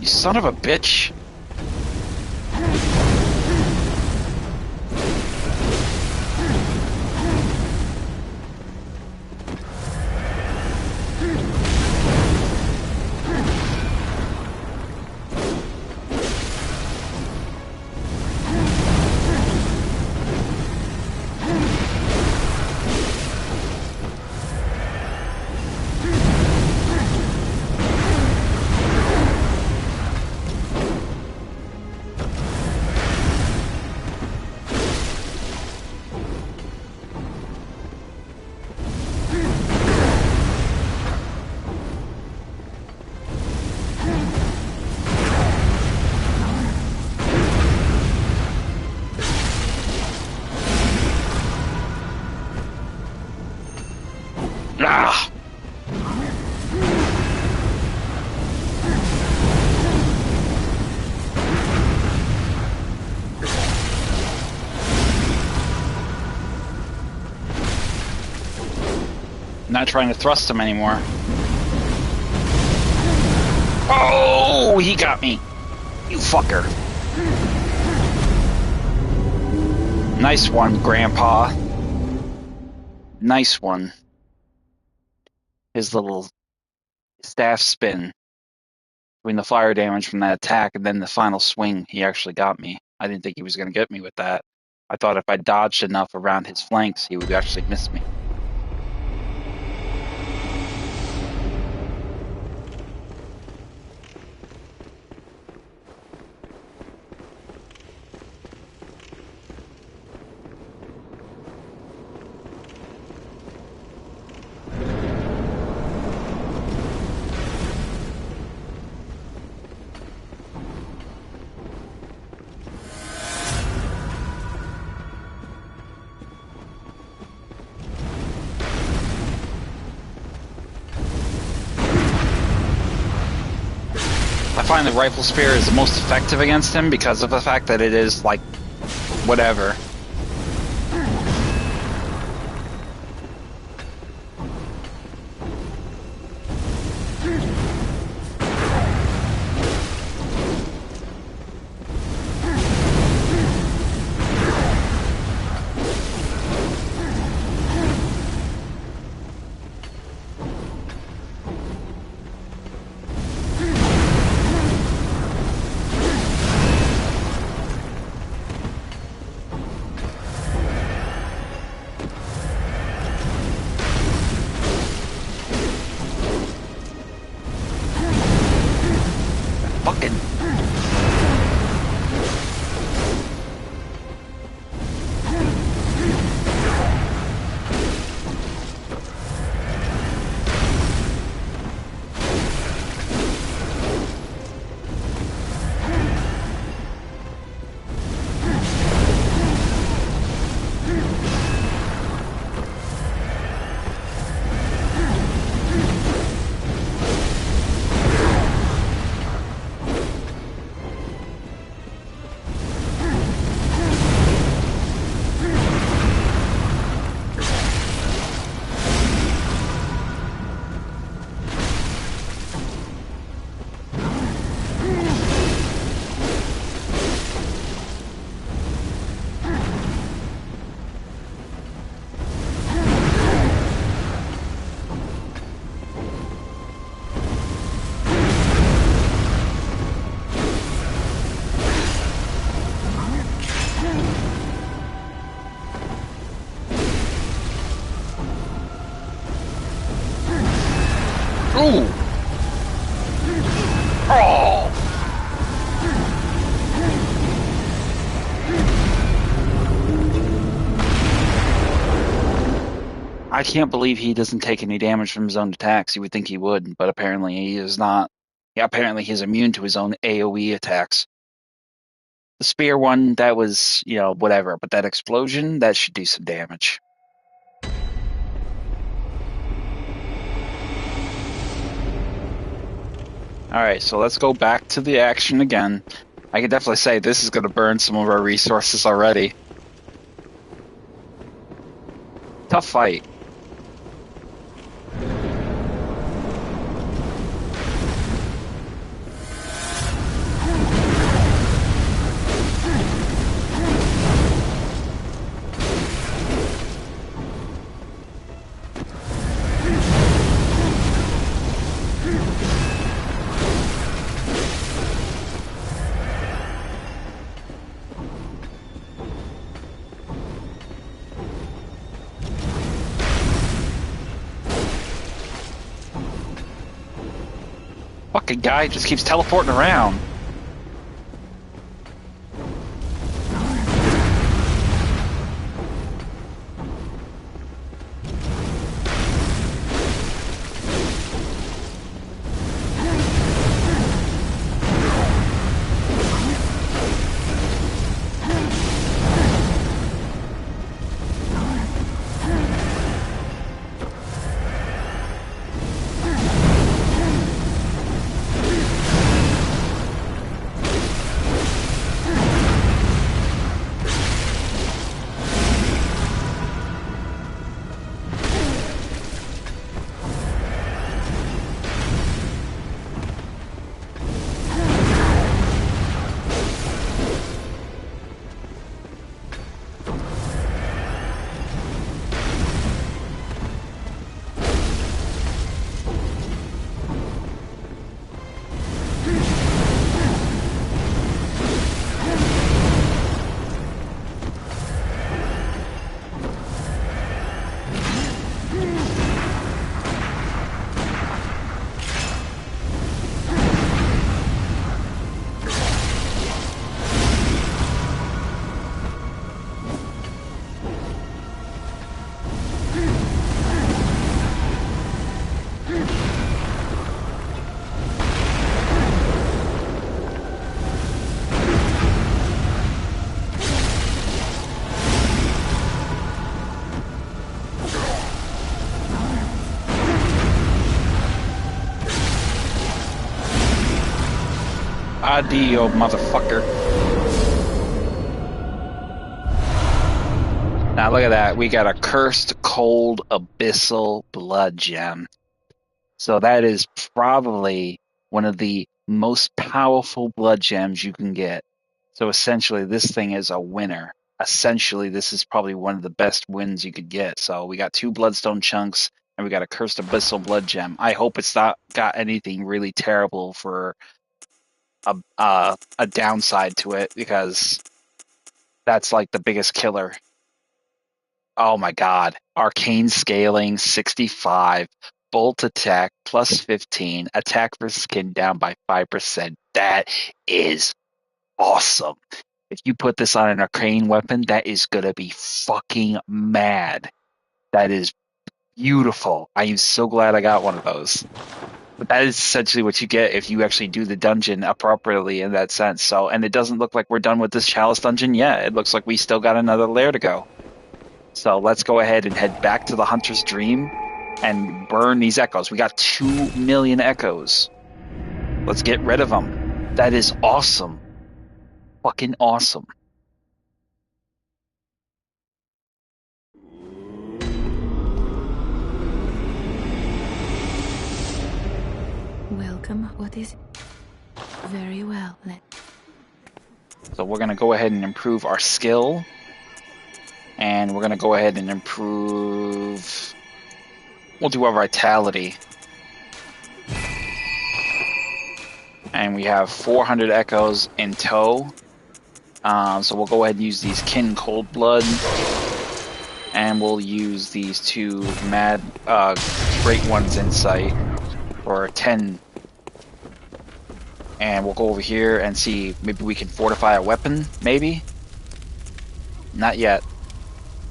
You son of a bitch. Ah! Not trying to thrust him anymore. Oh, he got me. You fucker. Nice one, Grandpa. Nice one. His little staff spin between the fire damage from that attack and then the final swing, he actually got me. I didn't think he was going to get me with that. I thought if I dodged enough around his flanks, he would actually miss me. I find the rifle spear is the most effective against him because of the fact that it is, like, whatever. Fucking. Ooh! Oh! I can't believe he doesn't take any damage from his own attacks. You would think he would, but apparently he is not. Yeah, apparently he's immune to his own AoE attacks. The spear one, that was, whatever, but that explosion, that should do some damage. Alright, so let's go back to the action again. I can definitely say this is going to burn some of our resources already. Tough fight. Fucking guy just keeps teleporting around. Adio, motherfucker. Now look at that. We got a cursed cold abyssal blood gem. So that is probably one of the most powerful blood gems you can get. So essentially this thing is a winner. Essentially this is probably one of the best wins you could get. So we got 2 bloodstone chunks and we got a cursed abyssal blood gem. I hope it's not got anything really terrible for a downside to it, because that's like the biggest killer. Oh my god. Arcane scaling 65, bolt attack plus 15, attack per skin down by 5%. That is awesome. If you put this on an arcane weapon, that is gonna be fucking mad. That is beautiful. I am so glad I got one of those. But that is essentially what you get if you actually do the dungeon appropriately in that sense. So, and it doesn't look like we're done with this Chalice dungeon yet. It looks like we still got another lair to go. So let's go ahead and head back to the Hunter's Dream and burn these echoes. We got 2 million echoes. Let's get rid of them. That is awesome. Fucking awesome. Welcome. What is it? Very well. So we're going to go ahead and improve our skill. And we're going to go ahead and improve... We'll do our vitality. And we have 400 echoes in tow. So we'll go ahead and use these Kin Cold Blood. And we'll use these 2 Mad Great Ones Insight for 10. And we'll go over here and see, maybe we can fortify a weapon, maybe? Not yet.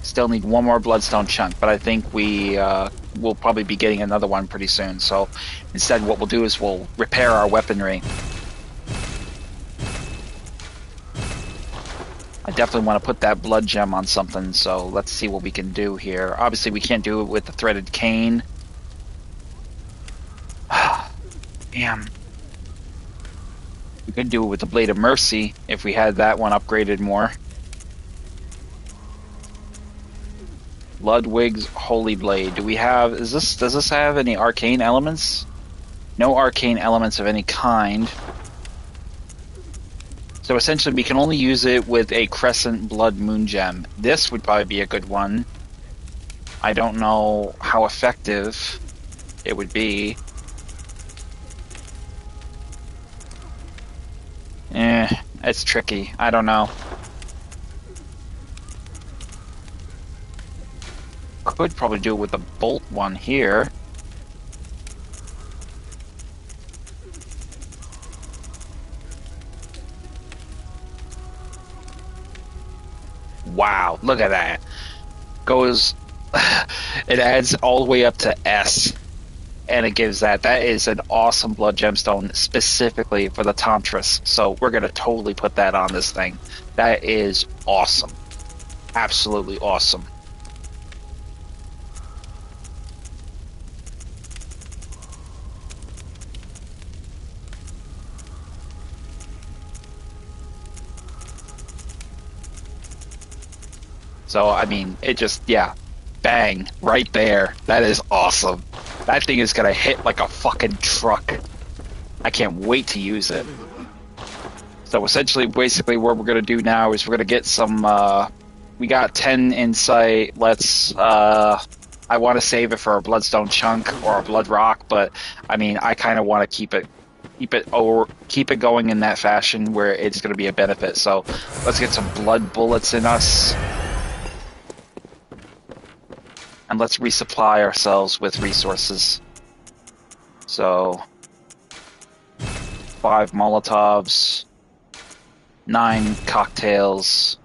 Still need 1 more bloodstone chunk, but I think we'll probably be getting another one pretty soon. So instead what we'll do is we'll repair our weaponry. I definitely want to put that blood gem on something, so let's see what we can do here. Obviously we can't do it with the threaded cane. Damn. We could do it with the Blade of Mercy if we had that one upgraded more. Ludwig's Holy Blade. Does this have any arcane elements? No arcane elements of any kind. So essentially we can only use it with a Crescent Blood Moon Gem. This would probably be a good one. I don't know how effective it would be. It's tricky. I don't know. Could probably do it with the bolt one here. Wow, look at that. Goes, it adds all the way up to S, and it gives that. That is an awesome blood gemstone specifically for the Tantras. So we're going to totally put that on this thing. That is awesome. Absolutely awesome. So, I mean, it just, yeah, bang, right there. That is awesome. That thing is going to hit like a fucking truck. I can't wait to use it. So essentially, basically what we're going to do now is we're going to get some, we got 10 insight. I want to save it for a bloodstone chunk or a blood rock, but I mean, I kind of want to keep it going in that fashion where it's going to be a benefit. So let's get some blood bullets in us. And let's resupply ourselves with resources. So, 5 Molotovs, 9 cocktails,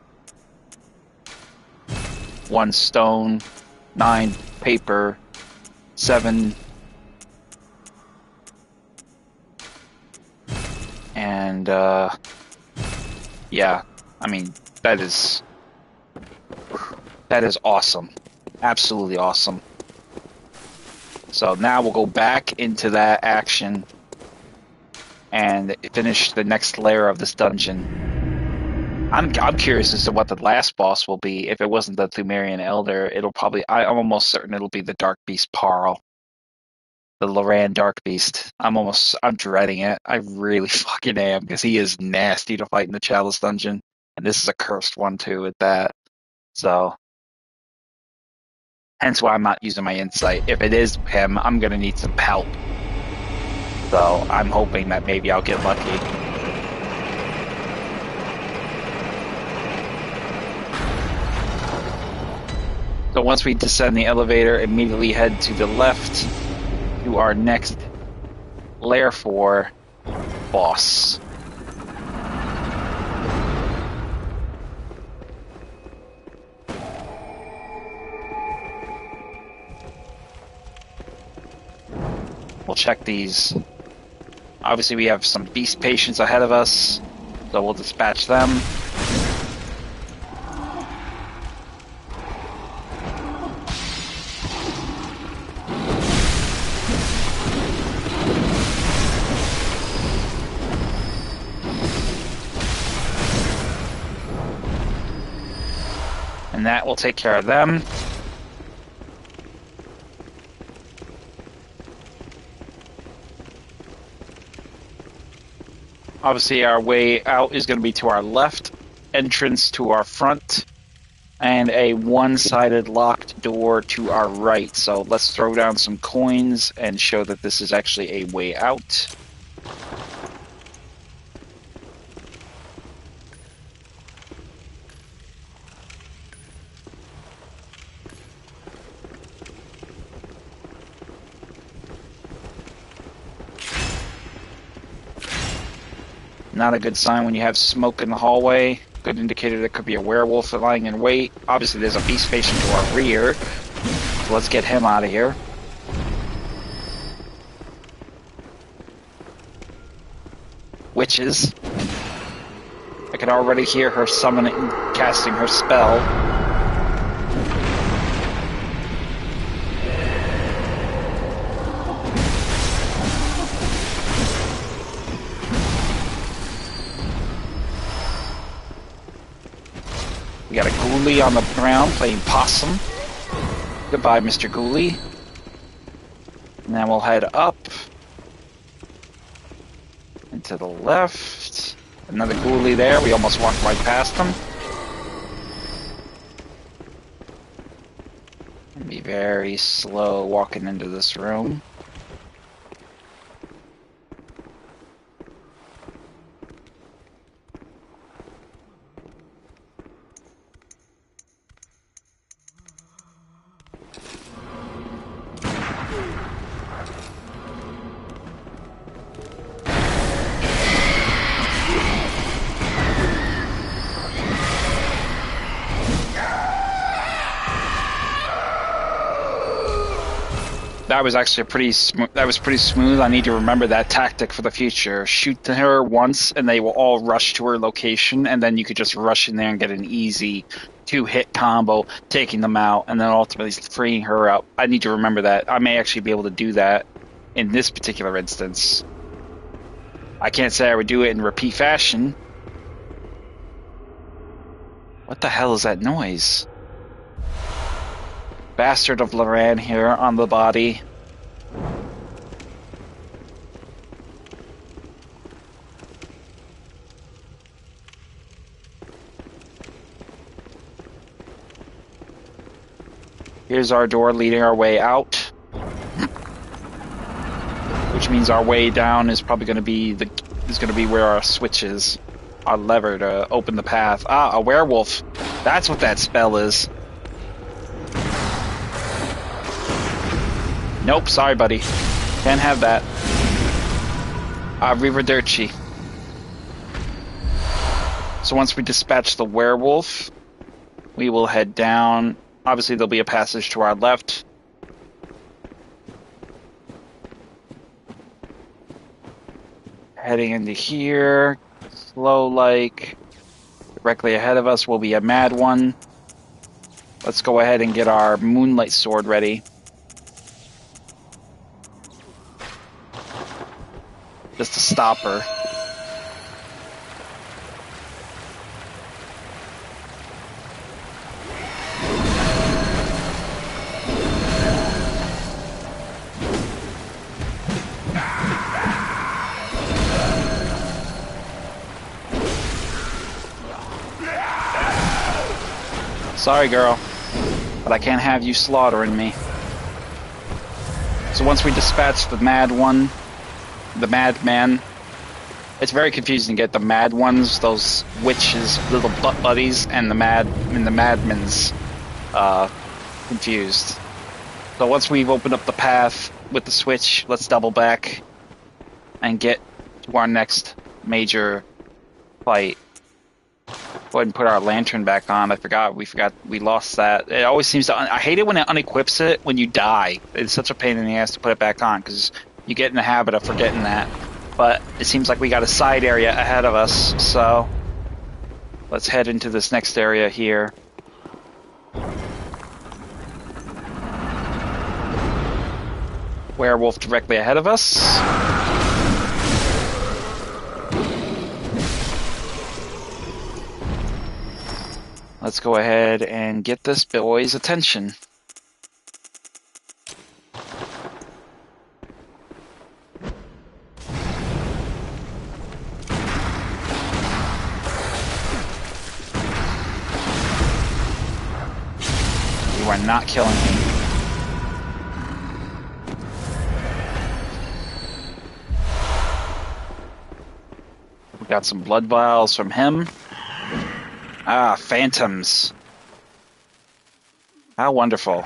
1 stone, 9 paper, 7, and yeah, I mean, that is awesome. Absolutely awesome. So now we'll go back into that action and finish the next layer of this dungeon. I'm curious as to what the last boss will be. If it wasn't the Thumerian Elder, I'm almost certain it'll be the Dark Beast Parl. The Loran Dark Beast. I'm dreading it. I really fucking am, because he is nasty to fight in the Chalice Dungeon. And this is a cursed one too at that. So hence why I'm not using my insight. If it is him, I'm going to need some help. So I'm hoping that maybe I'll get lucky. So once we descend the elevator, immediately head to the left to our next Lair 4 boss. We'll check these. Obviously, we have some beast patients ahead of us, so we'll dispatch them. And that will take care of them. Obviously, our way out is going to be to our left, entrance to our front, and a one-sided locked door to our right. So let's throw down some coins and show that this is actually a way out. Not a good sign when you have smoke in the hallway. Good indicator there could be a werewolf lying in wait. Obviously, there's a beast patient to our rear. So let's get him out of here. Witches. I can already hear her summoning, casting her spell. got a ghoulie on the ground playing possum. Goodbye, Mr. Ghoulie. And then we'll head up. And to the left. Another ghoulie there. We almost walked right past them. And be very slow walking into this room. That was actually pretty smooth. I need to remember that tactic for the future. Shoot her once, and they will all rush to her location, and then you could just rush in there and get an easy 2-hit combo, taking them out, and then ultimately freeing her up. I need to remember that. I may actually be able to do that in this particular instance. I can't say I would do it in repeat fashion. What the hell is that noise? Bastard of Loran here on the body. Here's our door leading our way out. Which means our way down is probably going to be where our switch is. Our lever to open the path. Ah, a werewolf. That's what that spell is. Nope, sorry, buddy. Can't have that. Arrivederci. So once we dispatch the werewolf, we will head down. Obviously, there'll be a passage to our left. Heading into here. Slow like. Directly ahead of us will be a mad one. Let's go ahead and get our moonlight sword ready. Just to stop her. Sorry, girl, but I can't have you slaughtering me. So once we dispatch the mad one, the madman, it's very confusing to get the mad ones, those witches, little butt buddies, and the madmen's confused. So once we've opened up the path with the switch, let's double back and get to our next major fight. Go ahead and put our lantern back on. We lost that. It always seems to. I hate it when it unequips it when you die. It's such a pain in the ass to put it back on because you get in the habit of forgetting that. But it seems like we got a side area ahead of us, so let's head into this next area here. Werewolf directly ahead of us. Let's go ahead and get this boy's attention. You are not killing me. We got some blood vials from him. Ah, phantoms. How wonderful.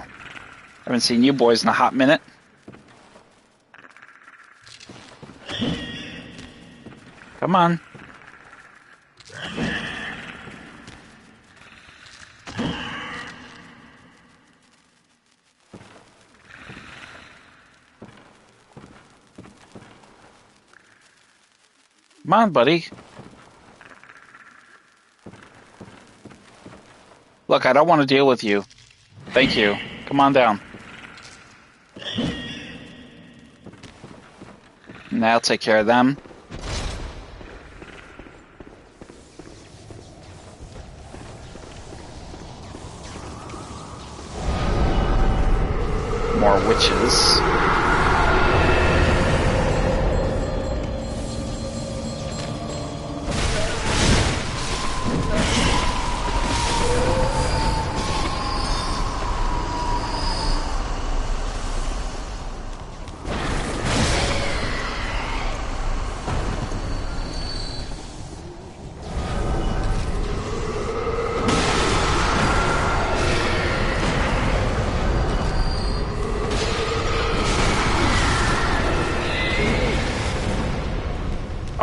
Haven't seen you boys in a hot minute. Come on. Come on, buddy. Look, I don't want to deal with you. Thank you. Come on down. And I'll take care of them. witches.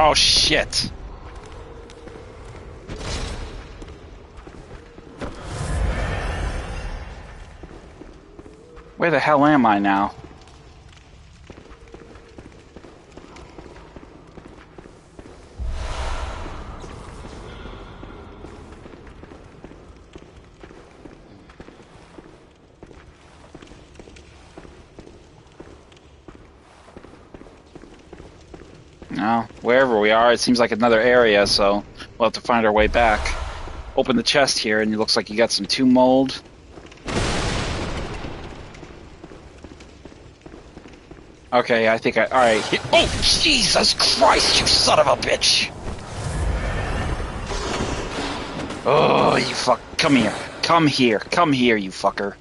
Oh shit. Where the hell am I now? No, wherever we are, it seems like another area, so we'll have to find our way back. Open the chest here, and it looks like you got some tomb mold. Okay, I think alright. Oh, Jesus Christ, you son of a bitch! Oh, you fuck. Come here. Come here. Come here, you fucker.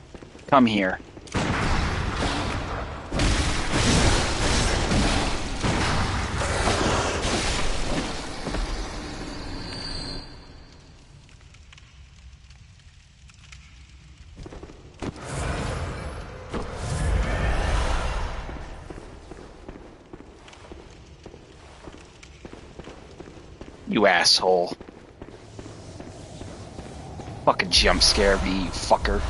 Come here. You asshole. Fucking jump scare me, you fucker.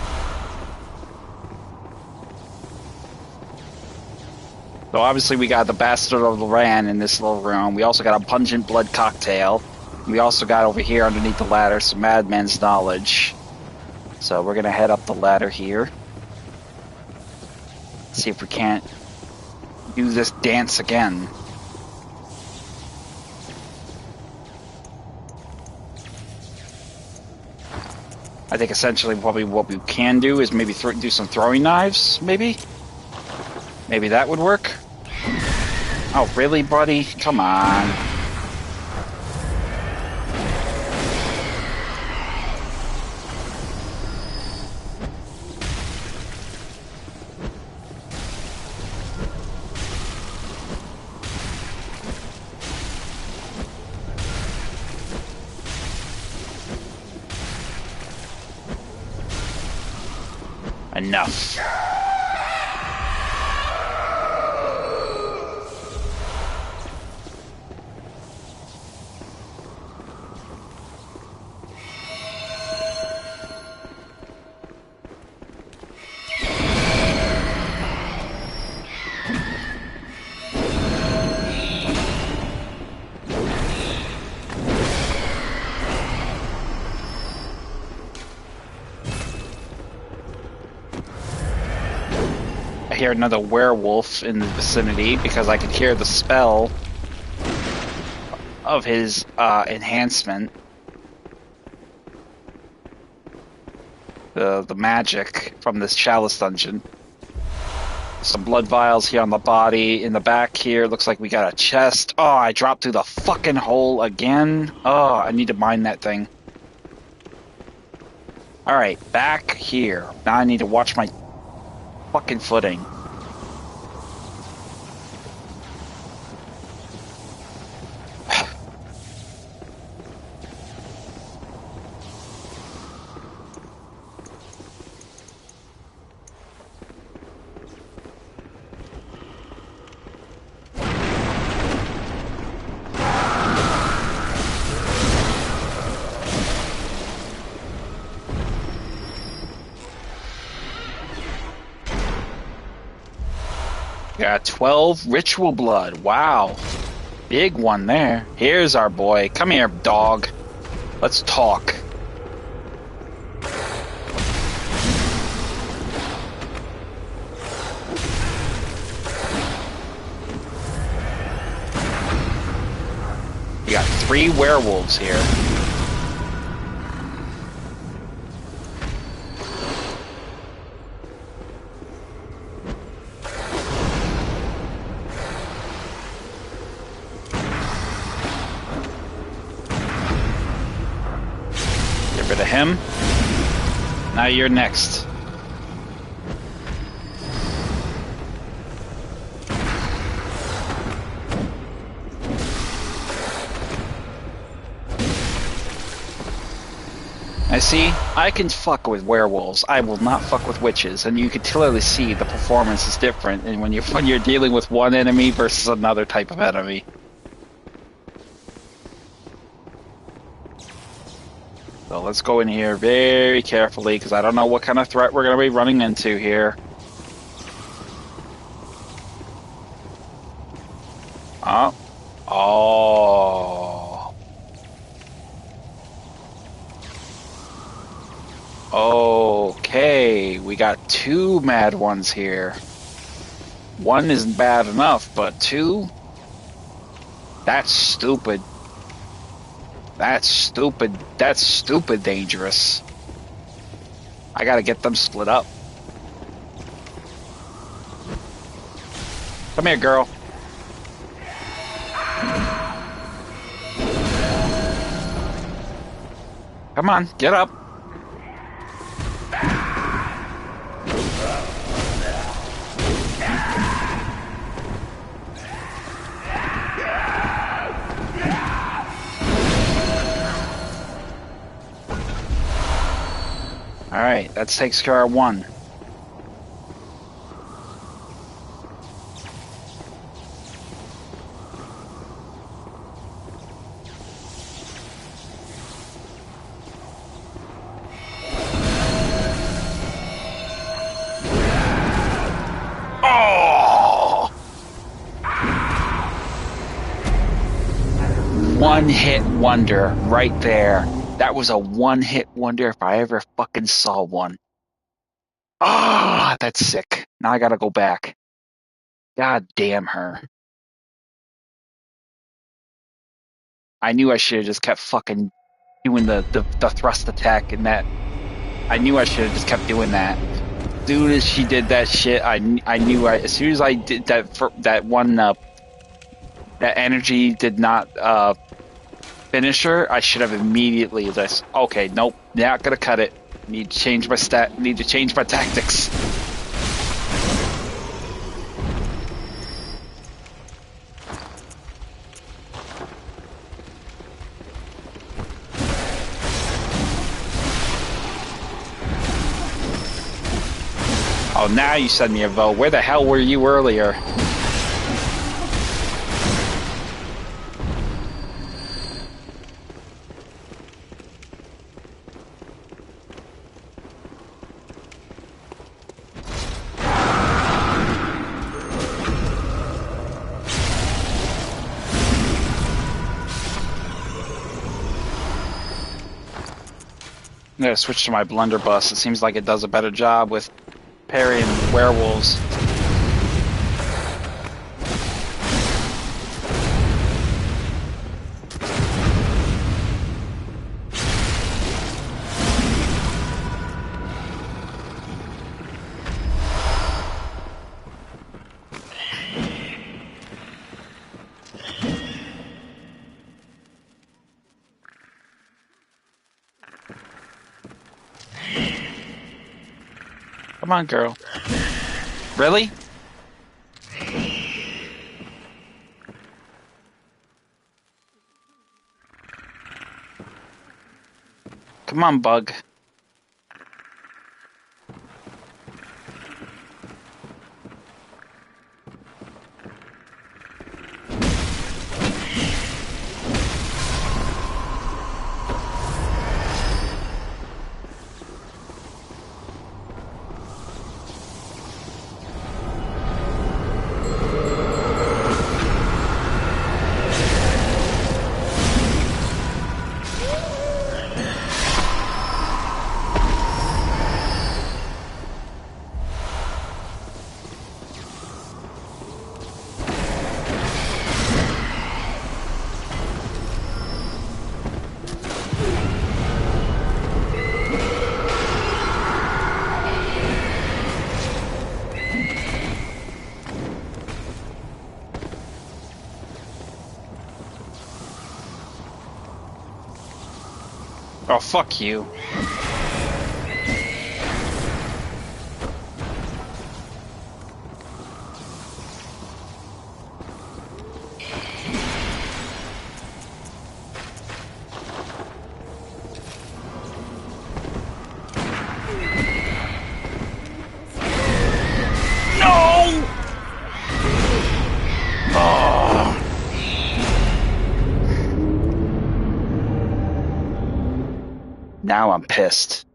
So obviously we got the Bastard of Loran in this little room. We also got a pungent blood cocktail. We also got over here underneath the ladder some Madman's Knowledge. So we're gonna head up the ladder here. See if we can't do this dance again. I think essentially probably what we can do is maybe do some throwing knives, maybe? Maybe that would work? Oh, really, buddy? Come on. Enough. I hear another werewolf in the vicinity because I can hear the spell of his enhancement. The magic from this Chalice Dungeon. Some blood vials here on the body. In the back here, looks like we got a chest. Oh, I dropped through the fucking hole again. Oh, I need to mine that thing. Alright, back here. Now I need to watch my fucking footing. Got 12 ritual blood. Wow. Big one there. Here's our boy. Come here, dog. Let's talk. We got 3 werewolves here. him. Now you're next. I see, I can fuck with werewolves. I will not fuck with witches, and you can clearly see the performance is different. And when you're dealing with one enemy versus another type of enemy. So let's go in here very carefully because I don't know what kind of threat we're going to be running into here. Oh, oh. Okay, we got two mad ones here. One isn't bad enough, but two? That's stupid. That's stupid. That's stupid dangerous. I gotta get them split up. Come here, girl. Come on, get up. Alright, that takes care of one. Oh! One-hit wonder right there. That was a one-hit wonder if I ever fucking saw one. Ah, that's sick. Now I gotta go back. God damn her. I knew I should have just kept fucking doing the thrust attack and that. I knew I should have just kept doing that. As soon as she did that shit, I knew as soon as I did that for that one that energy did not finish her, I should have immediately just okay, nope, not gonna cut it. Need to change my need to change my tactics. Oh, now you send me a vote. Where the hell were you earlier? I'm gonna switch to my blunderbuss. It seems like it does a better job with parrying werewolves. Come on, girl. Really? Come on, bug. Oh, fuck you. No! Oh. Now I'm pissed.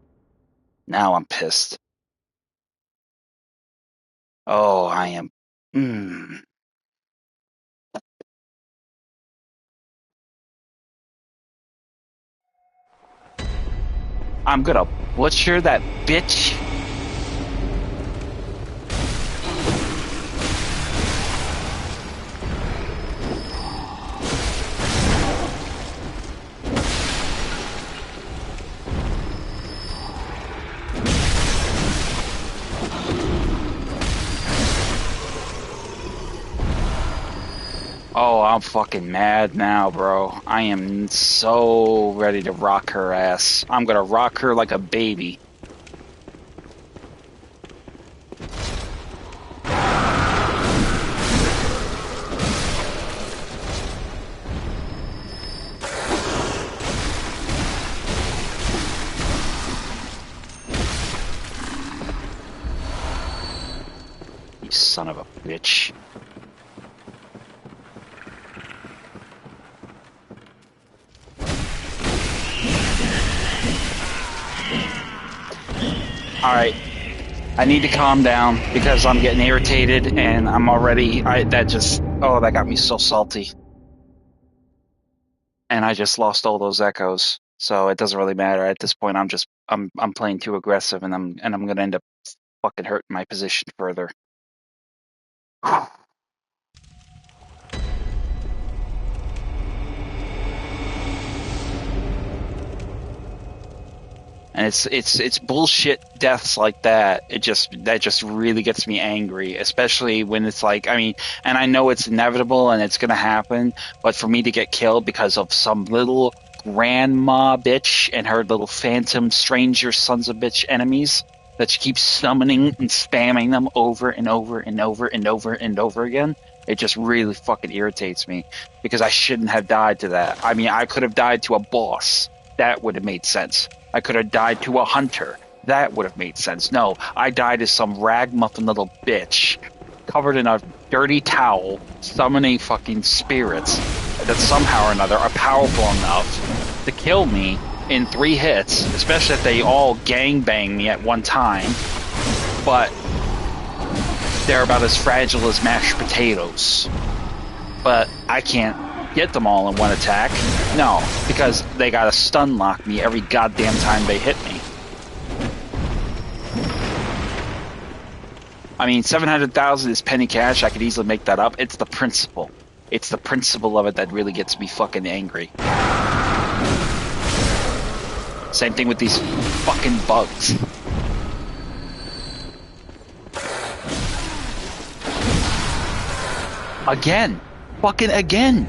Now I'm pissed. Oh, I am. I'm gonna butcher that bitch. Oh, I'm fucking mad now, bro. I am so ready to rock her ass. I'm gonna rock her like a baby. You son of a bitch. Alright. I need to calm down because I'm getting irritated and I'm already that got me so salty. And I just lost all those echoes. So it doesn't really matter. At this point I'm playing too aggressive and I'm gonna end up fucking hurting my position further. And it's bullshit deaths like that. That just really gets me angry, especially when it's like, I mean, and I know it's inevitable and it's gonna happen, but for me to get killed because of some little grandma bitch and her little phantom stranger sons of bitch enemies that she keeps summoning and spamming them over and over and over and over and over again, it just really fucking irritates me because I shouldn't have died to that. I mean, I could have died to a boss. That would have made sense. I could have died to a hunter. That would have made sense. No, I died as some ragmuffin little bitch covered in a dirty towel summoning fucking spirits that somehow or another are powerful enough to kill me in 3 hits, especially if they all gangbang me at one time. But they're about as fragile as mashed potatoes. But I can't get them all in one attack. No, because they gotta stun lock me every goddamn time they hit me. I mean, 700,000 is penny cash. I could easily make that up. It's the principle. It's the principle of it that really gets me fucking angry. Same thing with these fucking bugs. Again. Fucking again.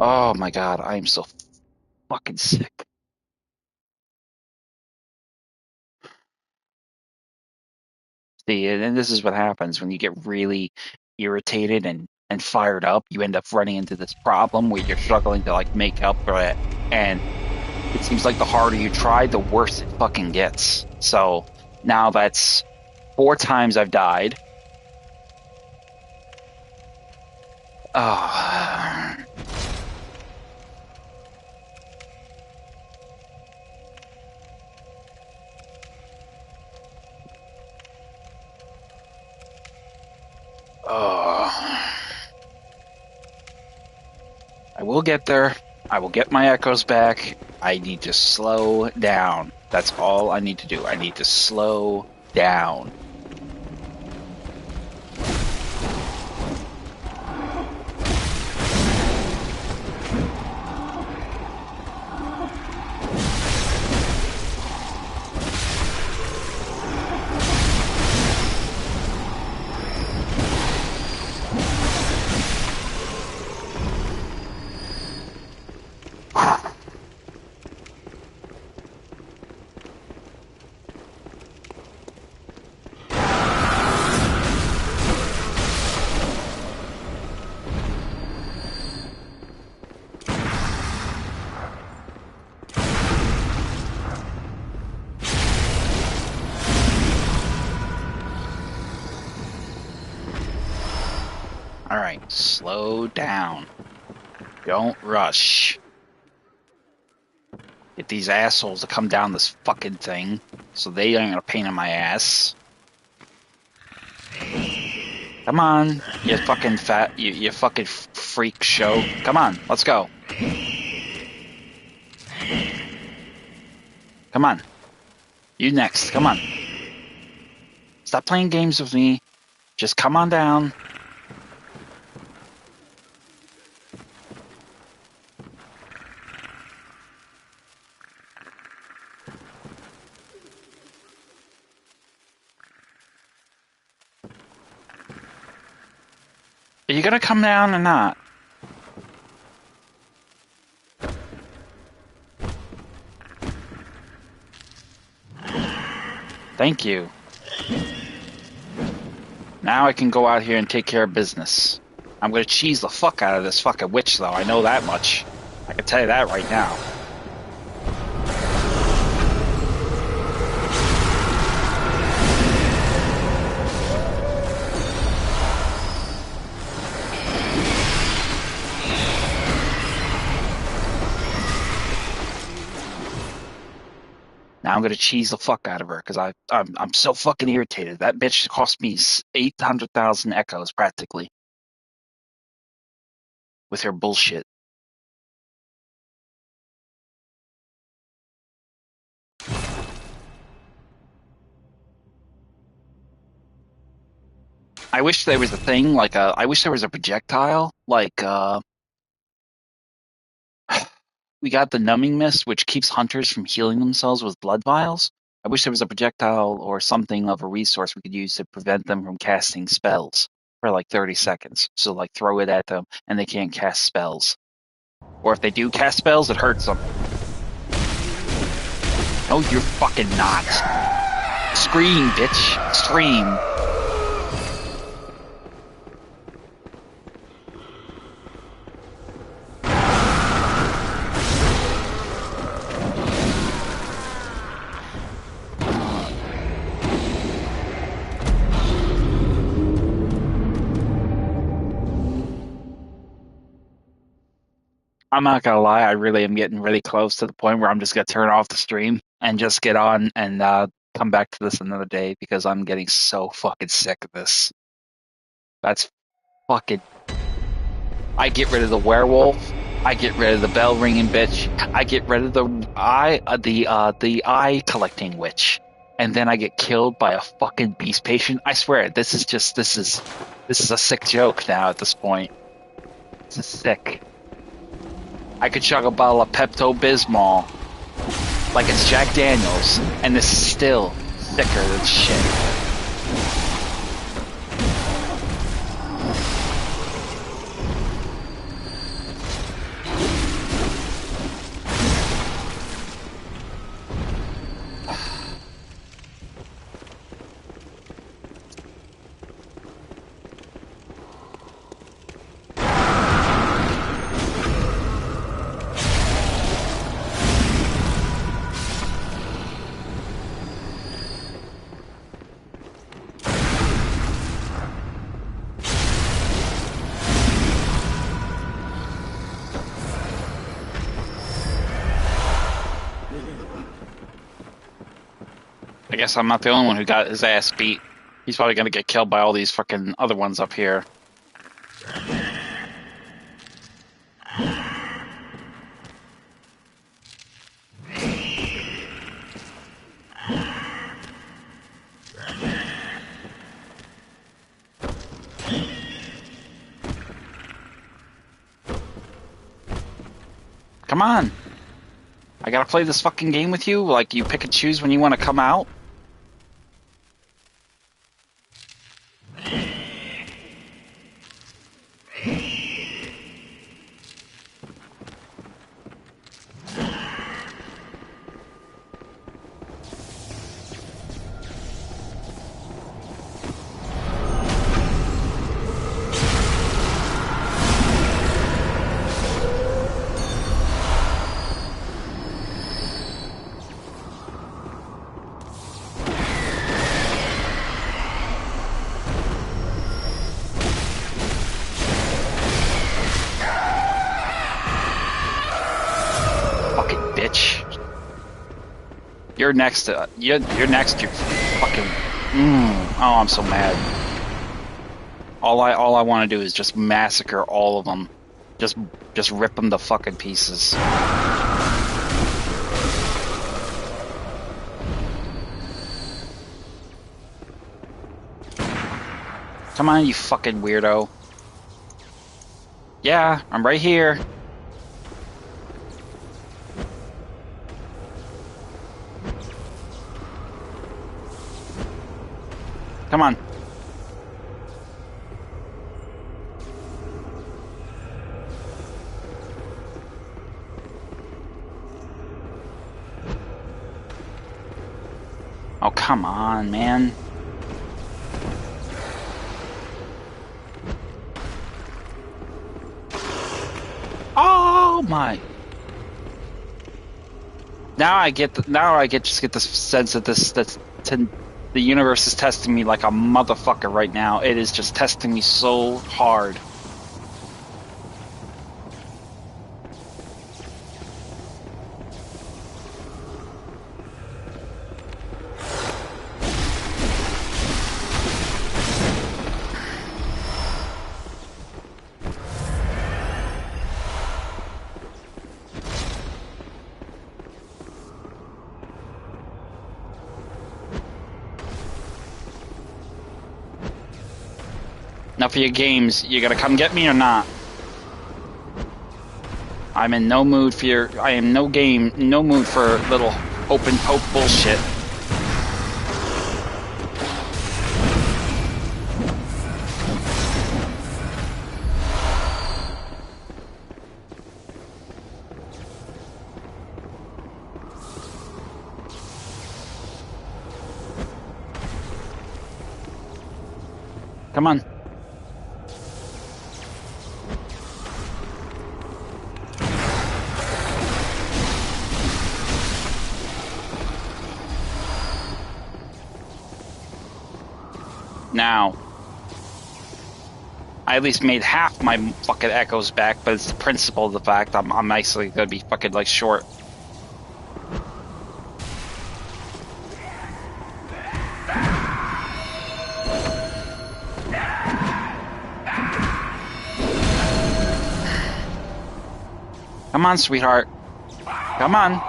Oh my god, I am so fucking sick. See, and this is what happens when you get really irritated and fired up. You end up running into this problem where you're struggling to like make up for it. And it seems like the harder you try, the worse it fucking gets. So now that's 4 times I've died. Oh. Oh. I will get there. I will get my echoes back. I need to slow down. That's all I need to do. I need to slow down. Alright, slow down. Don't rush. Get these assholes to come down this fucking thing, so they ain't gonna pain in my ass. Come on, you fucking you fucking freak show. Come on, let's go. Come on. You next, come on. Stop playing games with me. Just come on down. Are you gonna come down or not? Thank you. Now I can go out here and take care of business. I'm gonna cheese the fuck out of this fucking witch, though. I know that much. I can tell you that right now. Now I'm gonna cheese the fuck out of her because I'm so fucking irritated. That bitch cost me 800,000 echoes practically with her bullshit. I wish there was a thing like I wish there was a projectile like we got the numbing mist, which keeps hunters from healing themselves with blood vials. I wish there was a projectile or something of a resource we could use to prevent them from casting spells for like 30 seconds. So like throw it at them and they can't cast spells. Or if they do cast spells, it hurts them. No, you're fucking not. Scream, bitch. Scream. I'm not gonna lie, I really am getting really close to the point where I'm just gonna turn off the stream and just get on and come back to this another day because I'm getting so fucking sick of this. That's fucking. I get rid of the werewolf. I get rid of the bell ringing bitch. I get rid of the eye collecting witch, and then I get killed by a fucking beast patient. I swear, this is a sick joke now at this point. This is sick. I could chug a bottle of Pepto-Bismol like it's Jack Daniels, and this is still sicker than shit. I guess I'm not the only one who got his ass beat. He's probably gonna get killed by all these fucking other ones up here. Come on! I gotta play this fucking game with you? Like, you pick and choose when you want to come out? You're next to you're next. You fucking. Oh, I'm so mad. All I want to do is just massacre all of them. Just rip them to fucking pieces. Come on, you fucking weirdo. Yeah, I'm right here. Come on. Oh, come on, man. Oh my. Now I get the sense that the universe is testing me like a motherfucker right now. It is just testing me so hard. Now for your games, you gonna come get me or not? I'm in no mood for your. I am no mood for little open poke bullshit. Come on. Now, I at least made half my fucking echoes back, but it's the principle of the fact I'm actually gonna be fucking like short. Come on, sweetheart. Come on.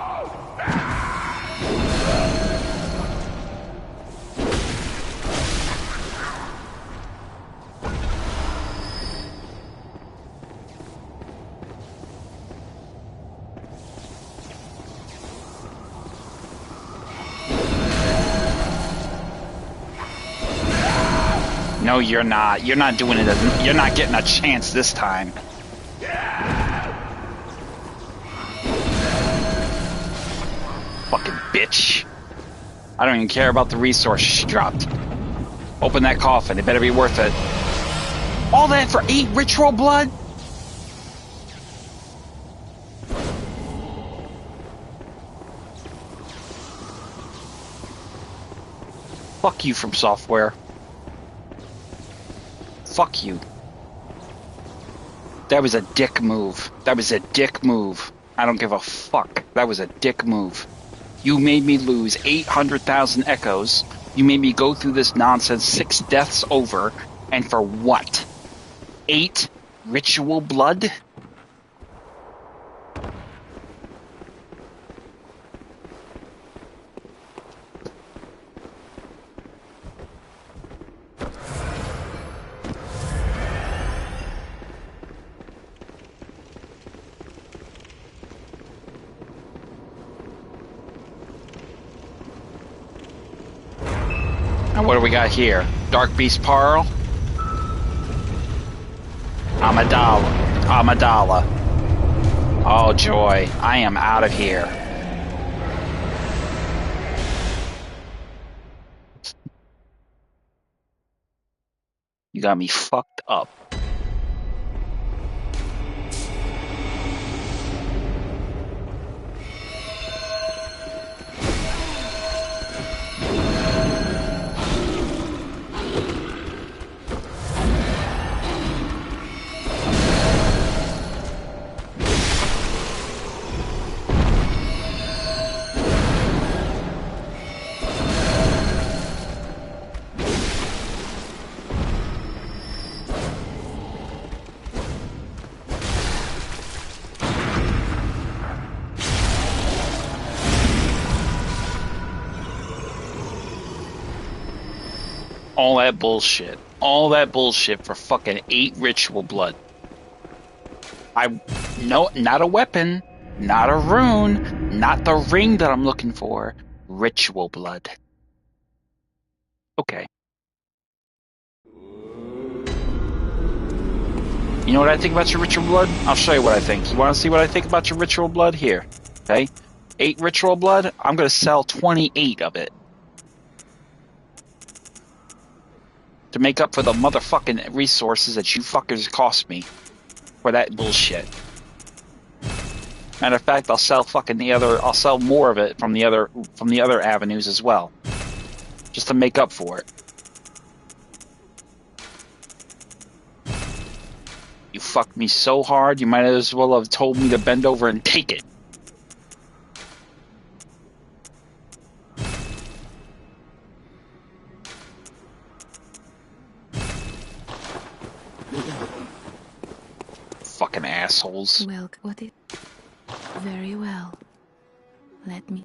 No, you're not. You're not doing it. You're not getting a chance this time. Fucking bitch. I don't even care about the resources she dropped. Open that coffin. It better be worth it. All that for 8 ritual blood? Fuck you from software. Fuck you. That was a dick move. That was a dick move. I don't give a fuck. That was a dick move. You made me lose 800,000 echoes. You made me go through this nonsense 6 deaths over. And for what? 8 ritual blood? And what do we got here? Dark Beast Pearl? Amidala. Oh joy, I am out of here. You got me fucked up. All that bullshit. All that bullshit for fucking 8 ritual blood. No, not a weapon, not a rune, not the ring that I'm looking for. Ritual blood. Okay. You know what I think about your ritual blood? I'll show you what I think. You want to see what I think about your ritual blood? Here. Okay? 8 ritual blood, I'm going to sell 28 of it. To make up for the motherfucking resources that you fuckers cost me. For that bullshit. Matter of fact, I'll sell I'll sell more of it from the other avenues as well. Just to make up for it. You fucked me so hard, you might as well have told me to bend over and take it. Fucking assholes. Well, what it? Very well. Let me.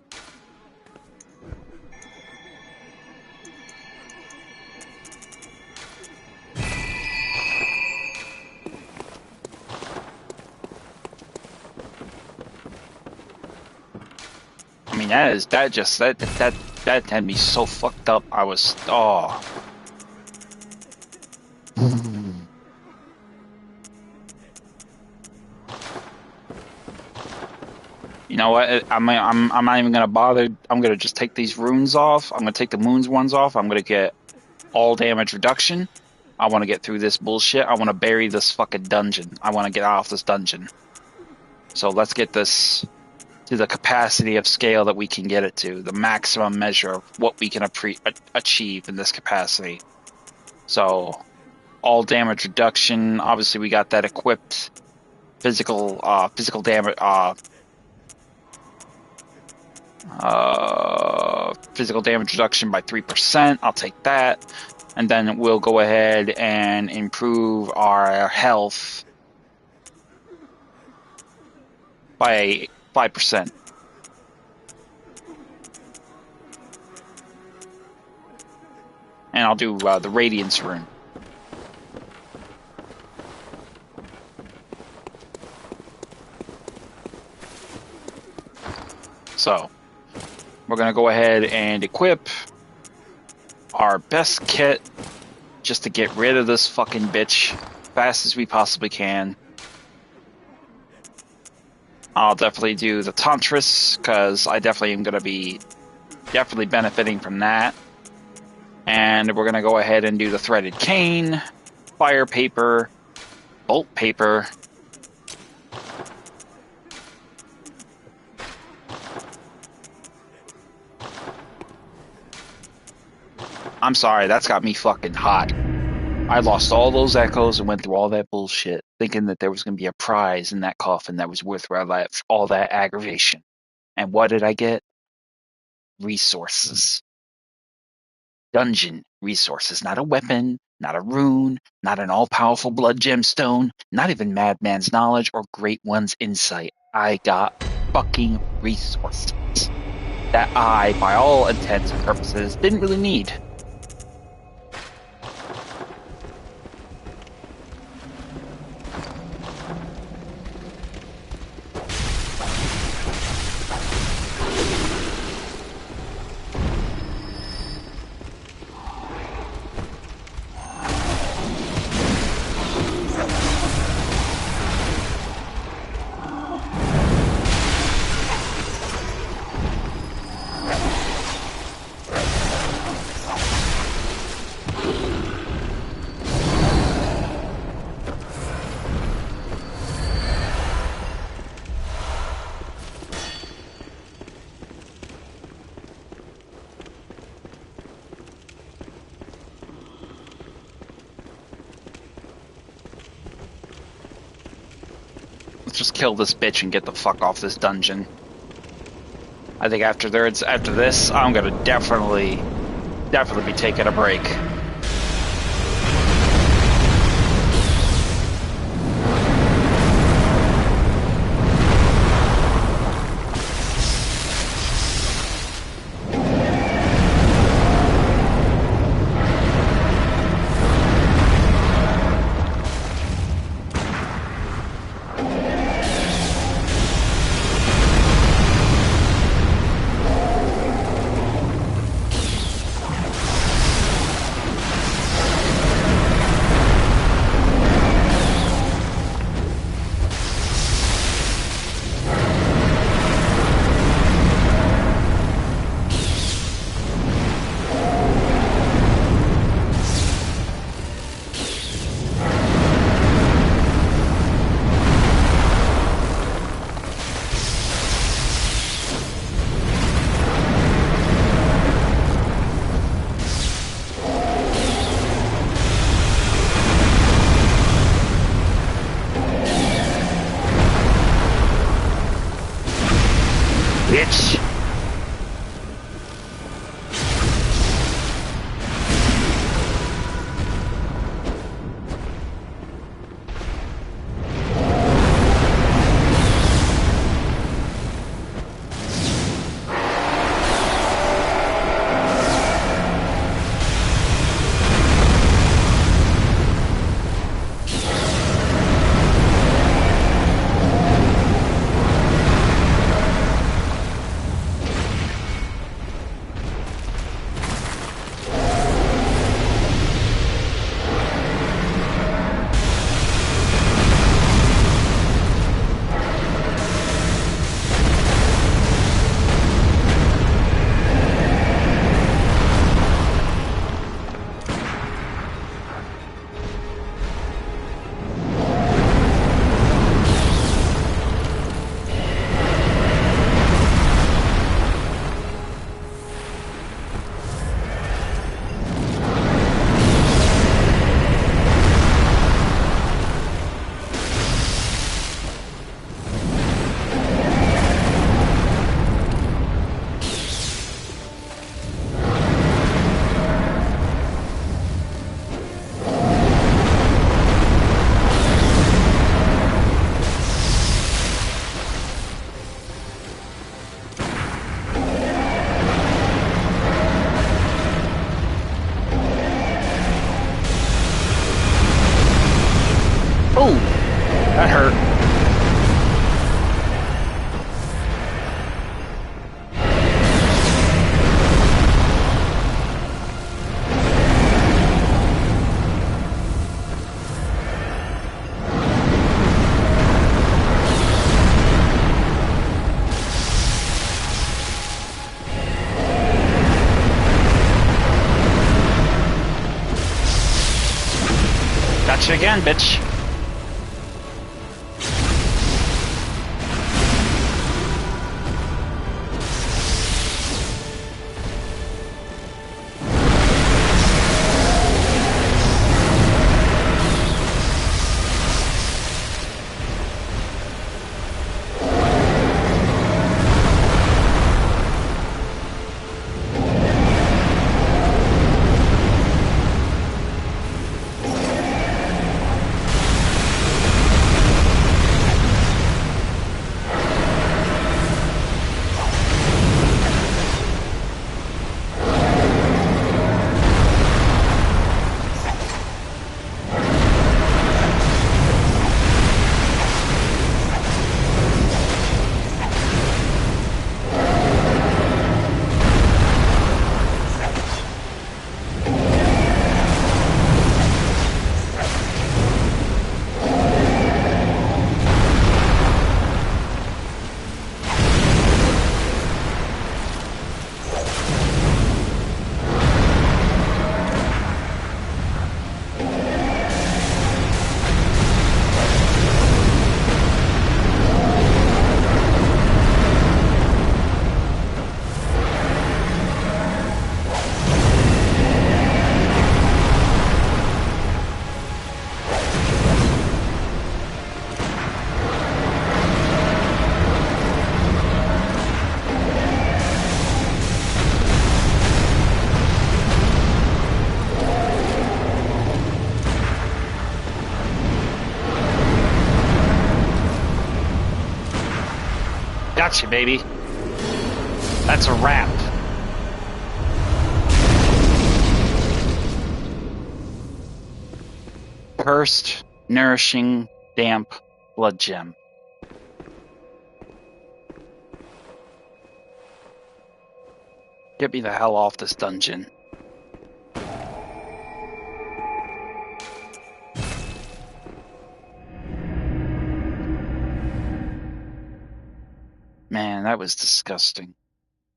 I mean, that had me so fucked up. I was, oh. You know what? I'm not even gonna bother. I'm gonna just take these runes off. I'm gonna take the moons ones off. I'm gonna get all damage reduction. I want to get through this bullshit. I want to bury this fucking dungeon. I want to get out of this dungeon. So let's get this to the capacity of scale that we can get it to, the maximum measure of what we can achieve in this capacity. So, all damage reduction. Obviously, we got that equipped. Physical damage. Physical damage reduction by 3%. I'll take that, and then we'll go ahead and improve our health by 5%. And I'll do the Radiance rune. So, we're going to go ahead and equip our best kit just to get rid of this fucking bitch fast as we possibly can. I'll definitely do the Tantris, because I definitely am going to be benefiting from that. And we're going to go ahead and do the Threaded Cane, Fire Paper, Bolt Paper. I'm sorry, that's got me fucking hot. I lost all those echoes and went through all that bullshit, thinking that there was going to be a prize in that coffin that was worth all that aggravation. And what did I get? Resources. Dungeon resources. Not a weapon, not a rune, not an all-powerful blood gemstone, not even Madman's knowledge or Great One's insight. I got fucking resources that I, by all intents and purposes, didn't really need. Just kill this bitch and get the fuck off this dungeon. I think after this, I'm gonna definitely be taking a break. That hurt. Gotcha again, bitch. Gotcha, baby. That's a wrap. Cursed, nourishing, damp blood gem. Get me the hell off this dungeon. Man, that was disgusting.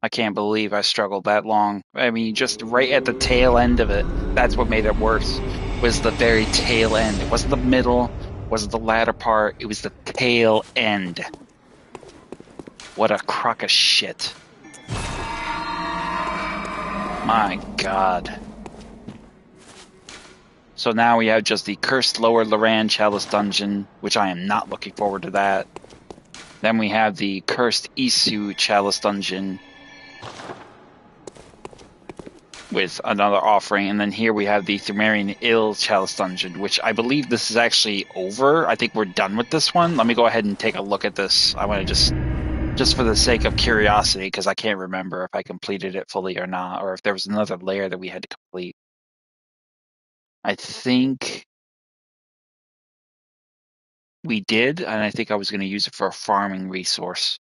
I can't believe I struggled that long. I mean, just right at the tail end of it. That's what made it worse. Was the very tail end. It wasn't the middle, it wasn't the latter part, it was the tail end. What a crock of shit. My God. So now we have just the cursed Lower Loran Chalice Dungeon, which I am not looking forward to that. Then we have the cursed Isu Chalice Dungeon with another offering, and then here we have the Thumerian Ill Chalice Dungeon, which I believe this is actually over. I think we're done with this one. Let me go ahead and take a look at this. I want to just for the sake of curiosity, because I can't remember if I completed it fully or not, or if there was another layer that we had to complete. I think we did, and I think I was going to use it for a farming resource.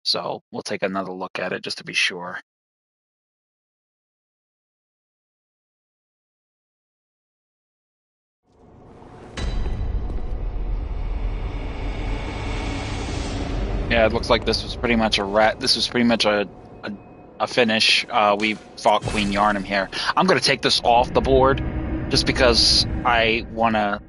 So we'll take another look at it just to be sure. Yeah, it looks like this was pretty much this was pretty much a finish. We fought Queen Yarnum here. I'm going to take this off the board just because I want to,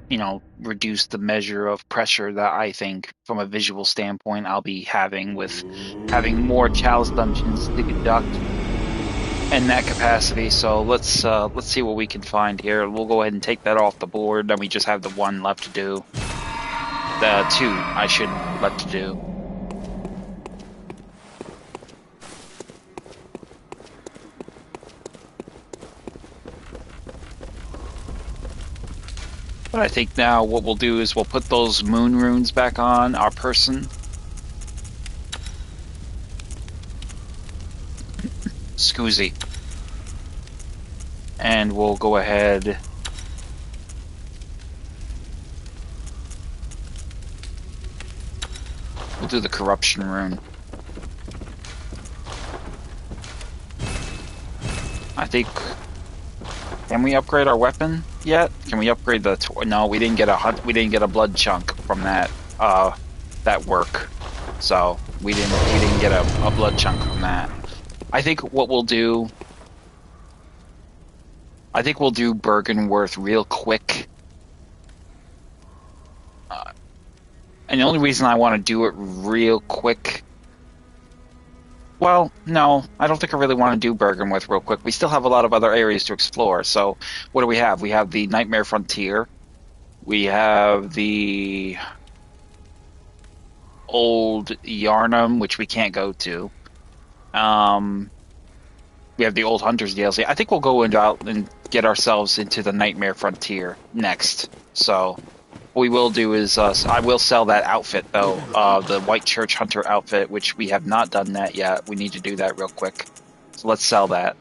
reduce the measure of pressure that I think from a visual standpoint I'll be having with having more Chalice Dungeons to conduct in that capacity. So let's see what we can find here. We'll go ahead and take that off the board. Then we just have the one left to do. The two I should left to do. But I think now what we'll do is we'll put those moon runes back on our person. Scoozy. And we'll go ahead We'll do the corruption rune. I think. Can we upgrade our weapon yet? Can we upgrade the? No, we didn't get a hunt. We didn't get a blood chunk from that. That work. So we didn't get a blood chunk from that. I think what we'll do. I think we'll do Bergenworth real quick. And the only reason I want to do it real quick. Well, no, I don't think I really want to do Bergenworth real quick. We still have a lot of other areas to explore. So what do we have? We have the Nightmare Frontier. We have the old Yarnum, which we can't go to. Um, we have the old Hunters DLC. I think we'll go out and get ourselves into the Nightmare Frontier next. So what we will do is I will sell that outfit though, the White Church Hunter outfit, which we have not done that yet. We need to do that real quick. So let's sell that.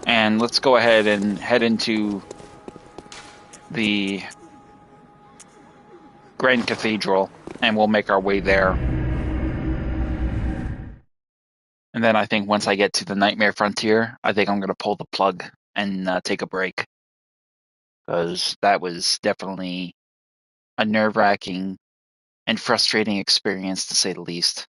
And let's go ahead and head into the Grand Cathedral, and we'll make our way there. And then I think once I get to the Nightmare Frontier, I think I'm going to pull the plug and take a break. Because that was definitely a nerve-wracking and frustrating experience, to say the least.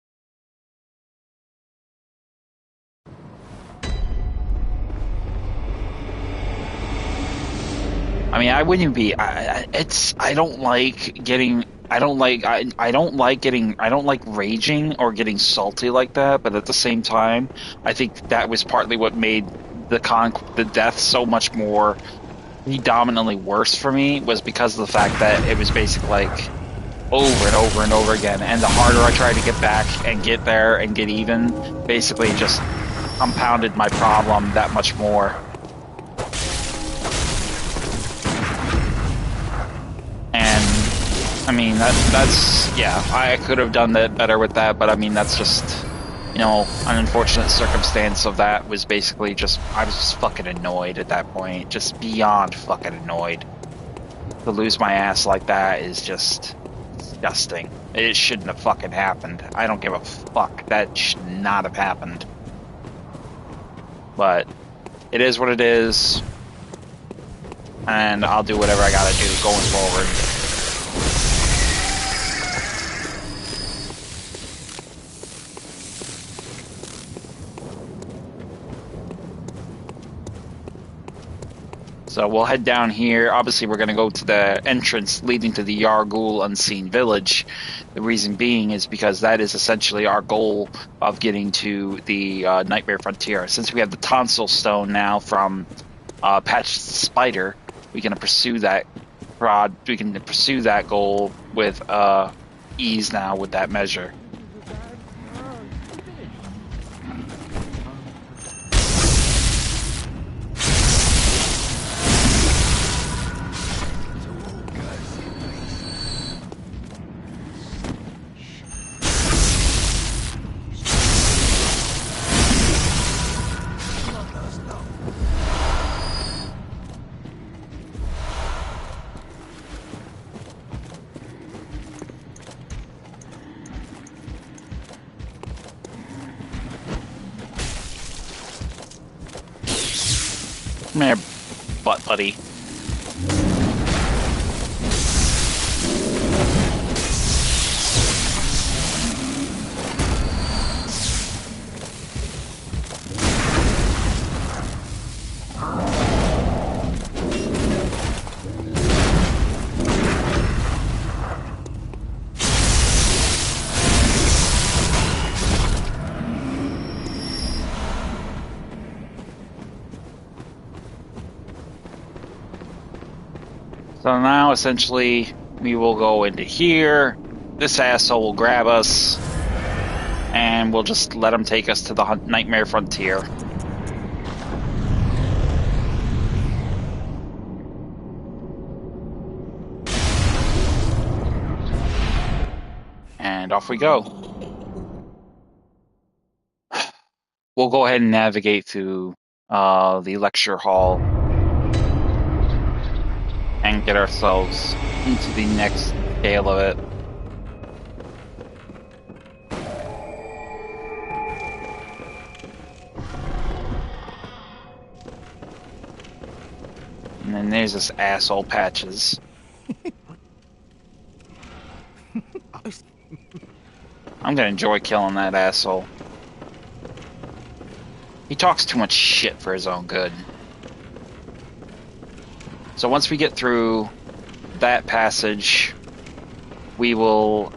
I mean, I wouldn't be. I don't like getting. I don't like. I don't like getting. I don't like raging or getting salty like that. But at the same time, I think that was partly what made the death so much more predominantly worse for me, was because of the fact that it was basically like over and over and over again. And the harder I tried to get back and get there and get even, basically just compounded my problem that much more. And I mean that's yeah, I could have done that better with that, but I mean that's just, you know, an unfortunate circumstance of that. Was basically just, I was just fucking annoyed at that point, just beyond fucking annoyed. To lose my ass like that is just disgusting. It shouldn't have fucking happened. I don't give a fuck. That should not have happened. But it is what it is. And I'll do whatever I gotta do going forward. So we'll head down here. Obviously, we're going to go to the entrance leading to the Yargul Unseen Village. The reason being is because that is essentially our goal of getting to the Nightmare Frontier. Since we have the Tonsil Stone now from Patch the Spider, we can pursue that We can pursue that goal with ease now with that measure. Come here, butt buddy. So now, essentially, we will go into here. This asshole will grab us, and we'll just let him take us to the Nightmare Frontier. And off we go. We'll go ahead and navigate through the lecture hall. and get ourselves into the next scale of it. And then there's this asshole Patches. I'm gonna enjoy killing that asshole. He talks too much shit for his own good. So once we get through that passage, we will...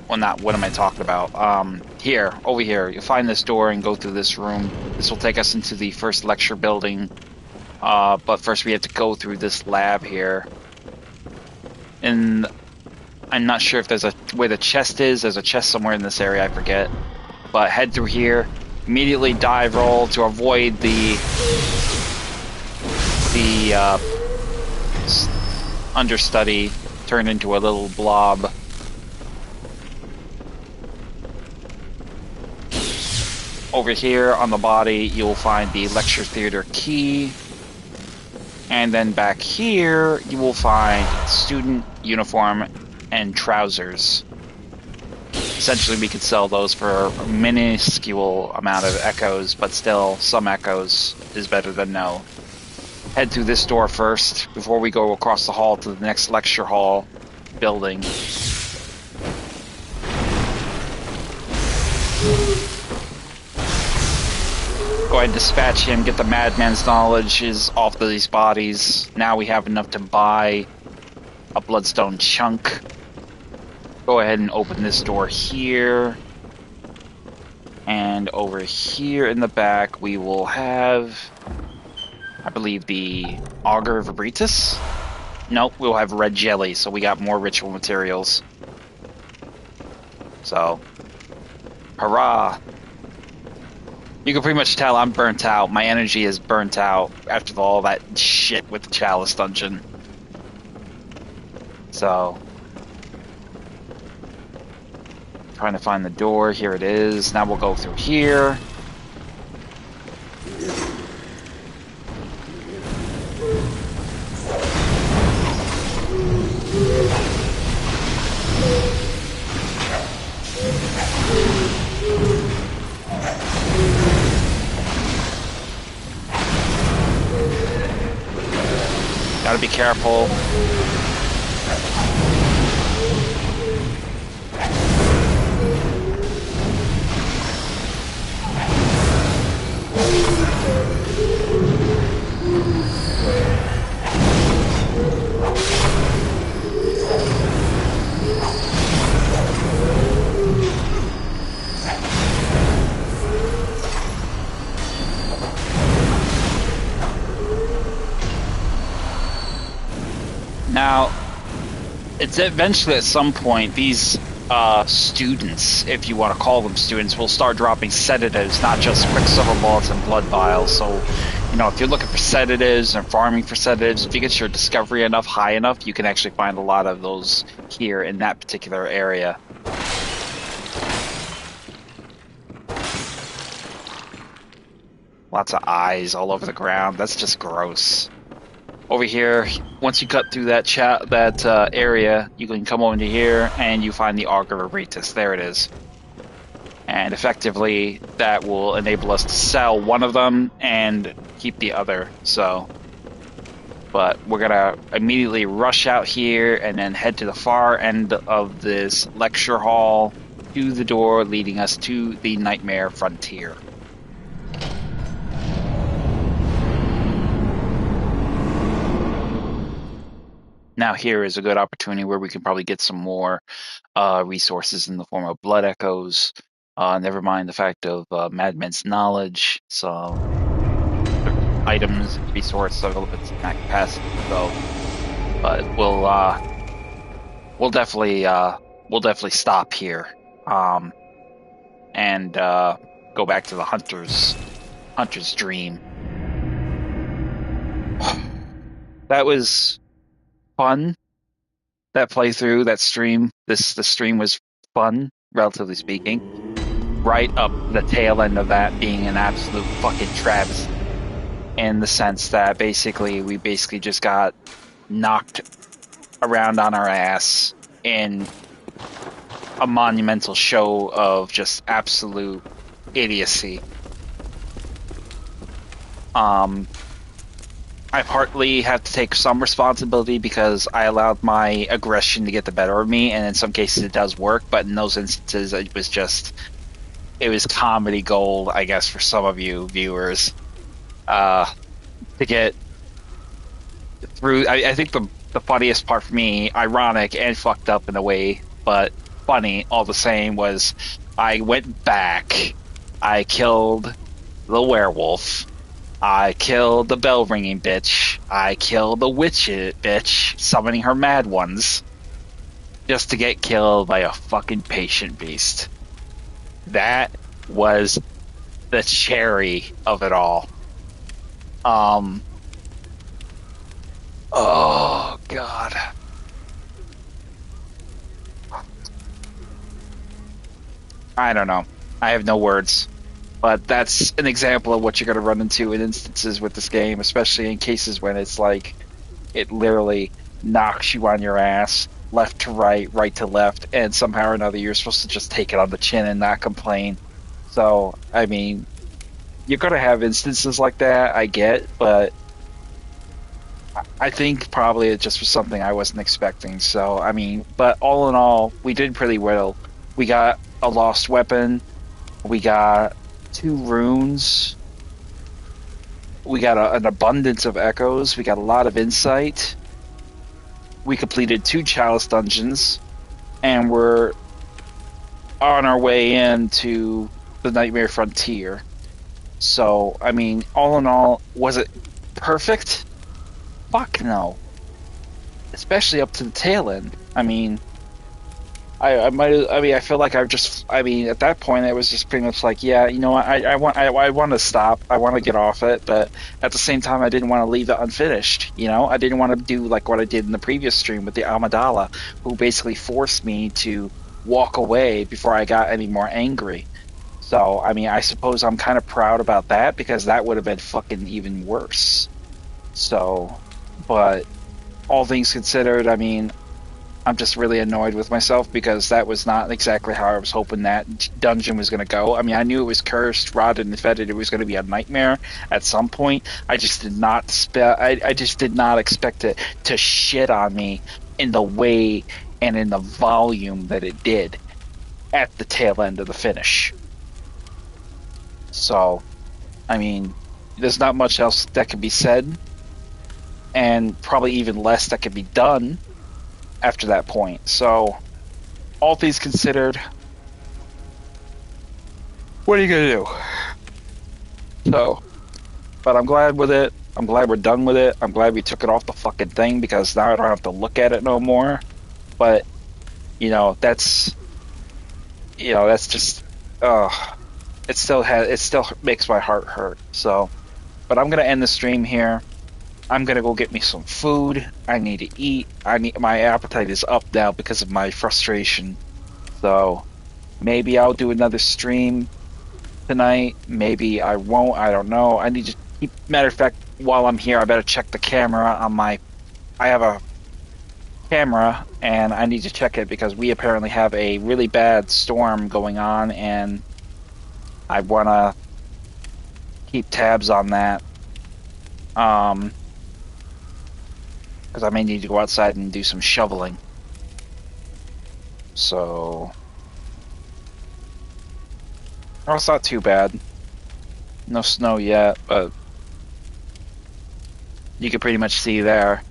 Well, not, what am I talking about? Here, over here, you'll find this door and go through this room. This will take us into the first lecture building. But first we have to go through this lab here. And I'm not sure if there's where the chest is. There's a chest somewhere in this area, I forget. But head through here, immediately dive roll to avoid the understudy turned into a little blob. Over here on the body, you'll find the lecture theater key. And then back here, you will find student uniform and trousers. Essentially, we could sell those for a minuscule amount of echoes, but still, some echoes is better than no. Head through this door first, before we go across the hall to the next lecture hall building. Go ahead and dispatch him, get the madman's knowledge off of these bodies. Now we have enough to buy a bloodstone chunk. Go ahead and open this door here. And over here in the back we will have, I believe, the Augur Vibritus? Nope, we'll have red jelly, so we got more ritual materials. So, hurrah! You can pretty much tell I'm burnt out. My energy is burnt out after all that shit with the Chalice Dungeon. So, trying to find the door. Here it is. Now we'll go through here. Gotta be careful. Now, it's eventually at some point these students, if you want to call them students, will start dropping sedatives, not just quicksilver bullets and blood vials. So, you know, if you're looking for sedatives and farming for sedatives, if you get your discovery enough high enough, you can actually find a lot of those here in that particular area. Lots of eyes all over the ground. That's just gross. Over here, once you cut through that area, you can come over to here and you find the Augur Vibritus. There it is. And effectively, that will enable us to sell one of them and keep the other. So, but we're gonna immediately rush out here and then head to the far end of this lecture hall to the door leading us to the Nightmare Frontier. Now here is a good opportunity where we can probably get some more resources in the form of blood echoes. Never mind the fact of Madman's knowledge, some items, resources, a little bit in that capacity. So, but we'll definitely stop here, and go back to the hunter's dream. That was fun. That playthrough, that stream, the stream was fun, relatively speaking. Right up the tail end of that being an absolute fucking travesty. in the sense that we basically just got knocked around on our ass in a monumental show of just absolute idiocy. Um, I partly have to take some responsibility because I allowed my aggression to get the better of me, and in some cases it does work, but in those instances it was comedy gold, I guess, for some of you viewers. Uh, to get through, I think the funniest part for me, ironic and fucked up in a way, but funny all the same, was I went back, I killed the werewolf, I killed the bell ringing bitch. I killed the witch bitch, summoning her mad ones, just to get killed by a fucking patient beast. That was the cherry of it all. Um. Oh God. I don't know. I have no words. But that's an example of what you're going to run into in instances with this game, especially in cases when it's like it literally knocks you on your ass, left to right, right to left, and somehow or another you're supposed to just take it on the chin and not complain. So, I mean, you're going to have instances like that, I get, but I think probably it just was something I wasn't expecting. So, I mean, but all in all, we did pretty well. We got a lost weapon, we got 2 runes, we got an abundance of echoes, we got a lot of insight. We completed 2 Chalice Dungeons, and we're on our way into the Nightmare Frontier. So, I mean, all in all, was it perfect? Fuck no. Especially up to the tail end. I mean, I might. I mean, I feel like I've just. I mean, at that point, it was just pretty much like, yeah, you know what? I want to stop. I want to get off it, but at the same time, I didn't want to leave it unfinished. You know, I didn't want to do like what I did in the previous stream with the Amidala, who basically forced me to walk away before I got any more angry. So, I mean, I suppose I'm kind of proud about that because that would have been fucking even worse. So, but all things considered, I mean, I'm just really annoyed with myself because that was not exactly how I was hoping that dungeon was going to go. I mean, I knew it was cursed, rotted, and fetid. It was going to be a nightmare at some point. I just did not I just did not expect it to shit on me in the way and in the volume that it did at the tail end of the finish. So, I mean, there's not much else that can be said, and probably even less that can be done after that point. So, all things considered, what are you gonna do? So, but I'm glad with it. I'm glad we're done with it. I'm glad we took it off the fucking thing because now I don't have to look at it no more. But that's just it still makes my heart hurt. So, but I'm gonna end the stream here. I'm gonna go get me some food. I need to eat. My appetite is up now because of my frustration. So maybe I'll do another stream tonight. Maybe I won't. I don't know. I need to keep. Matter of fact, while I'm here, I better check the camera on my. I have a camera and I need to check it because we apparently have a really bad storm going on, and I want to keep tabs on that. Because I may need to go outside and do some shoveling. So, oh, it's not too bad. No snow yet, but you can pretty much see there.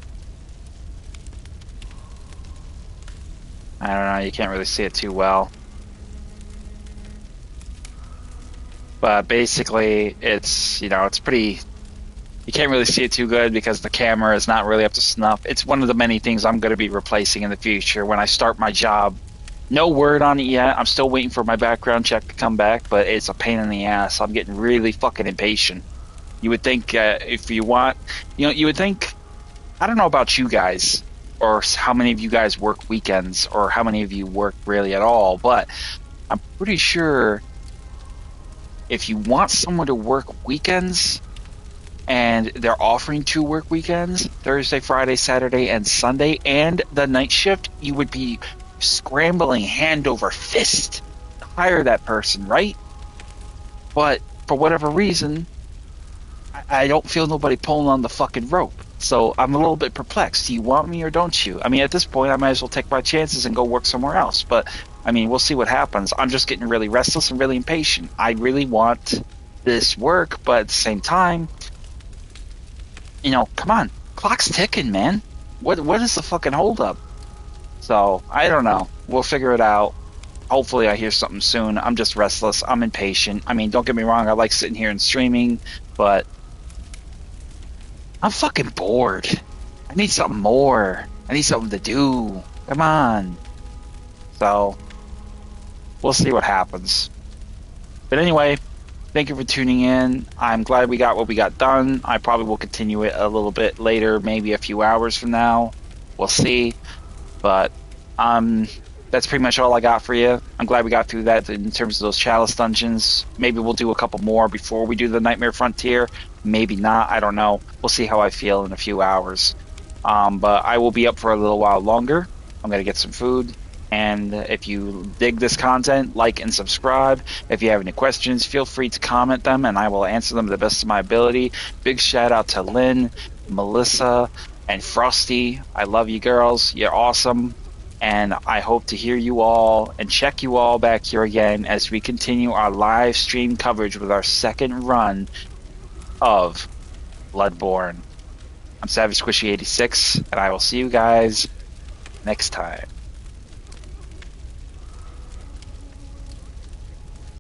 I don't know, you can't really see it too well. But basically, it's pretty. You can't really see it too good because the camera is not really up to snuff. It's one of the many things I'm going to be replacing in the future when I start my job. No word on it yet. I'm still waiting for my background check to come back, but it's a pain in the ass. I'm getting really fucking impatient. You would think if you want, you would think, I don't know about you guys or how many of you guys work weekends or how many of you work really at all, but I'm pretty sure if you want someone to work weekends, and they're offering 2 work weekends, Thursday, Friday, Saturday, and Sunday, and the night shift, you would be scrambling hand over fist to hire that person, right? But for whatever reason, I don't feel nobody pulling on the fucking rope. So I'm a little bit perplexed. Do you want me or don't you? I mean, at this point, I might as well take my chances and go work somewhere else. But I mean, we'll see what happens. I'm just getting really restless and really impatient. I really want this work, but at the same time, come on, clock's ticking, man. What is the fucking holdup? So I don't know. We'll figure it out. Hopefully, I hear something soon. I'm just restless. I'm impatient. I mean, don't get me wrong. I like sitting here and streaming, but I'm fucking bored. I need something more. I need something to do. Come on. So we'll see what happens. But anyway, thank you for tuning in. I'm glad we got what we got done. I probably will continue it a little bit later, maybe a few hours from now. We'll see. But that's pretty much all I got for you. I'm glad we got through that in terms of those Chalice Dungeons. Maybe we'll do a couple more before we do the Nightmare Frontier. Maybe not. I don't know. We'll see how I feel in a few hours. But I will be up for a little while longer. I'm going to get some food. And if you dig this content, like and subscribe. If you have any questions, feel free to comment them, and I will answer them to the best of my ability. Big shout out to Lynn, Melissa, and Frosty. I love you girls. You're awesome. And I hope to hear you all and check you all back here again as we continue our live stream coverage with our second run of Bloodborne. I'm Savage Squishy 86, and I will see you guys next time.